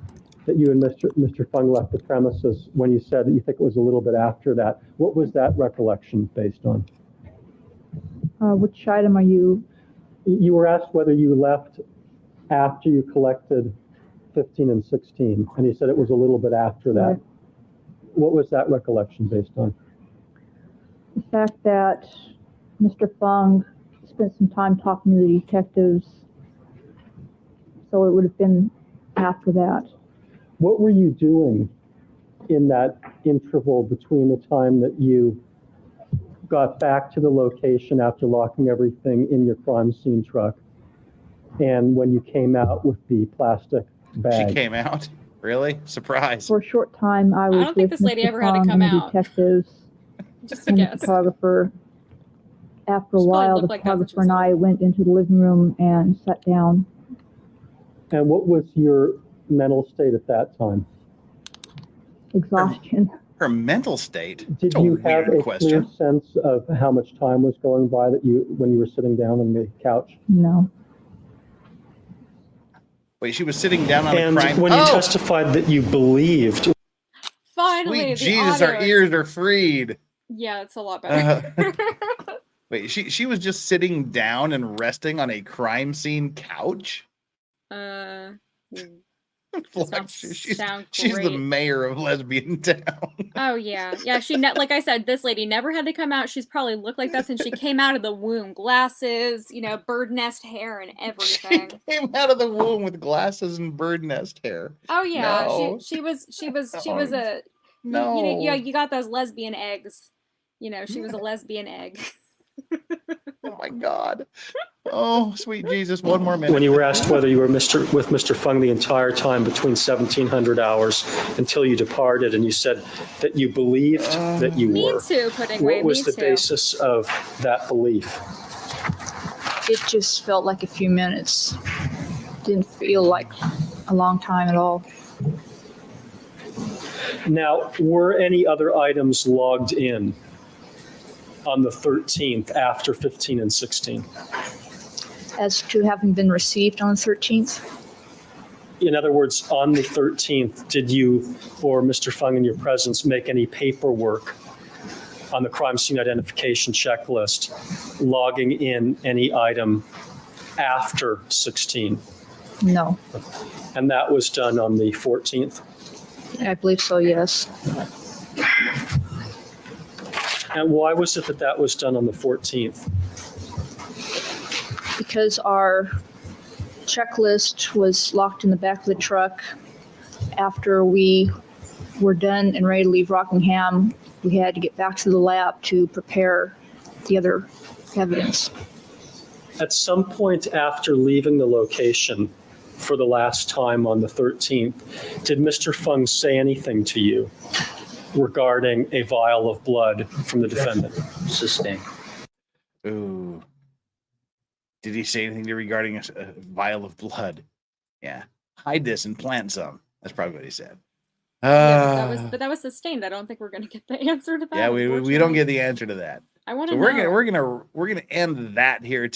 that you and Mr. Fung left the premises, when you said that you think it was a little bit after that, what was that recollection based on? Which item are you? You were asked whether you left after you collected 15 and 16, and you said it was a little bit after that. Right. What was that recollection based on? The fact that Mr. Fung spent some time talking to the detectives, so it would have been after that. What were you doing in that interval between the time that you got back to the location after locking everything in your crime scene truck and when you came out with the plastic bag? She came out? Really? Surprise. For a short time, I was don't think with this lady Mr. ever had to Fung come and the out. detectives Just a and the guess. photographer. After a She probably while, the looked like that's what photographer and I went into the living room and sat down. And what was your mental state at that time? Exhaustion. Her mental state? Did That's a you have weird a question. clear sense of how much time was going by that when you were sitting down on the couch? No. Wait, she was sitting down on a And crime. when you testified that you believed, Finally, Sweet the Jesus, audio our is- ears are freed. Yeah, it's a lot better. Wait, she was just sitting down and resting on a crime scene couch? Does not sound She's the great. mayor of Lesbian Town. Oh yeah, yeah. Like I said, this lady never had to come out. She's probably looked like that since she came out of the womb. Glasses, bird nest hair, and everything. Came out of the womb with glasses and bird nest hair. Oh yeah, No. she was a No. you got those lesbian eggs. She was a lesbian egg. Oh my God. Oh, sweet Jesus. One more minute. when you were asked whether you were with Mr. Fung the entire time between 1700 hours until you departed, and you said that you believed that you Me were. too, Puddingway. What was Me the too. basis of that belief? It just felt like a few minutes. Didn't feel like a long time at all. Now, were any other items logged in on the 13th after 15 and 16? As to having been received on the 13th? In other words, on the 13th, did you or Mr. Fung in your presence make any paperwork on the crime scene identification checklist logging in any item after 16? No. And that was done on the 14th? I believe so, yes. And why was it that was done on the 14th? Because our checklist was locked in the back of the truck. After we were done and ready to leave Rockingham, we had to get back to the lab to prepare the other evidence. At some point after leaving the location for the last time on the 13th, did Mr. Fung say anything to you regarding a vial of blood from the defendant? Sustained. Ooh. Did he say anything regarding a vial of blood? Yeah. Hide this and plant some. That's probably what he said. Yeah, but that was sustained. I don't think we're gonna get the answer to that. Yeah, we don't get the answer to that. I want to So know. we're gonna end that here.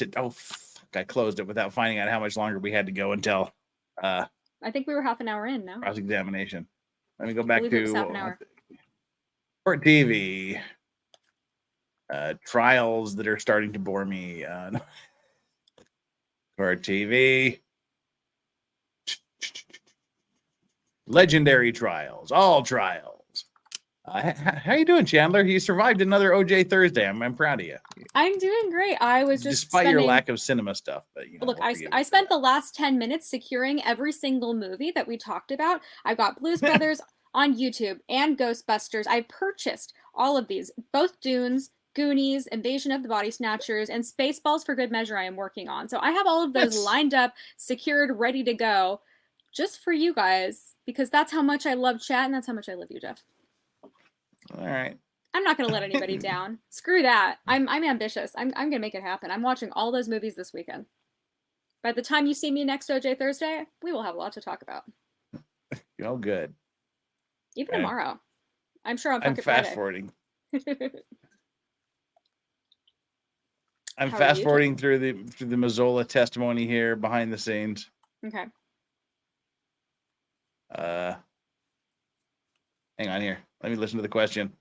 I closed it without finding out how much longer we had to go until I think we were half an hour in now. cross examination. Let me go back believe it was to half an hour. Court TV. Trials that are starting to bore me. Court TV. Legendary trials, all trials. How you doing, Chandler? You survived another OJ Thursday. I'm proud of you. I'm doing great. I was just Despite your spending- lack of cinema stuff. But, Look, I spent the last 10 minutes securing every single movie that we talked about. I've got Blues Brothers on YouTube and Ghostbusters. I purchased all of these, both Dunes, Goonies, Invasion of the Body Snatchers, and Spaceballs for Good Measure I am working on. So I have all of those lined up, secured, ready to go, just for you guys, because that's how much I love chat, and that's how much I love you, Jeff. All right. I'm not going to let anybody down. Screw that. I'm ambitious. I'm going to make it happen. I'm watching all those movies this weekend. By the time you see me next OJ Thursday, we will have a lot to talk about. Oh, good. Even tomorrow. I'm sure on I'm Fuck It fast Friday. forwarding. I'm How are fast you forwarding through the Mazzola testimony here behind the scenes. Okay. Hang on here. Let me listen to the question.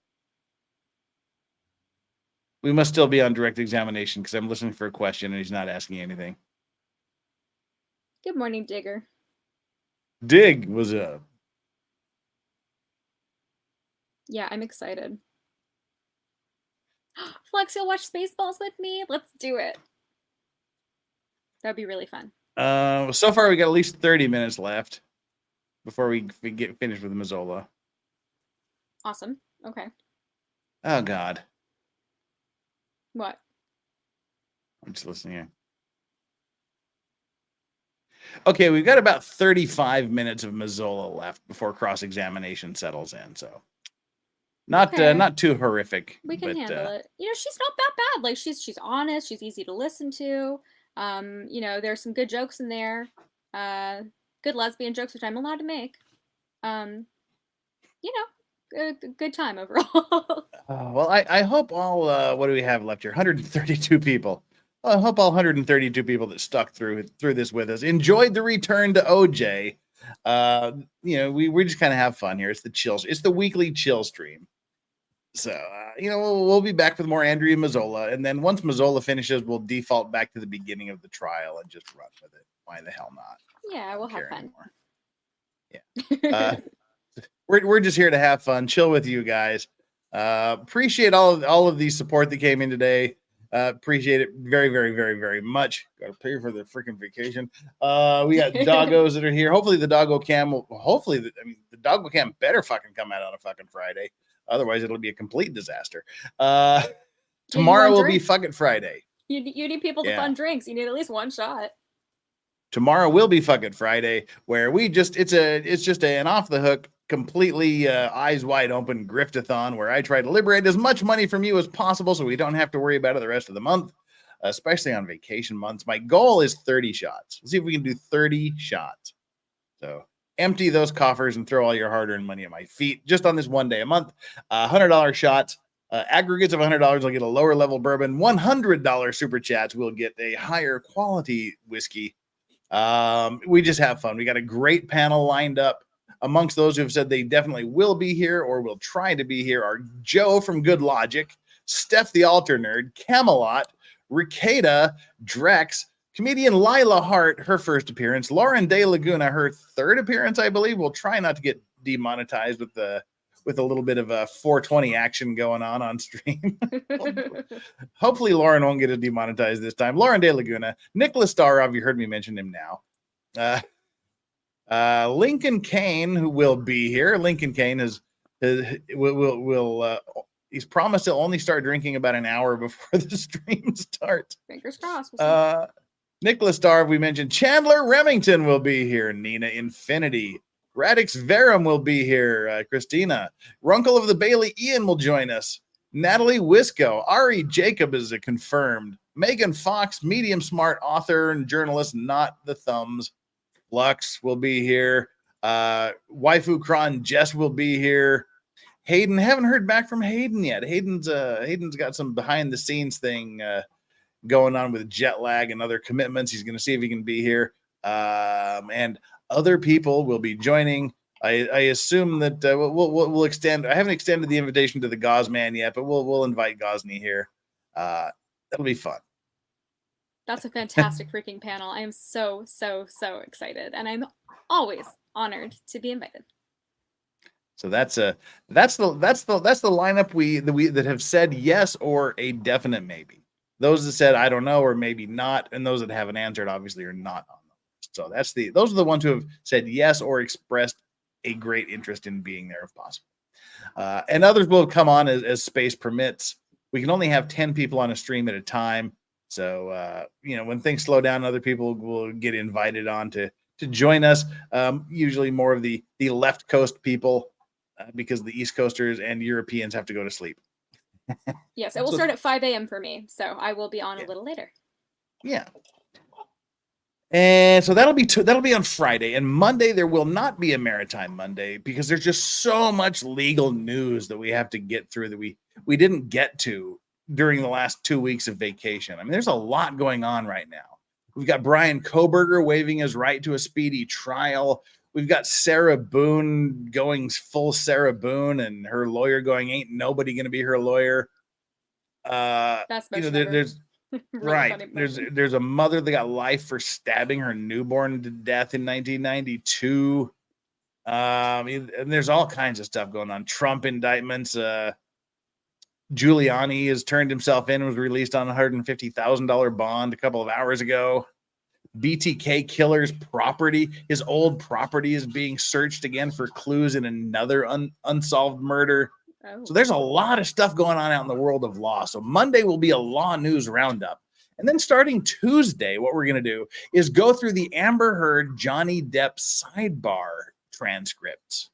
We must still be on direct examination because I'm listening for a question and he's not asking anything. Good morning, Digger. Dig was up. Yeah, I'm excited. Flex, you'll watch Spaceballs with me? Let's do it. That'd be really fun. So far we got at least 30 minutes left before we get finished with Mazzola. Awesome. Okay. Oh God. What? I'm just listening here. Okay, we've got about 35 minutes of Mazzola left before cross-examination settles in, so not too horrific. We can handle it. You know, she's not that bad. Like she's honest, she's easy to listen to. You know, there's some good jokes in there. Good lesbian jokes, which I'm allowed to make. You know, good time overall. Well, I hope all what do we have left here? 132 people. Well, I hope all 132 people that stuck through this with us enjoyed the return to OJ. You know, we just kind of have fun here. It's the chills. It's the weekly chill stream. So you know, we'll be back with more Andrea Mazzola, and then once Mazzola finishes, we'll default back to the beginning of the trial and just run with it. Why the hell not? Yeah, we'll have fun. Anymore. Yeah. We're just here to have fun, chill with you guys. Appreciate all of the support that came in today. Appreciate it very, very, very, very much. Got to pay for the freaking vacation. We got doggos that are here. Hopefully the doggo cam will. Hopefully, the doggo cam better fucking come out on a fucking Friday. Otherwise, it'll be a complete disaster. Tomorrow will be fucking Friday. You need people to fund drinks. You need at least one shot. Tomorrow will be fucking Friday, where we just it's just an off the hook, completely eyes wide open griftathon where I try to liberate as much money from you as possible so we don't have to worry about it the rest of the month, especially on vacation months. My goal is 30 shots. Let's see if we can do 30 shots. So empty those coffers and throw all your hard-earned money at my feet just on this one day a month. $100 shots. Aggregates of $100 will get a lower level bourbon. $100 super chats will get a higher quality whiskey. We just have fun. We got a great panel lined up. Amongst those who have said they definitely will be here or will try to be here are Joe from Good Logic, Steph the Altar Nerd, Camelot, Ricada, Drex, comedian Lila Hart, her first appearance, Lauren De Laguna, her third appearance, I believe. We'll try not to get demonetized with a little bit of a 420 action going on stream. Hopefully Lauren won't get it demonetized this time. Lauren De Laguna, Nicholas Starov, you heard me mention him now. Lincoln Kane, who will be here. Lincoln Kane he's promised he'll only start drinking about an hour before the stream starts. Fingers crossed. Nicholas Starv, we mentioned. Chandler Remington will be here. Nina Infinity. Radix Verum will be here. Christina. Runkle of the Bailey Ian will join us. Natalie Wisco. Ari Jacob is a confirmed. Megan Fox, medium smart author and journalist, not the thumbs. Lux will be here. Waifu Kron Jess will be here. Hayden, haven't heard back from Hayden yet. Hayden's got some behind the scenes thing going on with jet lag and other commitments. He's going to see if he can be here. And other people will be joining. I assume that we'll extend. I haven't extended the invitation to the Gauzeman yet, but we'll invite Gauzney here. That'll be fun. That's a fantastic freaking panel. I am so excited, and I'm always honored to be invited. So that's the lineup that have said yes or a definite maybe. Those that said I don't know or maybe not, and those that haven't answered obviously are not on the list. So those are the ones who have said yes or expressed a great interest in being there if possible. And others will come on as space permits. We can only have 10 people on a stream at a time. So, when things slow down, other people will get invited on to join us. Usually more of the left coast people because the East Coasters and Europeans have to go to sleep. Yes, it will start at 5 a.m. for me. So I will be on a little later. Yeah. And so that'll be on Friday. And Monday, there will not be a Maritime Monday because there's just so much legal news that we have to get through that we didn't get to during the last 2 weeks of vacation. I mean, there's a lot going on right now. We've got Brian Koberger waiving his right to a speedy trial. We've got Sarah Boone going full Sarah Boone, and her lawyer going, ain't nobody going to be her lawyer. There's right. There's a mother that got life for stabbing her newborn to death in 1992. And there's all kinds of stuff going on. Trump indictments. Giuliani has turned himself in, was released on a $150,000 bond a couple of hours ago. BTK killer's property, his old property, is being searched again for clues in another unsolved murder. Oh. So there's a lot of stuff going on out in the world of law. So Monday will be a law news roundup. And then starting Tuesday, what we're going to do is go through the Amber Heard Johnny Depp sidebar transcripts.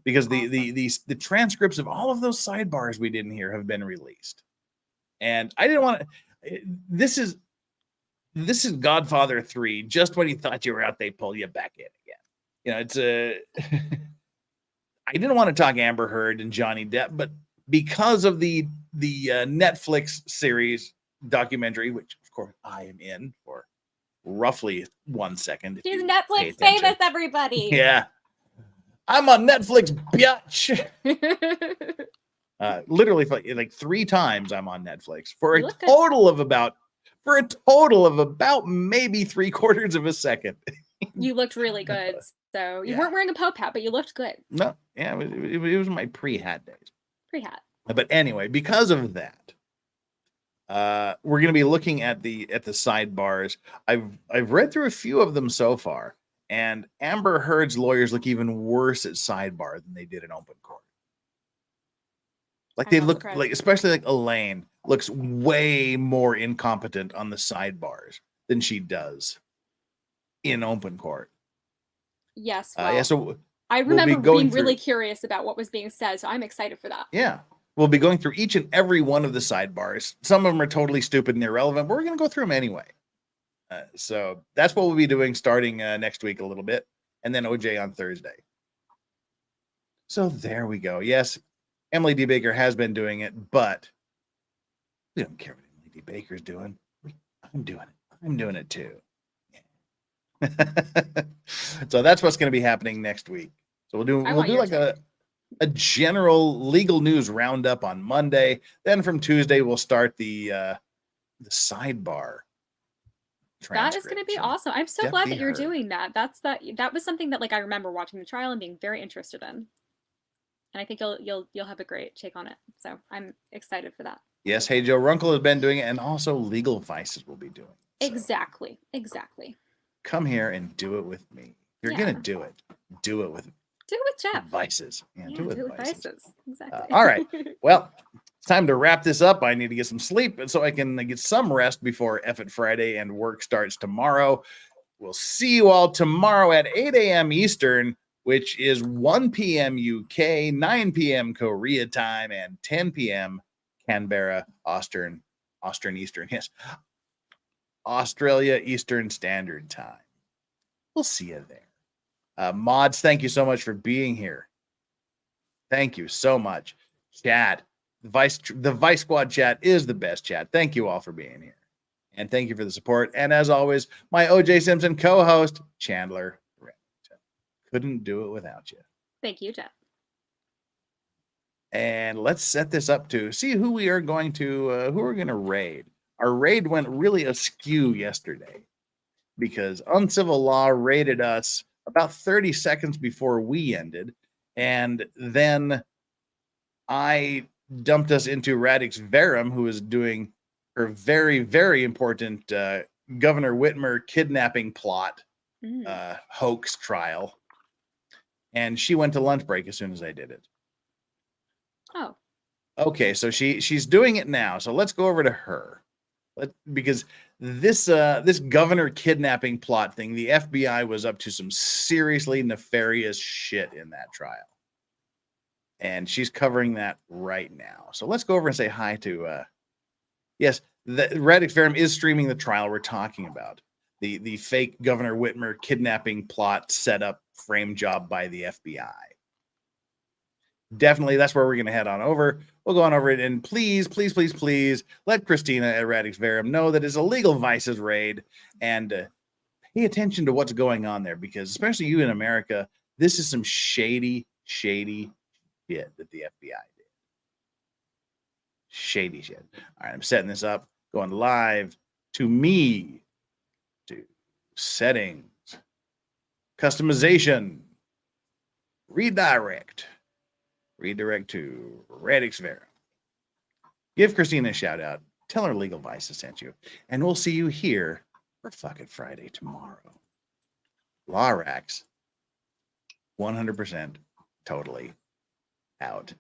Because the transcripts of all of those sidebars we didn't hear have been released. And I didn't want to, this is Godfather 3. Just when you thought you were out, they pull you back in again. You know, it's I didn't want to talk Amber Heard and Johnny Depp, but because of the Netflix series documentary, which of course I am in for roughly 1 second. She's Netflix famous, everybody. Yeah. I'm on Netflix, bitch. Literally like 3 times I'm on Netflix for a total of about maybe 3/4 of a second. You looked really good. So you weren't wearing a Pope hat, but you looked good. No, yeah, it was my pre-hat days. Pre-hat. But anyway, because of that, we're going to be looking at the sidebars. I've read through a few of them so far. And Amber Heard's lawyers look even worse at sidebar than they did in open court. Like they look like, especially like Elaine looks way more incompetent on the sidebars than she does in open court. Yes. Well, so I remember being really curious about what was being said, so I'm excited for that. Yeah. We'll be going through each and every one of the sidebars. Some of them are totally stupid and irrelevant, but we're going to go through them anyway. So that's what we'll be doing starting next week a little bit, and then OJ on Thursday. So there we go. Yes, Emily D. Baker has been doing it, but we don't care what Emily D. Baker's doing. I'm doing it. I'm doing it too. So that's what's going to be happening next week. So we'll do like a general legal news roundup on Monday. Then from Tuesday we'll start the sidebar. That is going to be awesome. I'm so glad that you're doing that. That was something that I remember watching the trial and being very interested in. And I think you'll have a great take on it. So I'm excited for that. Yes, Hey Joe Runkle has been doing it, and also Legal Vices will be doing it. So. Exactly. Come here and do it with me. If you're gonna do it with Jeff. Vices. Yeah, do it with Vices. Exactly. All right. Well, it's time to wrap this up. I need to get some sleep so I can get some rest before F It Friday and work starts tomorrow. We'll see you all tomorrow at 8 a.m. Eastern, which is 1 p.m. UK, 9 p.m. Korea time, and 10 p.m. Canberra, Eastern. Yes. Australia Eastern Standard Time. We'll see you there. Mods, thank you so much for being here. Thank you so much. Chat, the Vice Squad chat is the best chat. Thank you all for being here. And thank you for the support. And as always, my OJ Simpson co-host, Chandler Remington. Couldn't do it without you. Thank you, Jeff. And let's set this up to see who we are going to, who we're going to raid. Our raid went really askew yesterday because Uncivil Law raided us about 30 seconds before we ended. And then I dumped us into Radix Verum, who is doing her very, very important Governor Whitmer kidnapping plot hoax trial. And she went to lunch break as soon as I did it. Oh. Okay, so she's doing it now. So let's go over to her. Because this governor kidnapping plot thing, the FBI was up to some seriously nefarious shit in that trial. And she's covering that right now. So let's go over and say hi to, yes, the Radix Verum is streaming the trial we're talking about. The fake Governor Whitmer kidnapping plot set up frame job by the FBI. definitely that's where we're going to head on over. We'll go on over it, and please, please, please, please let Christina at Radix Verum know that it's a legal vices raid, and pay attention to what's going on there, because especially you in America, this is some shady shit that the FBI did. Shady shit. All right, I'm setting this up, going live to me, to settings, customization, redirect to Radix Verum. Give Christina a shout out. Tell her Legal Vices sent you, and we'll see you here for fucking Friday tomorrow. Lorax, 100% totally out.